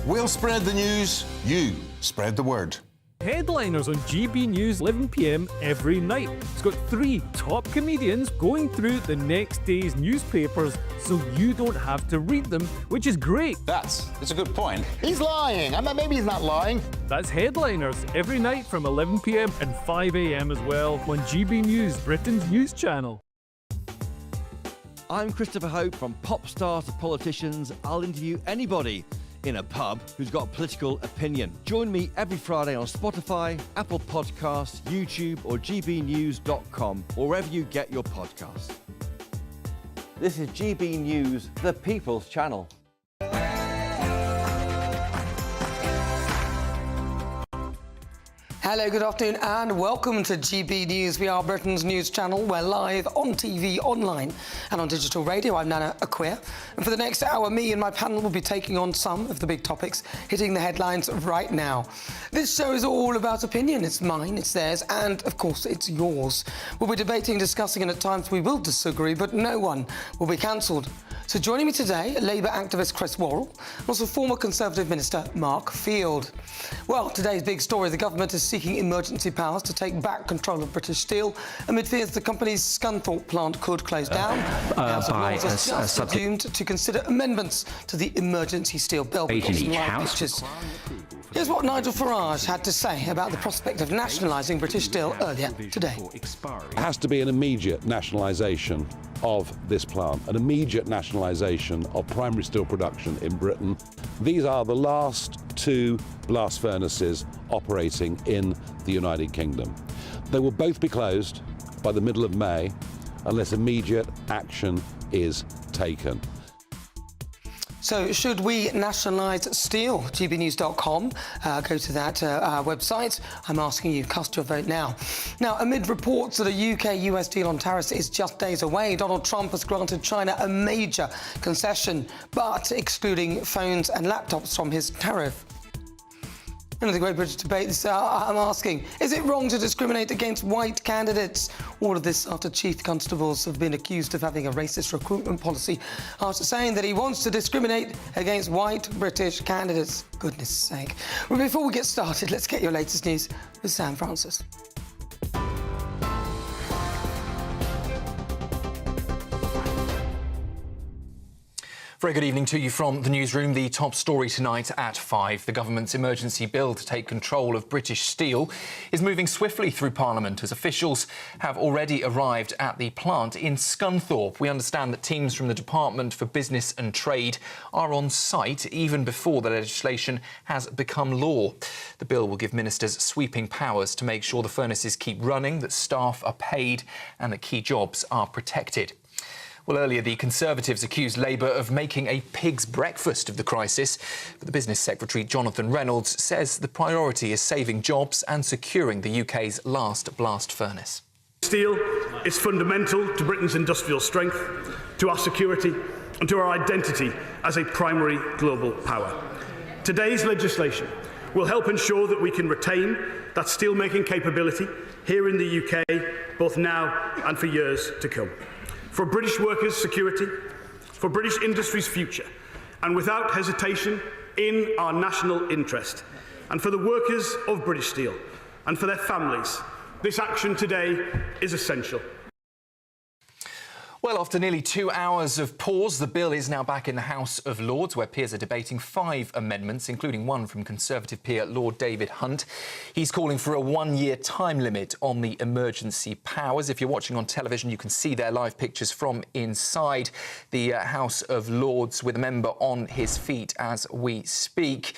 We'll spread the news, you spread the word. Headliners on GB News 11 p.m. every night. It's got 3 top comedians going through the next day's newspapers so you don't have to read them, which is great. That's a good point. He's lying. Maybe he's not lying. That's Headliners every night from 11 p.m. and 5 a.m. as well on GB News, Britain's news channel. I'm Christopher Hope. From pop stars to politicians, I'll interview anybody in a pub who's got a political opinion. Join me every Friday on Spotify, Apple Podcasts, YouTube or gbnews.com, or wherever you get your podcasts. This is GB News, the People's Channel. Hello, good afternoon and welcome to GB News. We are Britain's news channel. We're live on TV, online and on digital radio. I'm Nana Akua. And for the next hour, me and my panel will be taking on some of the big topics hitting the headlines right now. This show is all about opinion. It's mine, it's theirs, and of course it's yours. We'll be debating, discussing, and at times we will disagree, but no one will be cancelled. So joining me today, Labour activist Chris Worrell, and also former Conservative Minister Mark Field. Well, today's big story, the government is seeking emergency powers to take back control of British Steel amid fears the company's Scunthorpe plant could close down. The House of Lords has just assumed to consider amendments to the Emergency Steel Bill. Here's what Nigel Farage had to say about the prospect of nationalising British Steel earlier today. It has to be an immediate nationalisation of this plant, an immediate nationalisation of primary steel production in Britain. These are the last 2 blast furnaces operating in the United Kingdom. They will both be closed by the middle of May unless immediate action is taken. So should we nationalise steel? gbnews.com. Go to that website. I'm asking you, cast your vote now. Now, amid reports that a UK-US deal on tariffs is just days away, Donald Trump has granted China a major concession, but excluding phones and laptops from his tariff. In the Great British debate, I'm asking, is it wrong to discriminate against white candidates? All of this after chief constables have been accused of having a racist recruitment policy after saying that he wants to discriminate against white British candidates. Goodness sake. Well, before we get started, let's get your latest news with Sam Francis. Very good evening to you from the newsroom. The top story tonight at 5. The government's emergency bill to take control of British Steel is moving swiftly through Parliament as officials have already arrived at the plant in Scunthorpe. We understand that teams from the Department for Business and Trade are on site even before the legislation has become law. The bill will give ministers sweeping powers to make sure the furnaces keep running, that staff are paid and that key jobs are protected. Well, earlier, the Conservatives accused Labour of making a pig's breakfast of the crisis. But the Business Secretary, Jonathan Reynolds, says the priority is saving jobs and securing the UK's last blast furnace. Steel is fundamental to Britain's industrial strength, to our security and to our identity as a primary global power. Today's legislation will help ensure that we can retain that steel-making capability here in the UK, both now and for years to come. For British workers' security, for British industry's future, and without hesitation in our national interest, and for the workers of British Steel and for their families, this action today is essential. Well, after nearly 2 hours of pause, the bill is now back in the House of Lords, where peers are debating 5 amendments, including one from Conservative peer Lord David Hunt. He's calling for a 1-year time limit on the emergency powers. If you're watching on television, you can see their live pictures from inside the House of Lords with a member on his feet as we speak,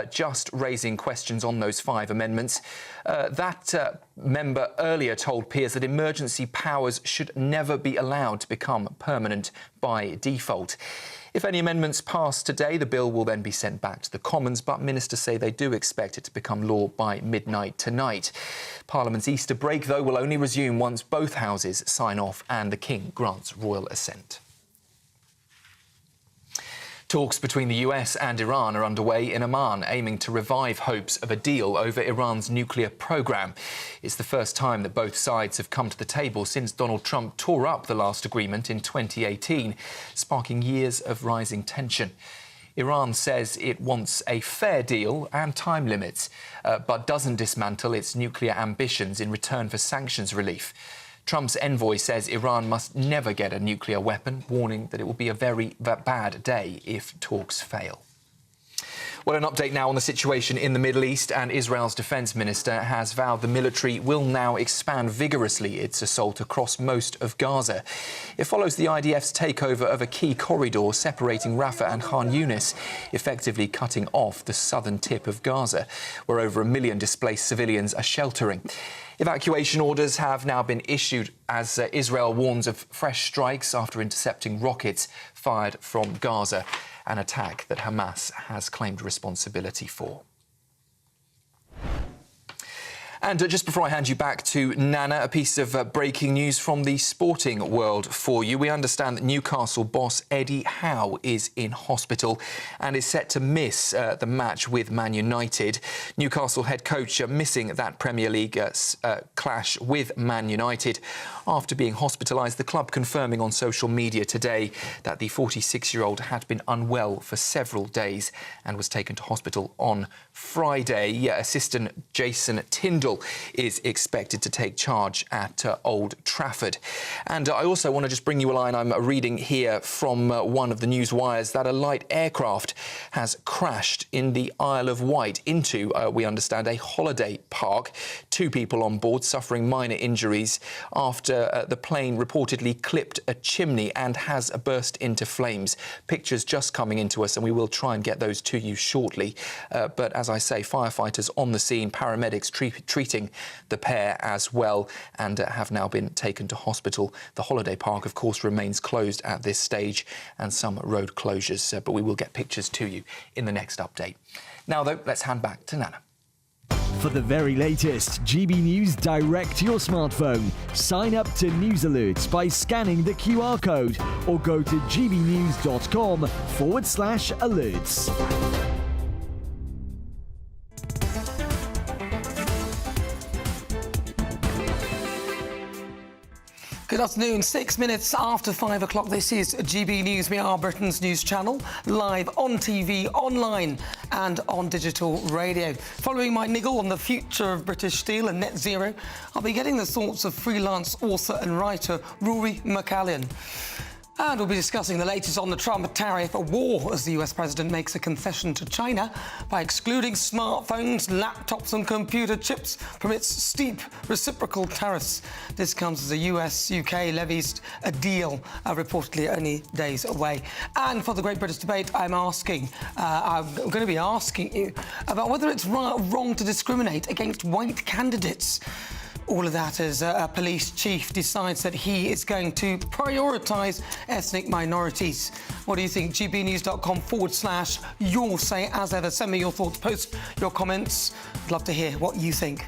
just raising questions on those 5 amendments. That member earlier told peers that emergency powers should never be allowed to become permanent by default. If any amendments pass today, the bill will then be sent back to the Commons, but ministers say they do expect it to become law by midnight tonight. Parliament's Easter break, though, will only resume once both houses sign off and the King grants royal assent. Talks between the US and Iran are underway in Oman, aiming to revive hopes of a deal over Iran's nuclear programme. It's the first time that both sides have come to the table since Donald Trump tore up the last agreement in 2018, sparking years of rising tension. Iran says it wants a fair deal and time limits, but doesn't dismantle its nuclear ambitions in return for sanctions relief. Trump's envoy says Iran must never get a nuclear weapon, warning that it will be a very bad day if talks fail. Well, an update now on the situation in the Middle East, and Israel's defence minister has vowed the military will now expand vigorously its assault across most of Gaza. It follows the IDF's takeover of a key corridor separating Rafah and Khan Yunis, effectively cutting off the southern tip of Gaza, where over 1 million displaced civilians are sheltering. Evacuation orders have now been issued as Israel warns of fresh strikes after intercepting rockets fired from Gaza, an attack that Hamas has claimed responsibility for. And just before I hand you back to Nana, a piece of breaking news from the sporting world for you. We understand that Newcastle boss Eddie Howe is in hospital and is set to miss the match with Man United. Newcastle head coach missing that Premier League clash with Man United after being hospitalised. The club confirming on social media today that the 46-year-old had been unwell for several days and was taken to hospital on Friday. Assistant Jason Tyndall is expected to take charge at Old Trafford. And I also want to just bring you a line I'm reading here from one of the news wires that a light aircraft has crashed in the Isle of Wight into, we understand, a holiday park. 2 people on board suffering minor injuries after the plane reportedly clipped a chimney and has burst into flames. Pictures just coming into us, and we will try and get those to you shortly. But as I say, firefighters on the scene, paramedics treating the pair as well, and have now been taken to hospital. The holiday park, of course, remains closed at this stage, and some road closures, but we will get pictures to you in the next update. Now, though, let's hand back to Nana. For the very latest GB News direct to your smartphone, sign up to News Alerts by scanning the QR code or go to gbnews.com/alerts. Good afternoon. 6 minutes after 5 o'clock. This is GB News. We are Britain's news channel, live on TV, online and on digital radio. Following my niggle on the future of British steel and net zero, I'll be getting the thoughts of freelance author and writer Rory McCallion. And we'll be discussing the latest on the Trump tariff war as the US president makes a concession to China by excluding smartphones, laptops and computer chips from its steep reciprocal tariffs. This comes as the US-UK levies a deal reportedly only days away. And for the Great British Debate, I'm going to be asking you about whether it's wrong to discriminate against white candidates. All of that as a police chief decides that he is going to prioritise ethnic minorities. What do you think? gbnews.com/your say. As ever, send me your thoughts, post your comments. I'd love to hear what you think.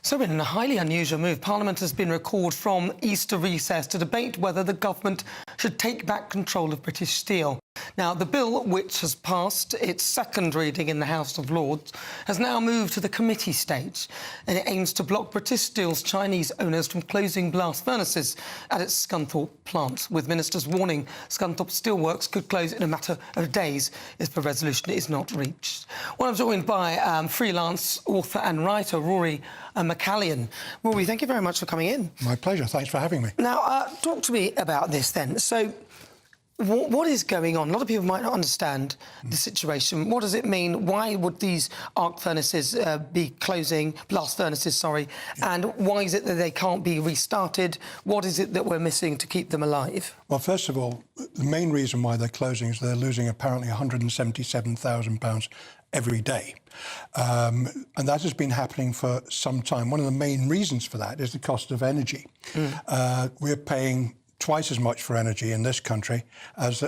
So in a highly unusual move, Parliament has been recalled from Easter recess to debate whether the government should take back control of British Steel. Now, the bill, which has passed its second reading in the House of Lords, has now moved to the committee stage, and it aims to block British Steel's Chinese owners from closing blast furnaces at its Scunthorpe plant, with ministers warning Scunthorpe Steelworks could close in a matter of days if the resolution is not reached. Well, I'm joined by freelance author and writer Rory McCallion. Rory, thank you very much for coming in. My pleasure. Thanks for having me. Now, talk to me about this then. So, what is going on? A lot of people might not understand the situation. What does it mean? Why would these arc furnaces be closing, blast furnaces, sorry, and why is it that they can't be restarted? What is it that we're missing to keep them alive? Well, first of all, the main reason why they're closing is they're losing apparently £177,000 every day. And that has been happening for some time. One of the main reasons for that is the cost of energy. We're paying twice as much for energy in this country as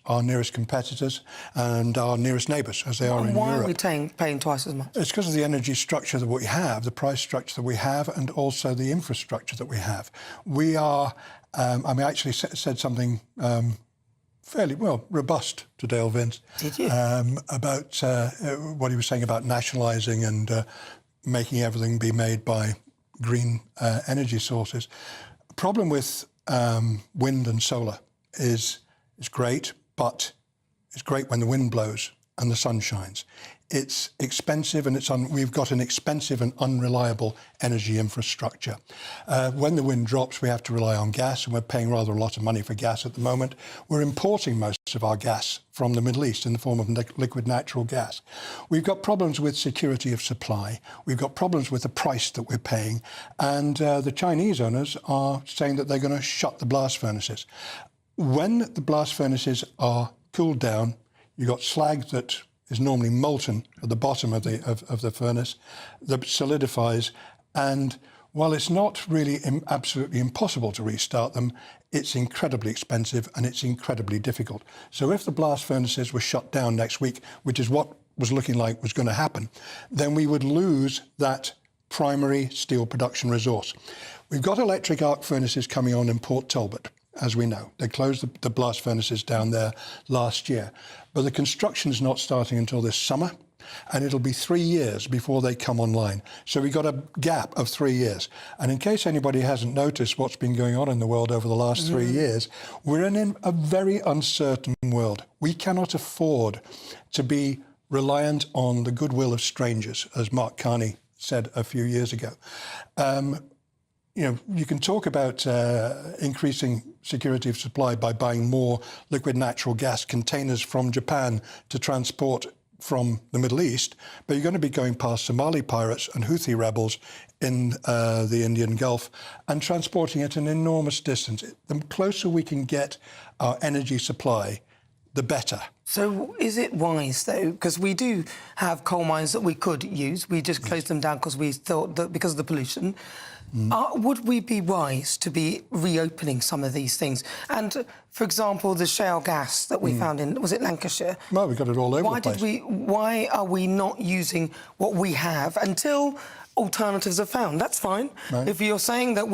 our nearest competitors and our nearest neighbours, as they are in Europe. Why are we paying twice as much? It's because of the energy structure that we have, the price structure that we have, and also the infrastructure that we have. We are, I actually said something fairly, robust to Dale Vince. Did you? About what he was saying about nationalising and making everything be made by green energy sources. The problem with wind and solar is great, but it's great when the wind blows and the sun shines. It's expensive, and we've got an expensive and unreliable energy infrastructure. When the wind drops, we have to rely on gas, and we're paying rather a lot of money for gas at the moment. We're importing most of our gas from the Middle East in the form of liquid natural gas. We've got problems with security of supply. We've got problems with the price that we're paying, and the Chinese owners are saying that they're going to shut the blast furnaces. When the blast furnaces are cooled down, you've got slag that is normally molten at the bottom of the furnace, that solidifies, and while it's not really absolutely impossible to restart them, it's incredibly expensive and it's incredibly difficult. So if the blast furnaces were shut down next week, which is what was looking like was going to happen, then we would lose that primary steel production resource. We've got electric arc furnaces coming on in Port Talbot, as we know. They closed the blast furnaces down there last year. But the construction's not starting until this summer, and it'll be 3 years before they come online. So we've got a gap of 3 years. And in case anybody hasn't noticed what's been going on in the world over the last 3 years, we're in a very uncertain world. We cannot afford to be reliant on the goodwill of strangers, as Mark Carney said a few years ago. you can talk about increasing security of supply by buying more liquid natural gas containers from Japan to transport from the Middle East, but you're going to be going past Somali pirates and Houthi rebels in the Indian Gulf and transporting it an enormous distance. The closer we can get our energy supply, the better. So is it wise, though, because we do have coal mines that we could use, we just closed them down because we thought that because of the pollution. Would we be wise to be reopening some of these things? And, for example, the shale gas that we found in, was it Lancashire? Well, we got it all over the place. Why are we not using what we have until alternatives are found? That's fine. Right. If you're saying that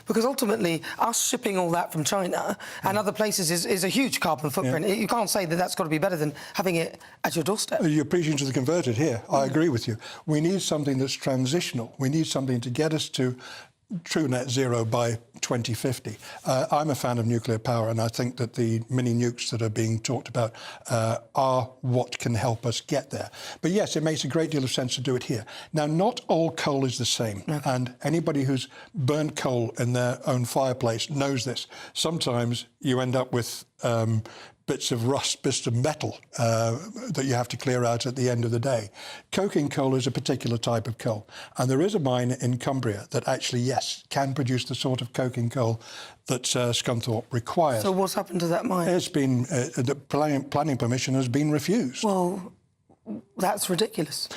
because ultimately us shipping all that from China and other places is a huge carbon footprint. You can't say that that's got to be better than having it at your doorstep. You're preaching to the converted here. I agree with you. We need something that's transitional. We need something to get us to true net zero by 2050. I'm a fan of nuclear power, and I think that the mini nukes that are being talked about are what can help us get there. But yes, it makes a great deal of sense to do it here. Now, not all coal is the same, and anybody who's burnt coal in their own fireplace knows this. Sometimes you end up with bits of rust, bits of metal that you have to clear out at the end of the day. Coking coal is a particular type of coal, and there is a mine in Cumbria that actually, yes, can produce the sort of coking coal that Scunthorpe requires. So what's happened to that mine? It's been, the planning permission has been refused. Well, that's ridiculous.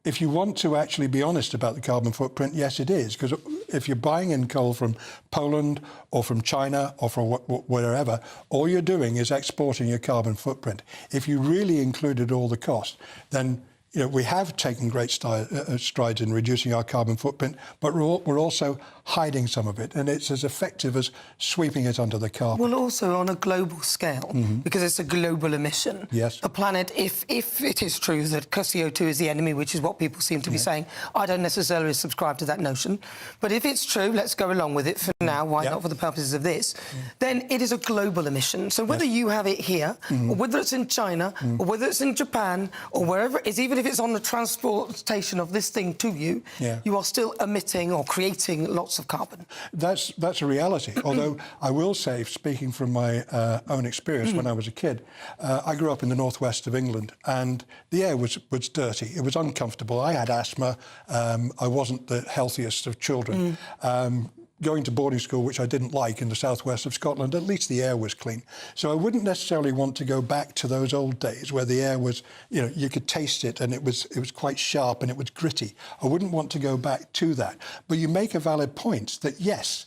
If you want to actually be honest about the carbon footprint, yes, it is. Because if you're buying in coal from Poland or from China or from wherever, all you're doing is exporting your carbon footprint. If you really included all the cost, then we have taken great strides in reducing our carbon footprint, but we're also hiding some of it, and it's as effective as sweeping it under the carpet. Well, also on a global scale, because it's a global emission. Yes. The planet, if it is true that CO2 is the enemy, which is what people seem to be saying, I don't necessarily subscribe to that notion. But if it's true, let's go along with it for now, why not for the purposes of this, then it is a global emission. So whether you have it here, or whether it's in China, or whether it's in Japan, or wherever it is, even if it's on the transportation of this thing to you, you are still emitting or creating lots of carbon. That's a reality. Although I will say, speaking from my own experience when I was a kid, I grew up in the northwest of England, and the air was dirty. It was uncomfortable. I had asthma. I wasn't the healthiest of children. Going to boarding school, which I didn't like, in the southwest of Scotland, at least the air was clean. So I wouldn't necessarily want to go back to those old days where the air was, you could taste it and it was quite sharp and it was gritty. I wouldn't want to go back to that. But you make a valid point that, yes,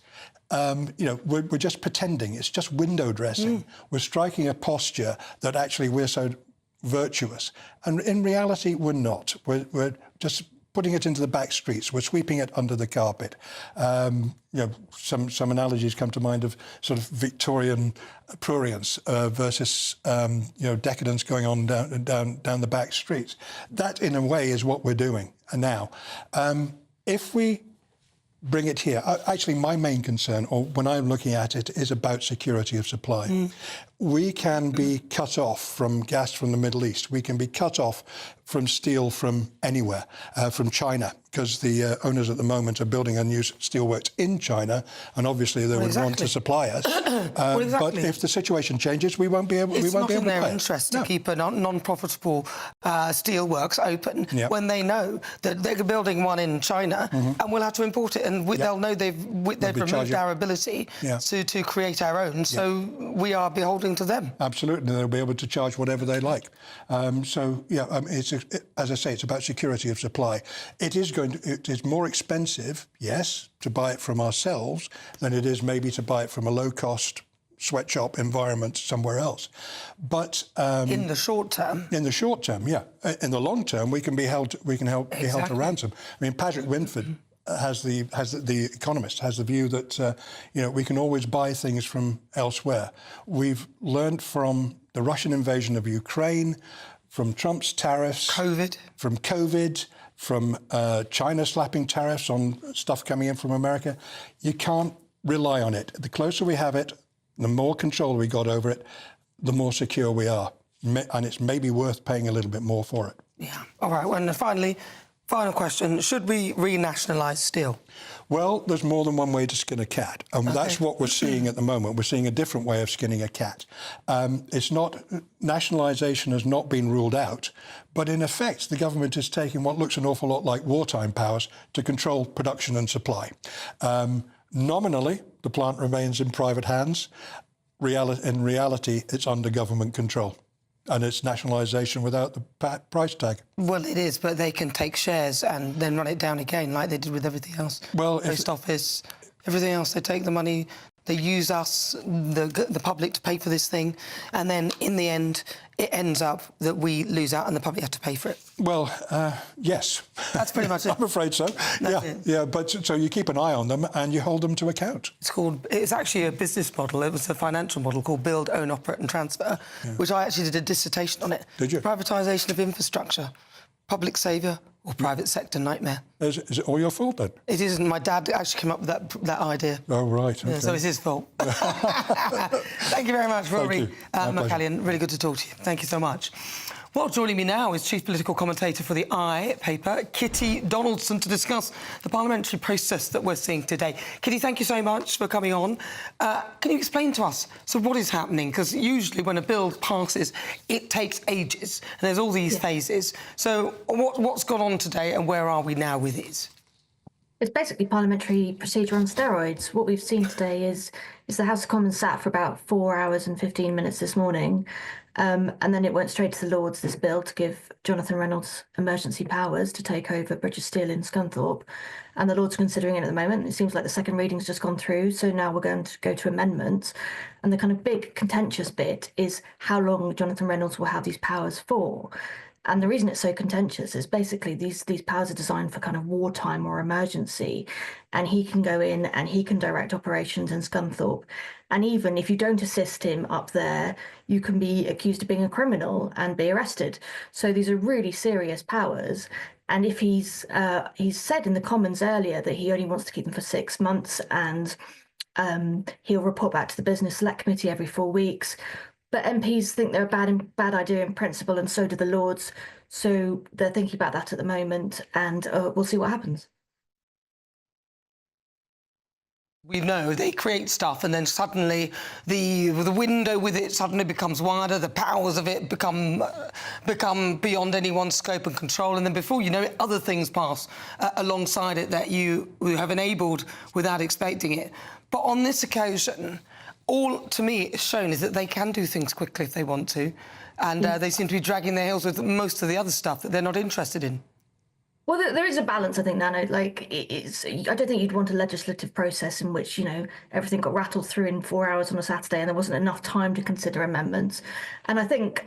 we're just pretending. It's just window dressing. We're striking a posture that actually we're so virtuous. And in reality, we're not. We're just putting it into the back streets. We're sweeping it under the carpet. Some analogies come to mind of sort of Victorian prurience versus decadence going on down the back streets. That, in a way, is what we're doing now. If we bring it here, actually, my main concern, or when I'm looking at it, is about security of supply. We can be cut off from gas from the Middle East. We can be cut off from steel from anywhere, from China, because the owners at the moment are building a new steelworks in China, and obviously they would want to supply us. But if the situation changes, we won't be able. It's not in their interest to keep a non-profitable steelworks open when they know that they're building one in China and we'll have to import it, and they'll know they've removed our ability to create our own. So we are beholden to them. Absolutely, they'll be able to charge whatever they like. As I say, it's about security of supply. It is more expensive, yes, to buy it from ourselves than it is maybe to buy it from a low-cost sweatshop environment somewhere else. But in the short term, in the long term, we can be held to ransom. I mean, Patrick Winford the Economist has the view that we can always buy things from elsewhere. We've learned from the Russian invasion of Ukraine, from Trump's tariffs, from COVID, from China slapping tariffs on stuff coming in from America. You can't rely on it. The closer we have it, the more control we got over it, the more secure we are. And it's maybe worth paying a little bit more for it. Yeah. All right. Well, and finally, final question. Should we renationalise steel? Well, there's more than one way to skin a cat, and that's what we're seeing at the moment. We're seeing a different way of skinning a cat. It's not nationalisation has not been ruled out, but in effect, the government is taking what looks an awful lot like wartime powers to control production and supply. Nominally, the plant remains in private hands. In reality, it's under government control. And it's nationalisation without the price tag. Well, it is, but they can take shares and then run it down again, like they did with everything else. Well, Post office, everything else, they take the money, they use us, the public, to pay for this thing, and then in the end, it ends up that we lose out and the public have to pay for it. Well, yes. That's pretty much it. I'm afraid so. Yeah, but so you keep an eye on them and you hold them to account. It's actually a business model. It was a financial model called Build, Own, Operate and Transfer, which I actually did a dissertation on it. Did you? Privatisation of infrastructure. Public saviour or private sector nightmare. Is it all your fault then? It isn't. My dad actually came up with that idea. Oh, right. Okay. Yeah, so it's his fault. Thank you very much, Rory McCallion. Really good to talk to you. Thank you so much. Well, joining me now is Chief Political Commentator for the I paper, Kitty Donaldson, to discuss the parliamentary process that we're seeing today. Kitty, thank you so much for coming on. Can you explain to us, so what is happening? Because usually when a bill passes, it takes ages, and there's all these phases. So what's gone on today, and where are we now with it? It's basically parliamentary procedure on steroids. What we've seen today is the House of Commons sat for about 4 hours and 15 minutes this morning, and then it went straight to the Lords, this bill, to give Jonathan Reynolds emergency powers to take over British Steel in Scunthorpe. And the Lords are considering it at the moment. It seems like the second reading's just gone through, so now we're going to go to amendments. And the kind of big contentious bit is how long Jonathan Reynolds will have these powers for. And the reason it's so contentious is basically these powers are designed for kind of wartime or emergency, and he can go in and he can direct operations in Scunthorpe. And even if you don't assist him up there, you can be accused of being a criminal and be arrested. So these are really serious powers. And if he's said in the Commons earlier that he only wants to keep them for 6 months, and he'll report back to the Business Select Committee every 4 weeks. But MPs think they're a bad idea in principle, and so do the Lords. So they're thinking about that at the moment, and we'll see what happens. We know they create stuff, and then suddenly the window with it suddenly becomes wider. The powers of it become beyond anyone's scope and control, and then before you know it, other things pass alongside it that you have enabled without expecting it. But on this occasion, all, to me, is shown is that they can do things quickly if they want to, and they seem to be dragging their heels with most of the other stuff that they're not interested in. Well, there is a balance, I think, Nano. Like, I don't think you'd want a legislative process in which, everything got rattled through in 4 hours on a Saturday and there wasn't enough time to consider amendments. And I think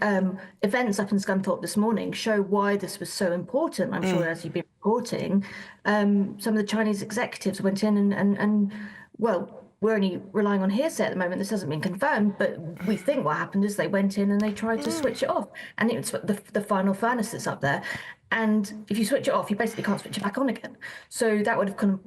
events up in Scunthorpe this morning show why this was so important. I'm sure, as you've been reporting, some of the Chinese executives went in and well, we're only relying on hearsay at the moment. This hasn't been confirmed, but we think what happened is they went in and they tried to switch it off. And it's the final furnace that's up there. And if you switch it off, you basically can't switch it back on again. So that would have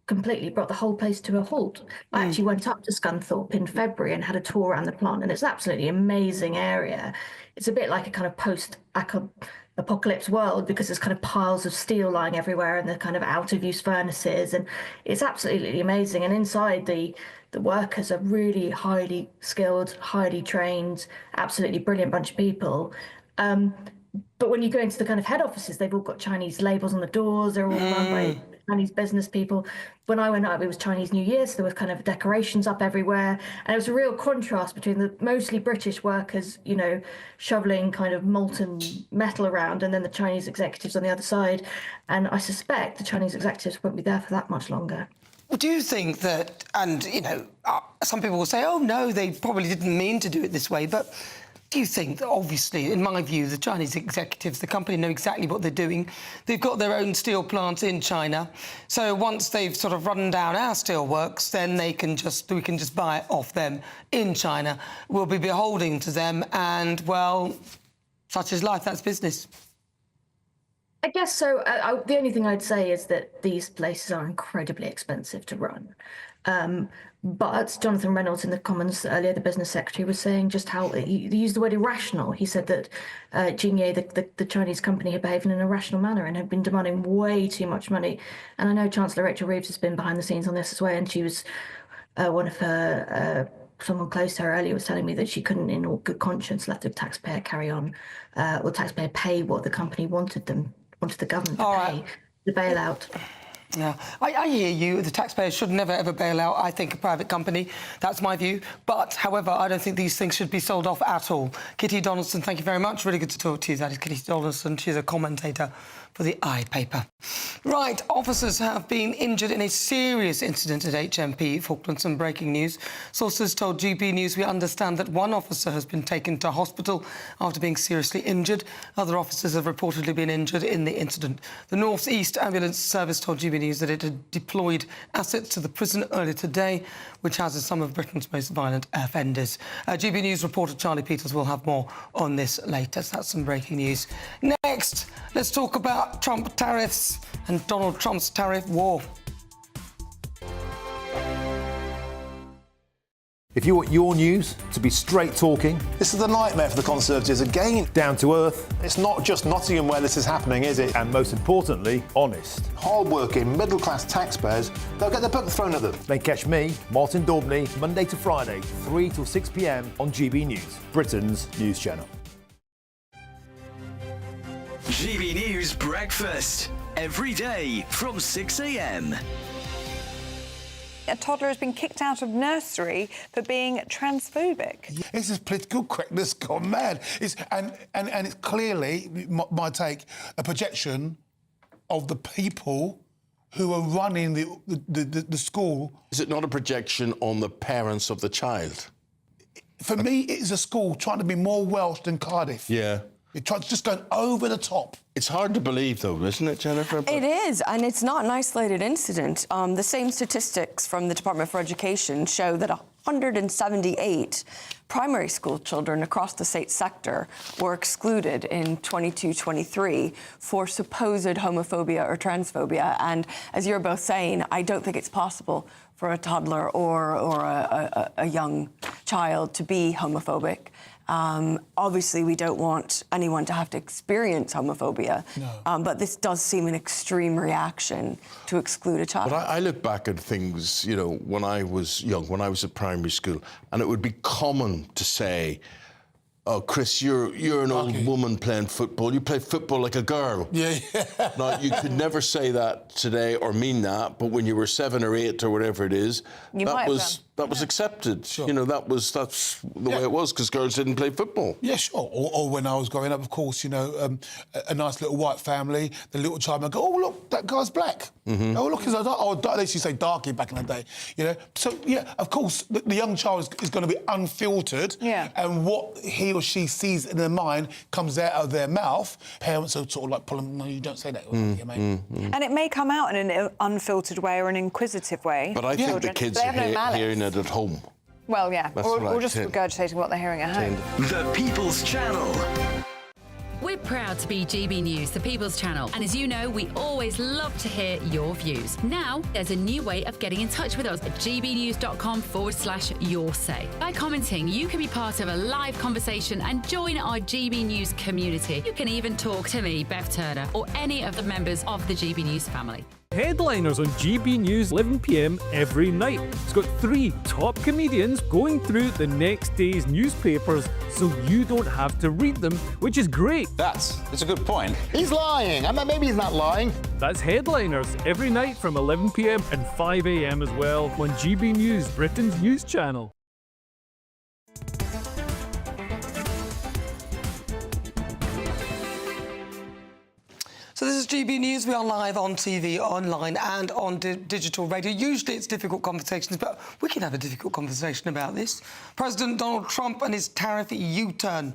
completely brought the whole place to a halt. I actually went up to Scunthorpe in February and had a tour around the plant, and it's an absolutely amazing area. It's a bit like a kind of post-apocalypse world, because there's kind of piles of steel lying everywhere and the kind of out-of-use furnaces, and it's absolutely amazing. And inside, the workers are really highly skilled, highly trained, absolutely brilliant bunch of people. But when you go into the kind of head offices, they've all got Chinese labels on the doors. They're all run by Chinese business people. When I went up, it was Chinese New Year, so there was kind of decorations up everywhere. And it was a real contrast between the mostly British workers, shoveling kind of molten metal around, and then the Chinese executives on the other side. And I suspect the Chinese executives won't be there for that much longer. Well, do you think that, and, some people will say, oh, no, they probably didn't mean to do it this way, but do you think that, obviously, in my view, the Chinese executives, the company, know exactly what they're doing? They've got their own steel plants in China. So once they've sort of run down our steelworks, then we can just buy it off them in China. We'll be beholden to them, and, well, such is life, that's business. I guess so. The only thing I'd say is that these places are incredibly expensive to run. But Jonathan Reynolds in the Commons earlier, the business secretary, was saying just how he used the word irrational. He said that Jingye, the Chinese company, had behaved in an irrational manner and had been demanding way too much money. And I know Chancellor Rachel Reeves has been behind the scenes on this as well, and she was one of her. Someone close to her earlier was telling me that she couldn't, in all good conscience, let the taxpayer carry on, or taxpayer pay what the company wanted the government to pay, the bailout. Yeah, I hear you. The taxpayers should never, ever bail out, I think, a private company. That's my view. But, however, I don't think these things should be sold off at all. Kitty Donaldson, thank you very much. Really good to talk to you. That is Kitty Donaldson. She's a commentator for the iPaper. Right, officers have been injured in a serious incident at HMP Falklands. Some breaking news. Sources told GB News we understand that one officer has been taken to hospital after being seriously injured. Other officers have reportedly been injured in the incident. The North East Ambulance Service told GB News that it had deployed assets to the prison earlier today, which houses some of Britain's most violent offenders. GB News reporter Charlie Peters will have more on this later. So that's some breaking news. Next, let's talk about Trump tariffs and Donald Trump's tariff war. If you want your news to be straight talking, this is the nightmare for the Conservatives again. Down to earth. It's not just Nottingham where this is happening, is it? And most importantly, honest. Hard-working, middle-class taxpayers, they'll get the book thrown at them. Then catch me, Martin Daubney, Monday to Friday, 3 till 6 p.m. on GB News, Britain's news channel. GB News Breakfast, every day from 6 a.m. A toddler has been kicked out of nursery for being transphobic. This is political correctness gone mad. And it's clearly, my take, a projection of the people who are running the school. Is it not a projection on the parents of the child? For me, it is a school trying to be more Welsh than Cardiff. Yeah. It's just going over the top. It's hard to believe, though, isn't it, Jennifer? It is, and it's not an isolated incident. The same statistics from the Department for Education show that 178 primary school children across the state sector were excluded in 22-23 for supposed homophobia or transphobia. And as you're both saying, I don't think it's possible for a toddler or a young child to be homophobic. Obviously, we don't want anyone to have to experience homophobia, but this does seem an extreme reaction to exclude a child. But I look back at things, you know, when I was young, when I was at primary school, and it would be common to say, oh, Chris, you're an old woman playing football. You play football like a girl. Yeah. Now, you could never say that today or mean that, but when you were 7 or 8 or whatever it is, that was accepted. Sure. You know, that's the way it was, because girls didn't play football. Yeah, sure. Or when I was growing up, of course, you know, a nice little white family, the little child might go, oh, look, that guy's black. Mm-hmm. Oh, look, he's a dark. They used to say darky back in the day, you know. So, yeah, of course, the young child is going to be unfiltered. Yeah. And what he or she sees in their mind comes out of their mouth. Parents are sort of like pulling, no, you don't say that. And it may come out in an unfiltered way or an inquisitive way. But I think the kids are hearing it at home. Well, yeah, or just regurgitating what they're hearing at home. The People's Channel. We're proud to be GB News, the People's Channel. And as you know, we always love to hear your views. Now, there's a new way of getting in touch with us at gbnews.com/your-say. By commenting, you can be part of a live conversation and join our GB News community. You can even talk to me, Bev Turner, or any of the members of the GB News family. Headliners on GB News 11 p.m. every night. It's got 3 top comedians going through the next day's newspapers so you don't have to read them, which is great. That's a good point. He's lying. I mean, maybe he's not lying. That's Headliners every night from 11 p.m. and 5 a.m. as well on GB News, Britain's news channel. So this is GB News. We are live on TV, online and on digital radio. Usually it's difficult conversations, but we can have a difficult conversation about this. President Donald Trump and his tariff U-turn,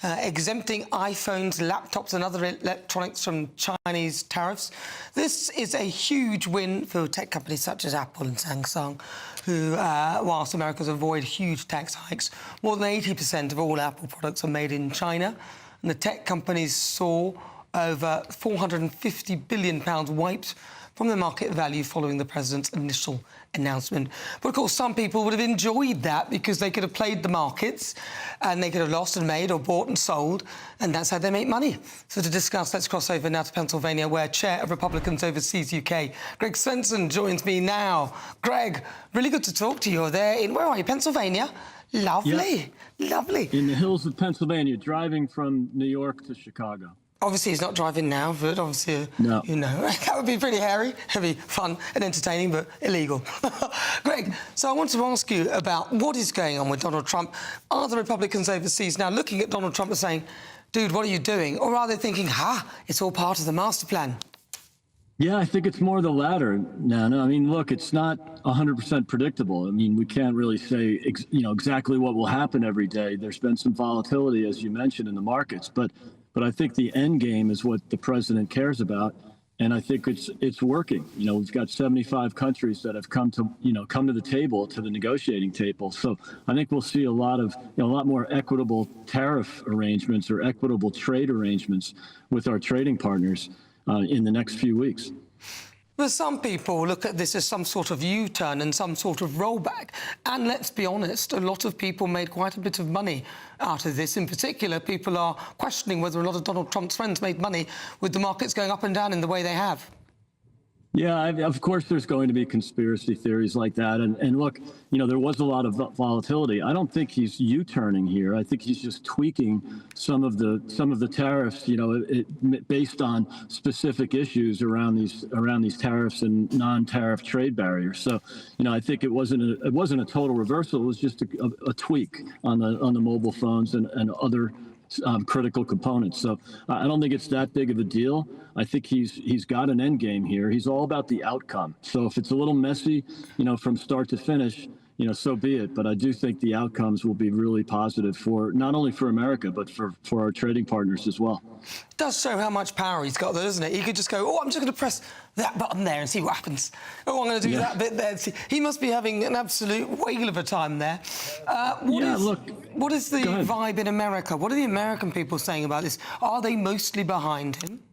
exempting iPhones, laptops and other electronics from Chinese tariffs. This is a huge win for tech companies such as Apple and Samsung, who, whilst Americans avoid huge tax hikes, more than 80% of all Apple products are made in China. And the tech companies saw over £450 billion wiped from the market value following the president's initial announcement. But of course, some people would have enjoyed that because they could have played the markets and they could have lost and made or bought and sold, and that's how they make money. So to discuss, let's cross over now to Pennsylvania, where Chair of Republicans Overseas UK, Greg Swenson, joins me now. Greg, really good to talk to you. You're there in, where are you, Pennsylvania? Lovely, lovely. In the hills of Pennsylvania, driving from New York to Chicago. Obviously, he's not driving now, but obviously, no. You know, that would be pretty hairy. It'd be fun and entertaining, but illegal. Greg, so I want to ask you about what is going on with Donald Trump. Are the Republicans overseas now looking at Donald Trump and saying, dude, what are you doing? Or are they thinking, it's all part of the master plan? Yeah, I think it's more the latter, Nana. I mean, look, it's not 100% predictable. I mean, we can't really say, exactly what will happen every day. There's been some volatility, as you mentioned, in the markets, but I think the end game is what the president cares about, and I think it's working. You know, we've got 75 countries that have come to the table, to the negotiating table. So I think we'll see a lot more equitable tariff arrangements or equitable trade arrangements with our trading partners in the next few weeks. But some people look at this as some sort of U-turn and some sort of rollback. And let's be honest, a lot of people made quite a bit of money out of this. In particular, people are questioning whether a lot of Donald Trump's friends made money with the markets going up and down in the way they have. Yeah, of course there's going to be conspiracy theories like that. And look, there was a lot of volatility. I don't think he's U-turning here. I think he's just tweaking some of the tariffs, based on specific issues around these tariffs and non-tariff trade barriers. So, I think it wasn't a total reversal. It was just a tweak on the mobile phones and other critical components. So I don't think it's that big of a deal. I think he's got an end game here. He's all about the outcome. So if it's a little messy, from start to finish, so be it. But I do think the outcomes will be really positive for not only for America, but for our trading partners as well. It does show how much power he's got, though, doesn't it? He could just go, I'm just going to press that button there and see what happens. Oh, I'm going to do that bit there. He must be having an absolute whale of a time there. What is the vibe in America? What are the American people saying about this? Are they mostly behind him?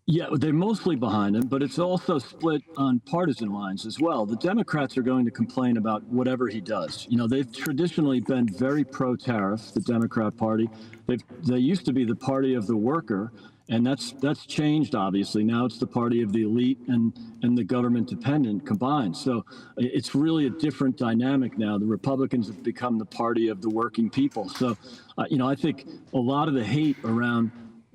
Yeah, they're mostly behind him, but it's also split on partisan lines as well. The Democrats are going to complain about whatever he does. They've traditionally been very pro-tariff, the Democrat Party. They used to be the party of the worker, and that's changed, obviously. Now it's the party of the elite and the government dependent combined. So it's really a different dynamic now. The Republicans have become the party of the working people. So, I think a lot of the hate around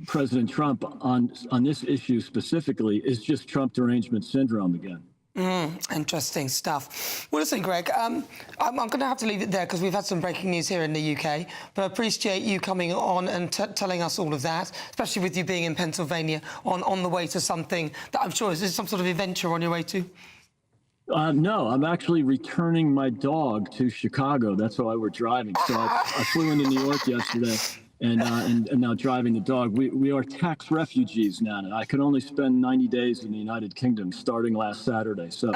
President Trump on this issue specifically is just Trump derangement syndrome again. Interesting stuff. Well, listen, Greg, I'm going to have to leave it there because we've had some breaking news here in the UK, but I appreciate you coming on and telling us all of that, especially with you being in Pennsylvania on the way to something that I'm sure is some sort of event you're on your way to. No, I'm actually returning my dog to Chicago. That's why we're driving. So I flew into New York yesterday. And now driving the dog. We are tax refugees now. I can only spend 90 days in the United Kingdom starting last Saturday. So,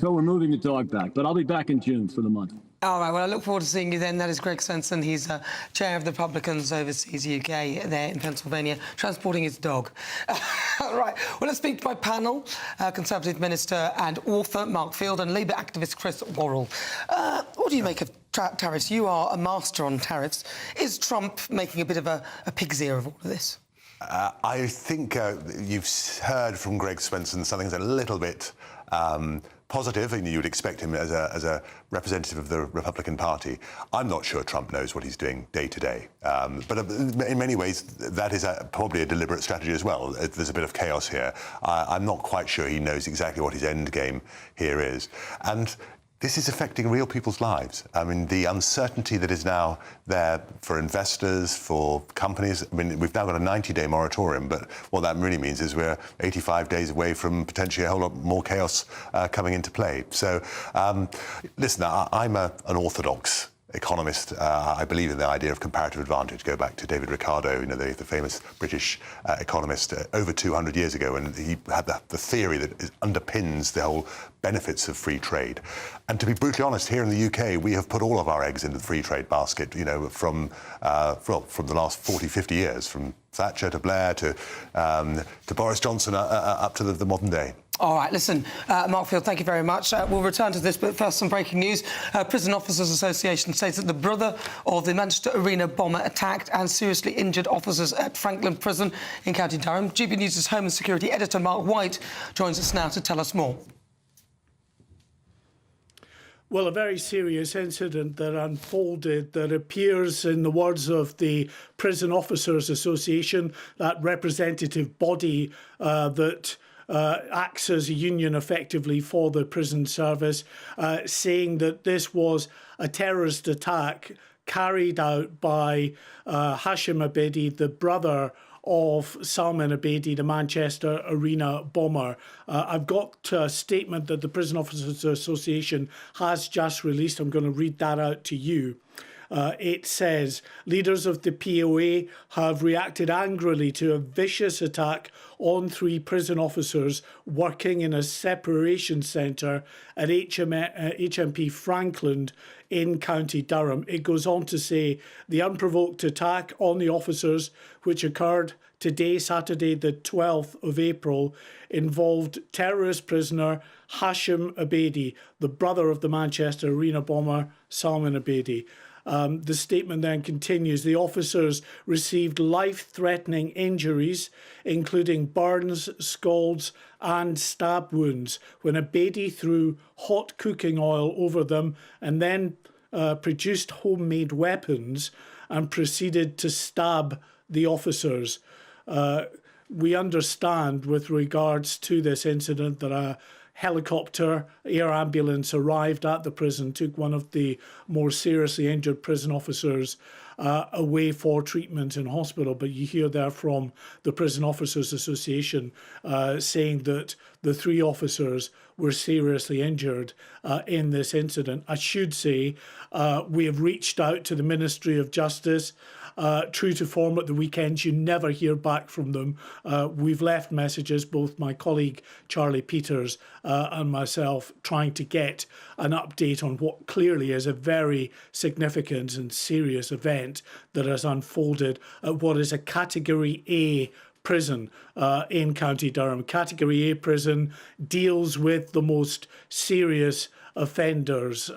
so we're moving the dog back. But I'll be back in June for the month. All right, well, I look forward to seeing you then. That is Greg Swenson. He's chair of the Republicans Overseas UK there in Pennsylvania, transporting his dog. Right, well, let's speak to my panel, Conservative Minister and author Mark Field and Labour activist Chris Worrell. What do you make of tariffs? You are a master on tariffs. Is Trump making a bit of a pig's ear of all of this? I think you've heard from Greg Swenson something that's a little bit positive, and you would expect him as a representative of the Republican Party. I'm not sure Trump knows what he's doing day to day. But in many ways, that is probably a deliberate strategy as well. There's a bit of chaos here. I'm not quite sure he knows exactly what his end game here is. And this is affecting real people's lives. I mean, the uncertainty that is now there for investors, for companies. I mean, we've now got a 90-day moratorium, but what that really means is we're 85 days away from potentially a whole lot more chaos coming into play. So, listen, I'm an orthodox economist. I believe in the idea of comparative advantage. Go back to David Ricardo, the famous British economist over 200 years ago, and he had the theory that underpins the whole benefits of free trade. And to be brutally honest, here in the UK, we have put all of our eggs into the free trade basket, from the last 40, 50 years, from Thatcher to Blair to Boris Johnson up to the modern day. All right, listen, Mark Field, thank you very much. We'll return to this, but first, some breaking news. Prison Officers Association states that the brother of the Manchester Arena bomber attacked and seriously injured officers at Franklin Prison in County Durham. GB News' Home and Security editor, Mark White, joins us now to tell us more. Well, a very serious incident that unfolded that appears, in the words of the Prison Officers Association, that representative body that acts as a union effectively for the prison service, saying that this was a terrorist attack carried out by Hashim Abedi, the brother of Salman Abedi, the Manchester Arena bomber. I've got a statement that the Prison Officers Association has just released. I'm going to read that out to you. It says, leaders of the POA have reacted angrily to a vicious attack on 3 prison officers working in a separation centre at HMP Franklin in County Durham. It goes on to say the unprovoked attack on the officers, which occurred today, Saturday, the 12th of April, involved terrorist prisoner Hashim Abedi, the brother of the Manchester Arena bomber Salman Abedi. The statement then continues, the officers received life-threatening injuries, including burns, scalds and stab wounds, when Abedi threw hot cooking oil over them and then produced homemade weapons and proceeded to stab the officers. We understand, with regards to this incident, that a helicopter, air ambulance arrived at the prison, took one of the more seriously injured prison officers away for treatment in hospital. But you hear there from the Prison Officers Association saying that the 3 officers were seriously injured in this incident. I should say we have reached out to the Ministry of Justice. True to form at the weekends, you never hear back from them. We've left messages, both my colleague Charlie Peters and myself, trying to get an update on what clearly is a very significant and serious event that has unfolded at what is a Category A prison in County Durham. Category A prison deals with the most serious offenders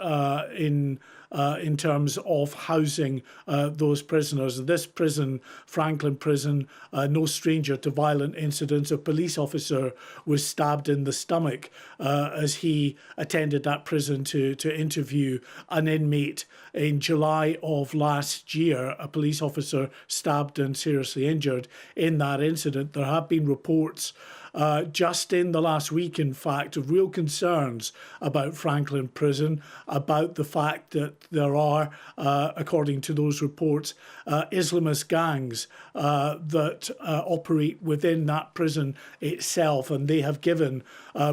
in terms of housing those prisoners. This prison, Franklin Prison, no stranger to violent incidents. A police officer was stabbed in the stomach as he attended that prison to interview an inmate. In July of last year, a police officer stabbed and seriously injured in that incident. There have been reports just in the last week, in fact, of real concerns about Franklin Prison, about the fact that there are, according to those reports, Islamist gangs that operate within that prison itself, and they have given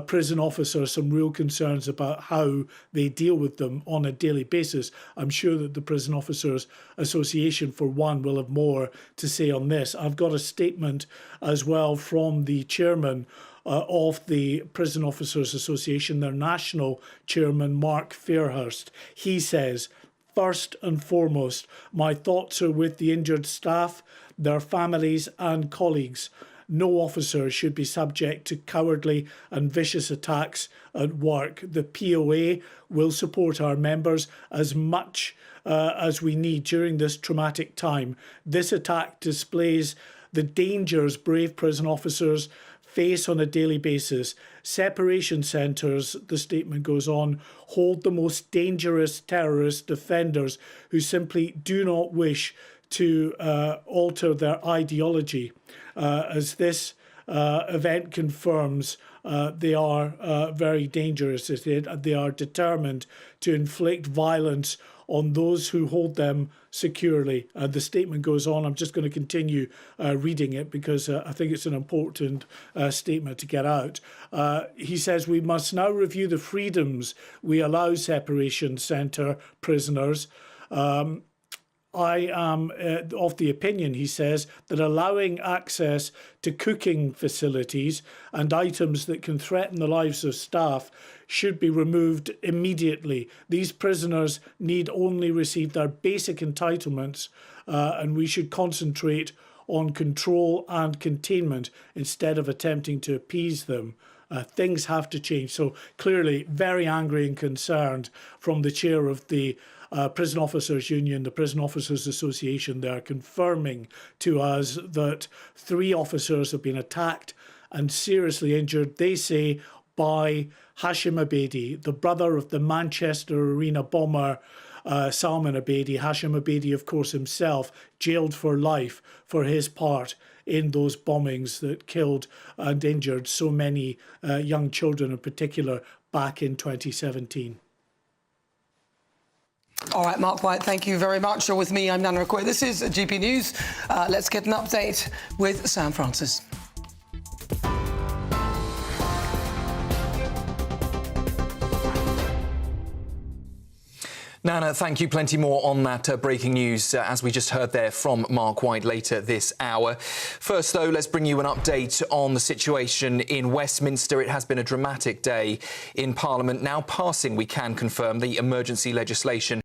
prison officers some real concerns about how they deal with them on a daily basis. I'm sure that the Prison Officers Association, for one, will have more to say on this. I've got a statement as well from the chairman of the Prison Officers Association, their national chairman, Mark Fairhurst. He says, first and foremost, my thoughts are with the injured staff, their families and colleagues. No officer should be subject to cowardly and vicious attacks at work. The POA will support our members as much as we need during this traumatic time. This attack displays the dangers brave prison officers face on a daily basis. Separation centres, the statement goes on, hold the most dangerous terrorist offenders who simply do not wish to alter their ideology. As this event confirms, they are very dangerous. They are determined to inflict violence on those who hold them securely. The statement goes on. I'm just going to continue reading it because I think it's an important statement to get out. He says, we must now review the freedoms we allow separation centre prisoners. I am of the opinion, he says, that allowing access to cooking facilities and items that can threaten the lives of staff should be removed immediately. These prisoners need only receive their basic entitlements, and we should concentrate on control and containment instead of attempting to appease them. Things have to change. So clearly very angry and concerned from the chair of the Prison Officers Union, the Prison Officers Association. They are confirming to us that 3 officers have been attacked and seriously injured, they say, by Hashim Abedi, the brother of the Manchester Arena bomber Salman Abedi. Hashim Abedi, of course, himself jailed for life for his part in those bombings that killed and injured so many young children in particular back in 2017. All right, Mark White, thank you very much. You're with me, I'm Nana Akua. This is GP News. Let's get an update with Sam Francis. Nana, thank you. Plenty more on that breaking news, as we just heard there from Mark White later this hour. First, though, let's bring you an update on the situation in Westminster. It has been a dramatic day in Parliament, now passing, we can confirm, the emergency legislation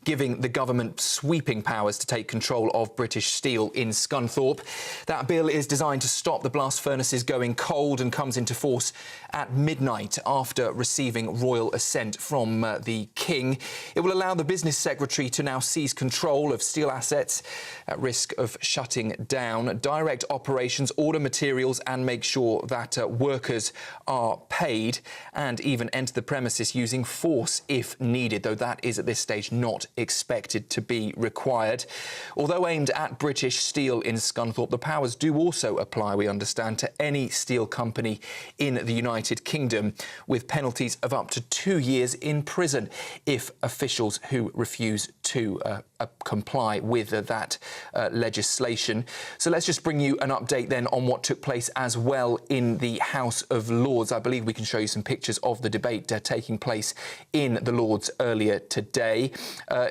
giving the government sweeping powers to take control of British Steel in Scunthorpe. That bill is designed to stop the blast furnaces going cold and comes into force at midnight after receiving royal assent from the King. It will allow the business secretary to now seize control of steel assets at risk of shutting down, direct operations, order materials and make sure that workers are paid, and even enter the premises using force if needed, though that is at this stage not expected to be required. Although aimed at British Steel in Scunthorpe, the powers do also apply, we understand, to any steel company in the United Kingdom, with penalties of up to 2 years in prison if officials who refuse to comply with that legislation. So let's just bring you an update then on what took place as well in the House of Lords. I believe we can show you some pictures of the debate taking place in the Lords earlier today.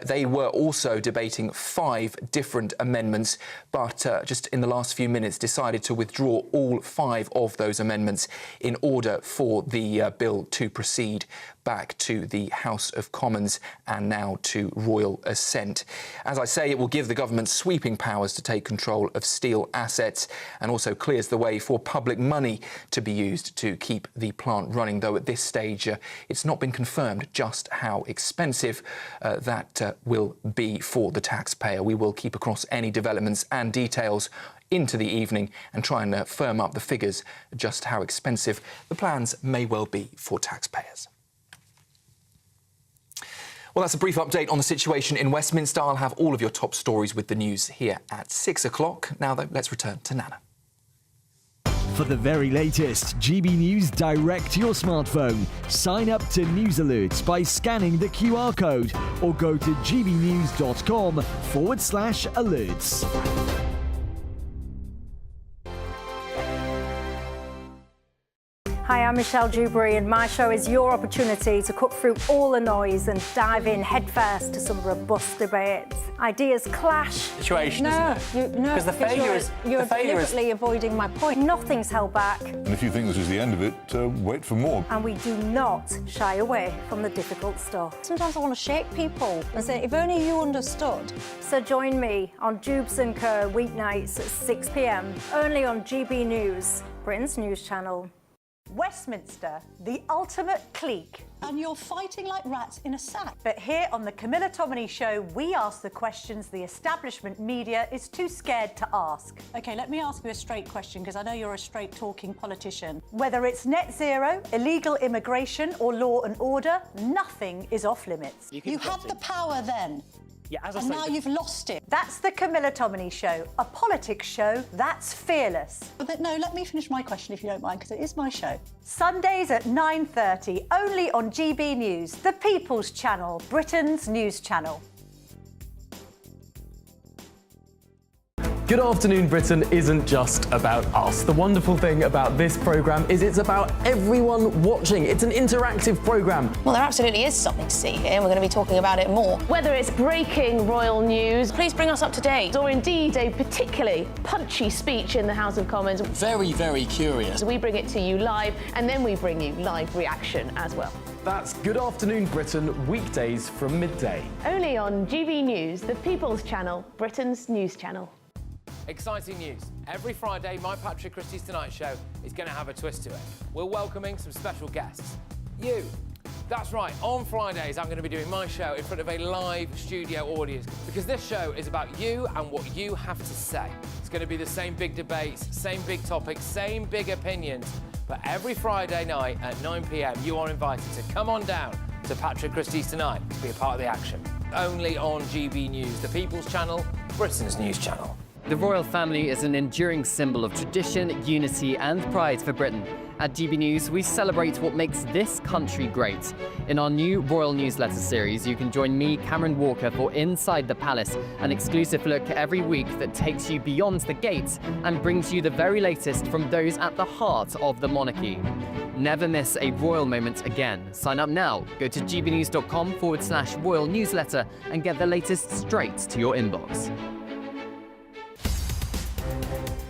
They were also debating 5 different amendments, but just in the last few minutes decided to withdraw all 5 of those amendments in order for the bill to proceed back to the House of Commons and now to royal assent. As I say, it will give the government sweeping powers to take control of steel assets and also clears the way for public money to be used to keep the plant running, though at this stage it's not been confirmed just how expensive that will be for the taxpayer. We will keep across any developments and details into the evening and try and firm up the figures just how expensive the plans may well be for taxpayers. Well, that's a brief update on the situation in Westminster. I'll have all of your top stories with the news here at 6 o'clock. Now, though, let's return to Nana. For the very latest GB News direct to your smartphone, sign up to News Alerts by scanning the QR code or go to gbnews.com/alerts. Hi, I'm Michelle Dewberry, and my show is your opportunity to cut through all the noise and dive in headfirst to some robust debates. Ideas clash. Situation, isn't it? Because the failure is you're deliberately avoiding my point. Nothing's held back. And if you think this is the end of it, wait for more. And we do not shy away from the difficult stuff. Sometimes I want to shake people and say, if only you understood. So join me on Dubes & Co. weeknights at 6 p.m. only on GB News, Britain's news channel. Westminster, the ultimate clique. And you're fighting like rats in a sack. But here on the Camilla Tominey Show, we ask the questions the establishment media is too scared to ask. OK, let me ask you a straight question, because I know you're a straight-talking politician. Whether it's net zero, illegal immigration or law and order, nothing is off limits. You had the power then. Yeah, as I and say, now you've lost it. That's the Camilla Tominey Show, a politics show that's fearless. But no, let me finish my question if you don't mind, because it is my show. Sundays at 9:30, only on GB News, the People's Channel, Britain's news channel. Good Afternoon Britain isn't just about us. The wonderful thing about this programme is it's about everyone watching. It's an interactive programme. Well, there absolutely is something to see here, and we're going to be talking about it more. Whether it's breaking royal news, please bring us up to date, or indeed a particularly punchy speech in the House of Commons. Very, very curious. We bring it to you live, and then we bring you live reaction as well. That's Good Afternoon Britain, weekdays from midday. Only on GB News, the People's Channel, Britain's news channel. Exciting news. Every Friday, my Patrick Christie's Tonight Show is going to have a twist to it. We're welcoming some special guests. You. That's right, on Fridays, I'm going to be doing my show in front of a live studio audience because this show is about you and what you have to say. It's going to be the same big debates, same big topics, same big opinions. But every Friday night at 9 p.m, you are invited to come on down to Patrick Christie's Tonight to be a part of the action. Only on GB News, the People's Channel, Britain's news channel. The royal family is an enduring symbol of tradition, unity and pride for Britain. At GB News, we celebrate what makes this country great. In our new royal newsletter series, you can join me, Cameron Walker, for Inside the Palace, an exclusive look every week that takes you beyond the gates and brings you the very latest from those at the heart of the monarchy. Never miss a royal moment again. Sign up now. Go to gbnews.com/royal newsletter and get the latest straight to your inbox.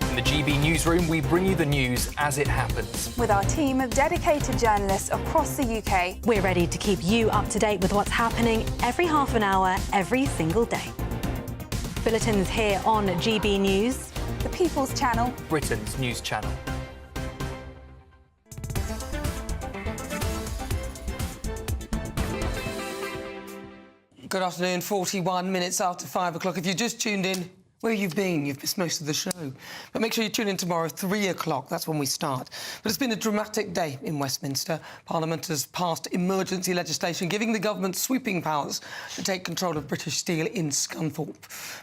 In the GB Newsroom, we bring you the news as it happens. With our team of dedicated journalists across the UK, we're ready to keep you up to date with what's happening every half an hour, every single day. Bulletins here on GB News, the People's Channel, Britain's news channel. Good afternoon, 41 minutes after 5 o'clock. If you just tuned in, where you've been, you've missed most of the show. But make sure you tune in tomorrow, 3 o'clock. That's when we start. But it's been a dramatic day in Westminster. Parliament has passed emergency legislation giving the government sweeping powers to take control of British Steel in Scunthorpe.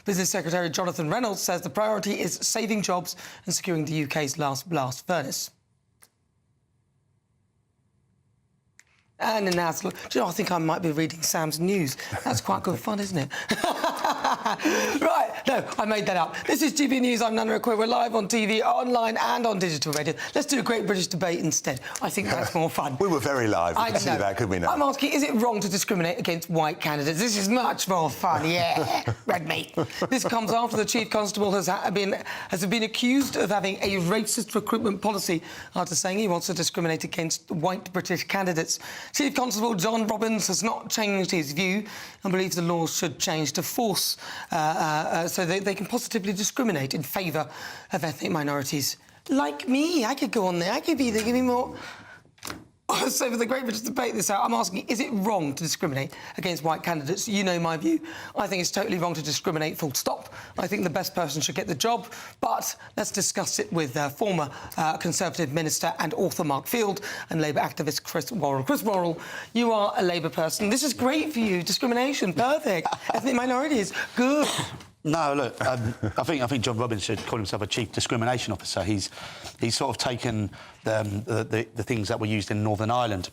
Business Secretary Jonathan Reynolds says the priority is saving jobs and securing the UK's last blast furnace. And in Aslo, do you know, I think I might be reading Sam's news. That's quite good fun, isn't it? Right, no, I made that up. This is GB News, I'm Nana Akua. We're live on TV, online and on digital radio. Let's do a Great British Debate instead. I think that's more fun. We were very live. We could see that, couldn't we now? I'm asking, is it wrong to discriminate against white candidates? This is much more fun, yeah. Red meat. This comes after the Chief Constable has been accused of having a racist recruitment policy after saying he wants to discriminate against white British candidates. Chief Constable John Robbins has not changed his view and believes the laws should change to force so they can positively discriminate in favour of ethnic minorities. Like me, I could go on there, I could be there, give me more... So for the Great British Debate this hour, I'm asking, is it wrong to discriminate against white candidates? You know my view. I think it's totally wrong to discriminate, full stop. I think the best person should get the job, but let's discuss it with former Conservative Minister and author Mark Field and Labour activist Chris Worrell. Chris Worrell, you are a Labour person. This is great for you. Discrimination, perfect. Ethnic minorities, good. No, look, I think John Robbins should call himself a chief discrimination officer. He's sort of taken the things that were used in Northern Ireland,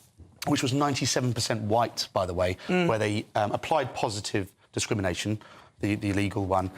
which was 97% white, by the way, where they applied positive discrimination, the illegal one,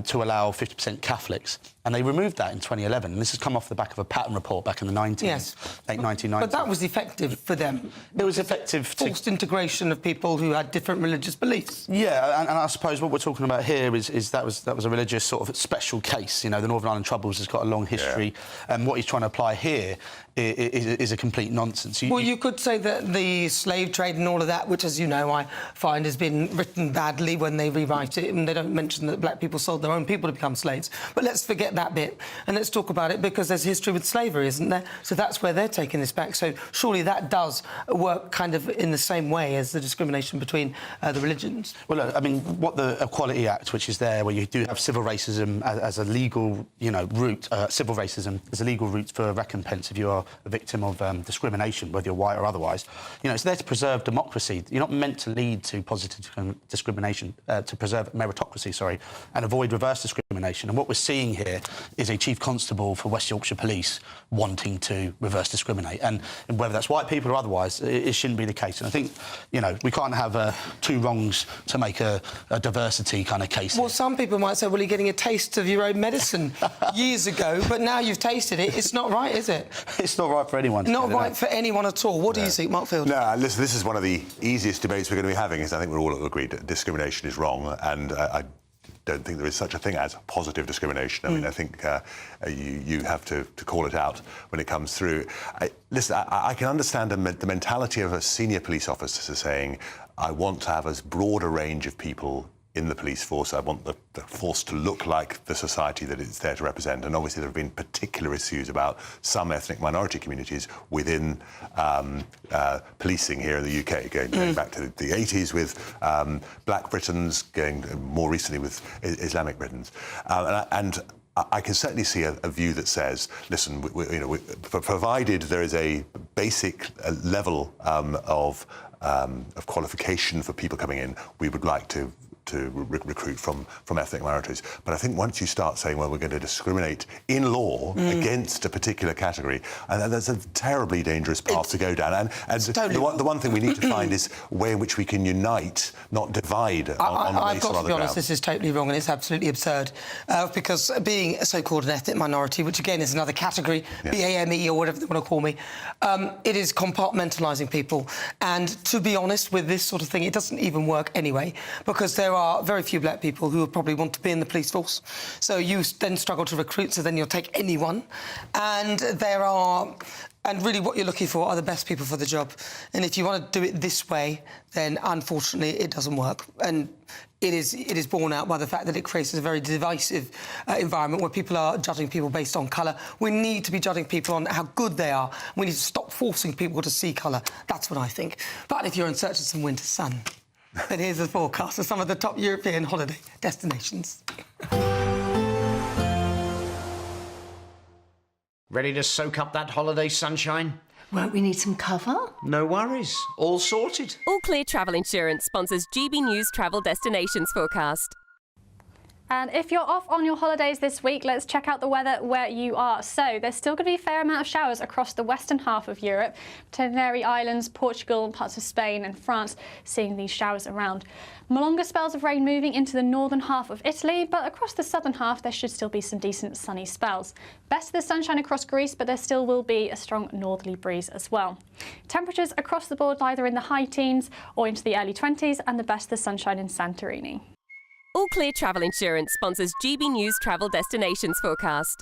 to allow 50% Catholics. And they removed that in 2011. And this has come off the back of a pattern report back in the 90s, late 1990s. But that was effective for them. It was effective forced integration of people who had different religious beliefs. Yeah, and I suppose what we're talking about here is that was a religious sort of special case. You know, the Northern Ireland Troubles has got a long history, and what he's trying to apply here is a complete nonsense. You could say that the slave trade and all of that, which, as you know, I find has been written badly when they rewrite it, and they don't mention that black people sold their own people to become slaves. But let's forget that bit, and let's talk about it, because there's history with slavery, isn't there? So that's where they're taking this back. So surely that does work kind of in the same way as the discrimination between the religions. Well, look, I mean, what the Equality Act, which is there, where you do have civil racism as a legal, route, civil racism as a legal route for recompense if you are a victim of discrimination, whether you're white or otherwise. It's there to preserve democracy. You're not meant to lead to positive discrimination, to preserve meritocracy, and avoid reverse discrimination. And what we're seeing here is a Chief Constable for West Yorkshire Police wanting to reverse discriminate. And whether that's white people or otherwise, it shouldn't be the case. And I think, we can't have two wrongs to make a diversity kind of case. Well, some people might say, well, you're getting a taste of your own medicine years ago, but now you've tasted it, it's not right, is it? It's not right for anyone. Not right for anyone at all. What do you think, Mark Field? No, listen, this is one of the easiest debates we're going to be having, is I think we're all agreed that discrimination is wrong, and I don't think there is such a thing as positive discrimination. I mean, I think you have to call it out when it comes through. Listen, I can understand the mentality of a senior police officer saying, I want to have as broad a range of people in the police force. I want the force to look like the society that it's there to represent. And obviously there have been particular issues about some ethnic minority communities within policing here in the UK, going back to the 80s with Black Britons, going more recently with Islamic Britons. And I can certainly see a view that says, listen, provided there is a basic level of qualification for people coming in, we would like to recruit from ethnic minorities. But I think once you start saying, well, we're going to discriminate in law against a particular category, and that's a terribly dangerous path to go down. And totally. the one thing we need to find is a way in which we can unite, not divide on I've race got or to other be honest, grounds. this is totally wrong and it's absolutely absurd. Because being a so-called an ethnic minority, which again is another category, BAME or whatever they want to call me, it is compartmentalising people. And to be honest, with this sort of thing, it doesn't even work anyway, because there are very few black people who would probably want to be in the police force. So you then struggle to recruit, so then you'll take anyone. And really what you're looking for are the best people for the job. And if you want to do it this way, then unfortunately it doesn't work. And it is borne out by the fact that it creates a very divisive environment where people are judging people based on colour. We need to be judging people on how good they are. We need to stop forcing people to see colour. That's what I think. But if you're in search of some winter sun, then here's the forecast of some of the top European holiday destinations. Ready to soak up that holiday sunshine? Won't we need some cover? No worries. All sorted. All Clear Travel Insurance sponsors GB News Travel Destinations Forecast. And if you're off on your holidays this week, let's check out the weather where you are. So there's still going to be a fair amount of showers across the western half of Europe. Tenerife Islands, Portugal, parts of Spain and France seeing these showers around. Longer spells of rain moving into the northern half of Italy, but across the southern half there should still be some decent sunny spells. Best of the sunshine across Greece, but there still will be a strong northerly breeze as well. Temperatures across the board either in the high teens or into the early 20s, and the best of the sunshine in Santorini. All Clear Travel Insurance sponsors GB News Travel Destinations Forecast.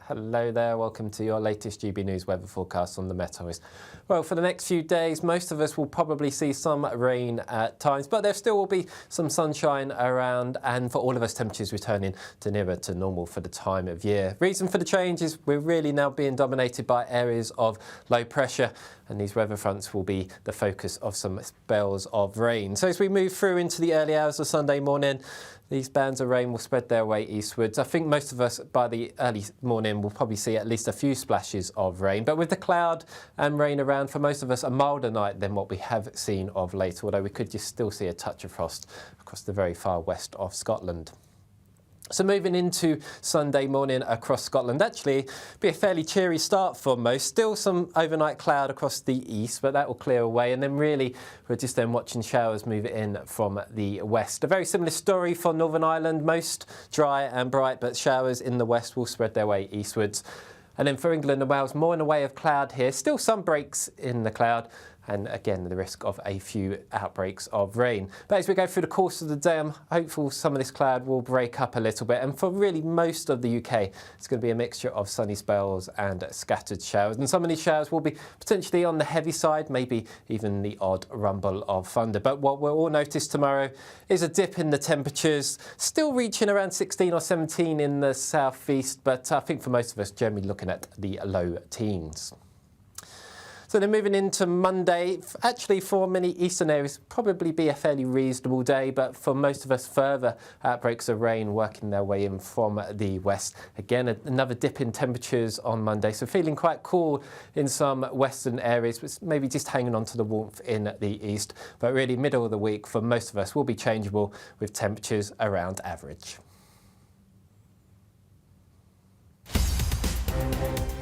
Hello there, welcome to your latest GB News weather forecast on the Met Office. Well, for the next few days, most of us will probably see some rain at times, but there still will be some sunshine around, and for all of us, temperatures returning to nearer to normal for the time of year. Reason for the change is we're really now being dominated by areas of low pressure, and these weather fronts will be the focus of some spells of rain. So as we move through into the early hours of Sunday morning, these bands of rain will spread their way eastwards. I think most of us by the early morning will probably see at least a few splashes of rain. But with the cloud and rain around, for most of us, a milder night than what we have seen of late, although we could just still see a touch of frost across the very far west of Scotland. So moving into Sunday morning across Scotland, actually be a fairly cheery start for most. Still some overnight cloud across the east, but that will clear away. And then really we're just then watching showers move in from the west. A very similar story for Northern Ireland, most dry and bright, but showers in the west will spread their way eastwards. And then for England and Wales, more in the way of cloud here. Still some breaks in the cloud. And again, the risk of a few outbreaks of rain. But as we go through the course of the day, I'm hopeful some of this cloud will break up a little bit. And for really most of the UK, it's going to be a mixture of sunny spells and scattered showers. And some of these showers will be potentially on the heavy side, maybe even the odd rumble of thunder. But what we'll all notice tomorrow is a dip in the temperatures, still reaching around 16 or 17 in the southeast. But I think for most of us, generally looking at the low teens. So then moving into Monday, actually for many eastern areas, probably be a fairly reasonable day, but for most of us, further outbreaks of rain working their way in from the west. Again, another dip in temperatures on Monday, so feeling quite cool in some western areas, but maybe just hanging on to the warmth in the east. But really, middle of the week for most of us will be changeable with temperatures around average.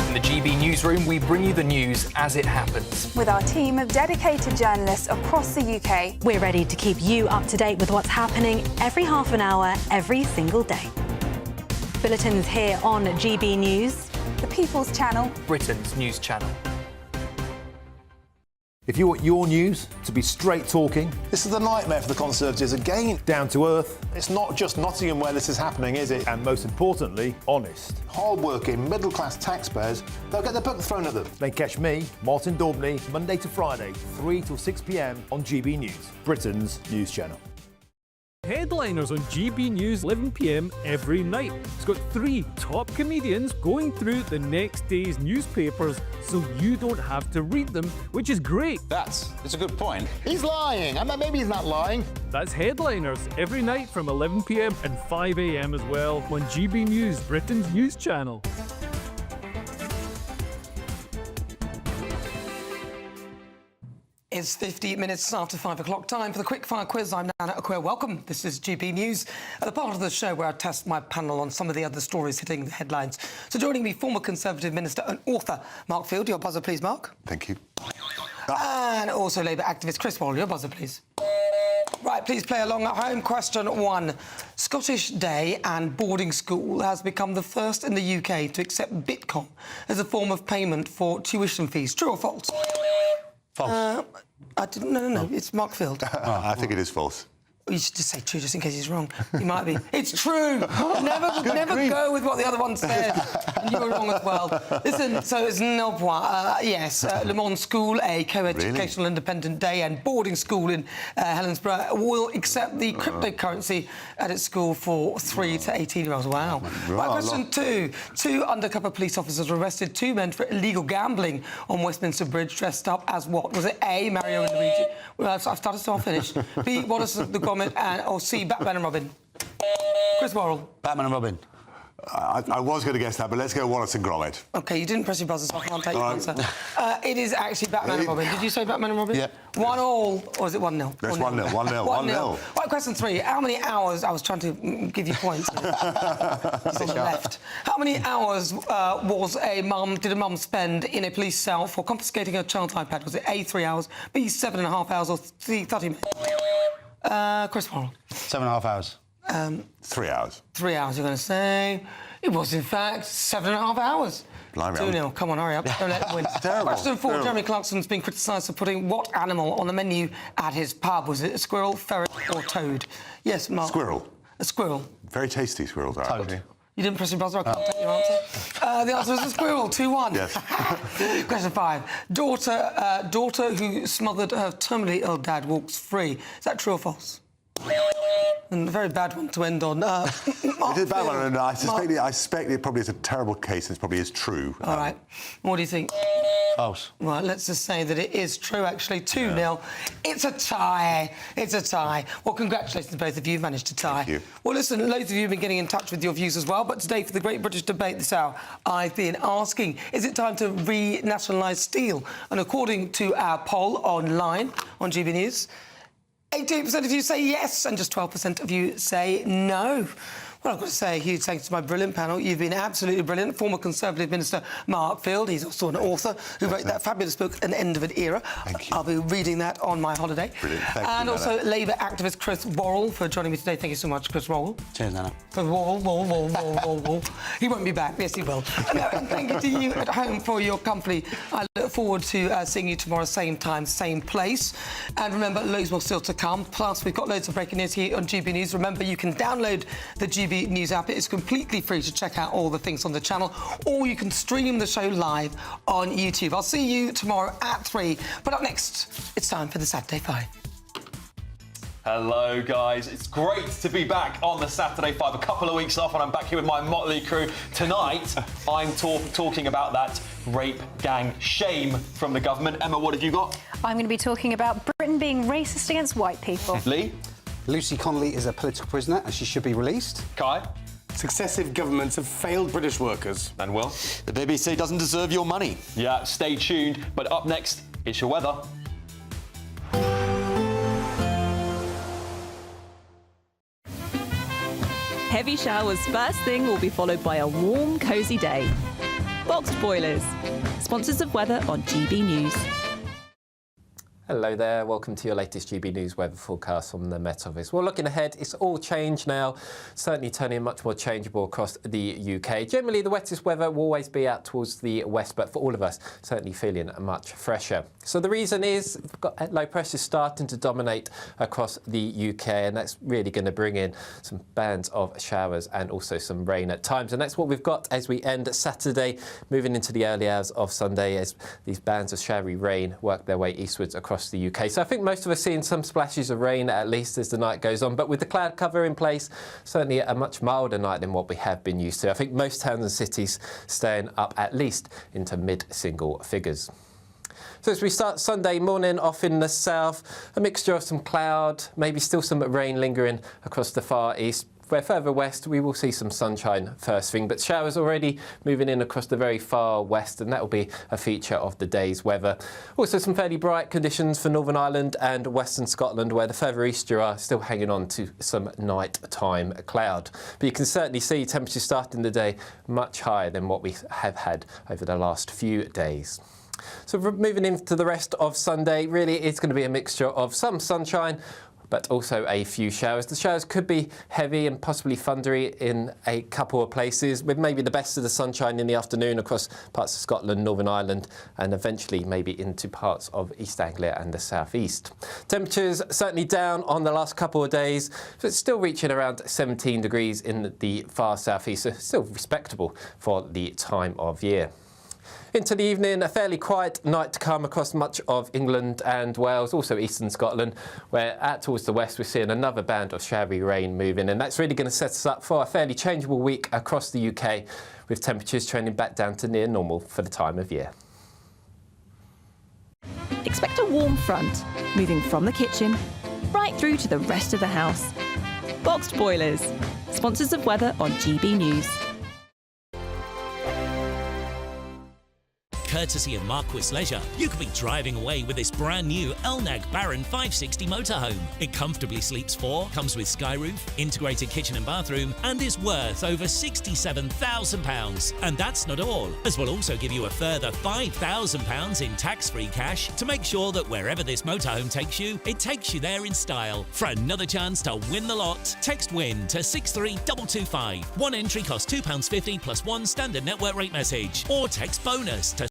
In the GB Newsroom, we bring you the news as it happens. With our team of dedicated journalists across the UK, we're ready to keep you up to date with what's happening every half an hour, every single day. Bulletins here on GB News, the People's Channel, Britain's news channel. If you want your news to be straight talking, this is the nightmare for the Conservatives again. Down to earth. It's not just Nottingham where this is happening, is it? And most importantly, honest. Hard-working, middle-class taxpayers, they'll get their book thrown at them. Then catch me, Martin Daubney, Monday to Friday, 3 till 6 p.m. on GB News, Britain's news channel. Headliners on GB News 11 p.m. every night. It's got 3 top comedians going through the next day's newspapers so you don't have to read them, which is great. That's a good point. He's lying. Maybe he's not lying. That's Headliners every night from 11 p.m. and 5 a.m. as well on GB News, Britain's news channel. It's 50 minutes after 5 o'clock. Time for the quickfire quiz. I'm Akua. Welcome. This is GB News, the part of the show where I test my panel on some of the other stories hitting the headlines. So joining me, former Conservative Minister and author Mark Field. Your buzzer, please, Mark. Thank you. And also Labour activist Chris Wall. Your buzzer, please. Right, please play along at home. Question 1. Scottish Day and Boarding School has become the first in the UK to accept Bitcoin as a form of payment for tuition fees. True or false? False. I didn't. No. It's Mark Field. I think it is false. You should just say true, just in case he's wrong. He might be. It's true. Never go with what the other one said. And you were wrong as well. Listen, so it's Nobwa. Yes, Le Mans School, a co-educational independent day and boarding school in Helensburgh, will accept the cryptocurrency at its school for 3 to 18-year-olds. Wow. Right, question 2. 2 undercover police officers arrested 2 men for illegal gambling on Westminster Bridge, dressed up as what? Was it A, Mario and Luigi? Well, I've started, so I'll finish. B, Wallace the Gromit, or C, Batman and Robin? Chris Worrell. Batman and Robin. I was going to guess that, but let's go Wallace and Gromit. OK, you didn't press your buzzer, so I can't take your answer. It is actually Batman and Robin. Did you say Batman and Robin? Yeah. 1-1, or is it 1-0? That's 1-0. 1-0. Right, question 3. How many hours... I was trying to give you points. It's on the left. How many hours did a mum spend in a police cell for confiscating her child's iPad? Was it A, 3 hours, B, 7.5 hours, or C, 30 minutes? Chris Worrell. 7.5 hours. 3 hours. 3 hours, you're going to say. It was, in fact, 7.5 hours. 2-0. Come on, hurry up. Don't let him win. Question 4. Jeremy Clarkson's been criticised for putting what animal on the menu at his pub? Was it a squirrel, ferret or toad? Yes, Mark. Squirrel. A squirrel. Very tasty squirrels are. Toad. You didn't press your buzzer, I can't take your answer. The answer was a squirrel, 2-1. Yes. Question 5. Daughter who smothered her terminally ill dad walks free. Is that true or false? And a very bad one to end on. It is a bad one, and I suspect it probably is a terrible case, and it probably is true. All right. What do you think? False. Right, let's just say that it is true, actually. 2-0. It's a tie. It's a tie. Well, congratulations to both of you. You've managed to tie. Thank you. Well, listen, loads of you have been getting in touch with your views as well, but today, for the Great British Debate this hour, I've been asking, is it time to renationalise steel? And according to our poll online on GB News, 88% of you say yes, and just 12% of you say no. Well, I've got to say a huge thanks to my brilliant panel. You've been absolutely brilliant. Former Conservative Minister Mark Field, he's also an author who wrote that fabulous book, An End of an Era. Thank you. I'll be reading that on my holiday. Brilliant. Thank you, and also Labour activist Chris Worrell for joining me today. Thank you so much, Chris Worrell. Cheers, Nana. Worrell. He won't be back. Yes, he will. And thank you to you at home for your company. I look forward to seeing you tomorrow, same time, same place. And remember, loads more still to come. Plus, we've got loads of breaking news here on GB News. Remember, you can download the GB News app. It is completely free to check out all the things on the channel, or you can stream the show live on YouTube. I'll see you tomorrow at 3. But up next, it's time for the Saturday 5. Hello, guys. It's great to be back on the Saturday 5. A couple of weeks off, and I'm back here with my motley crew. Tonight, I'm talking about that rape gang shame from the government. Emma, what have you got? I'm going to be talking about Britain being racist against white people. Lee? Lucy Connolly is a political prisoner and she should be released. Kai? Successive governments have failed British workers. And Will? The BBC doesn't deserve your money. Yeah, stay tuned. But up next, it's your weather. Heavy showers first thing will be followed by a warm, cosy day. Boxed Boilers, sponsors of weather on GB News. Hello there, welcome to your latest GB News weather forecast from the Met Office. Well, looking ahead, it's all changed now, certainly turning much more changeable across the UK. Generally, the wettest weather will always be out towards the west, but for all of us, certainly feeling much fresher. So the reason is we've got low pressure starting to dominate across the UK, and that's really going to bring in some bands of showers and also some rain at times. And that's what we've got as we end Saturday, moving into the early hours of Sunday as these bands of showery rain work their way eastwards across the UK. So I think most of us seeing some splashes of rain at least as the night goes on, but with the cloud cover in place, certainly a much milder night than what we have been used to. I think most towns and cities staying up at least into mid-single figures. So as we start Sunday morning off in the south, a mixture of some cloud, maybe still some rain lingering across the far east. Where further west we will see some sunshine first thing, but showers already moving in across the very far west, and that will be a feature of the day's weather. Also some fairly bright conditions for Northern Ireland and Western Scotland, where the further east you are still hanging on to some night-time cloud. But you can certainly see temperatures starting the day much higher than what we have had over the last few days. So moving into the rest of Sunday, really it's going to be a mixture of some sunshine, but also a few showers. The showers could be heavy and possibly thundery in a couple of places, with maybe the best of the sunshine in the afternoon across parts of Scotland, Northern Ireland, and eventually maybe into parts of East Anglia and the South East. Temperatures certainly down on the last couple of days, but still reaching around 17 degrees in the far South East, so still respectable for the time of year. Into the evening, a fairly quiet night to come across much of England and Wales, also eastern Scotland, where out towards the west we're seeing another band of showery rain moving, and that's really going to set us up for a fairly changeable week across the UK, with temperatures trending back down to near normal for the time of year. Expect a warm front, moving from the kitchen right through to the rest of the house. Boxed Boilers, sponsors of weather on GB News. Courtesy of Marquis Leisure, you could be driving away with this brand new Elnag Baron 560 motorhome. It comfortably sleeps 4, comes with sky roof, integrated kitchen and bathroom, and is worth over £67,000. And that's not all, as we'll also give you a further £5,000 in tax-free cash to make sure that wherever this motorhome takes you, it takes you there in style. For another chance to win the lot, text WIN to 63225. One entry costs £2.50 plus one standard network rate message, or text BONUS to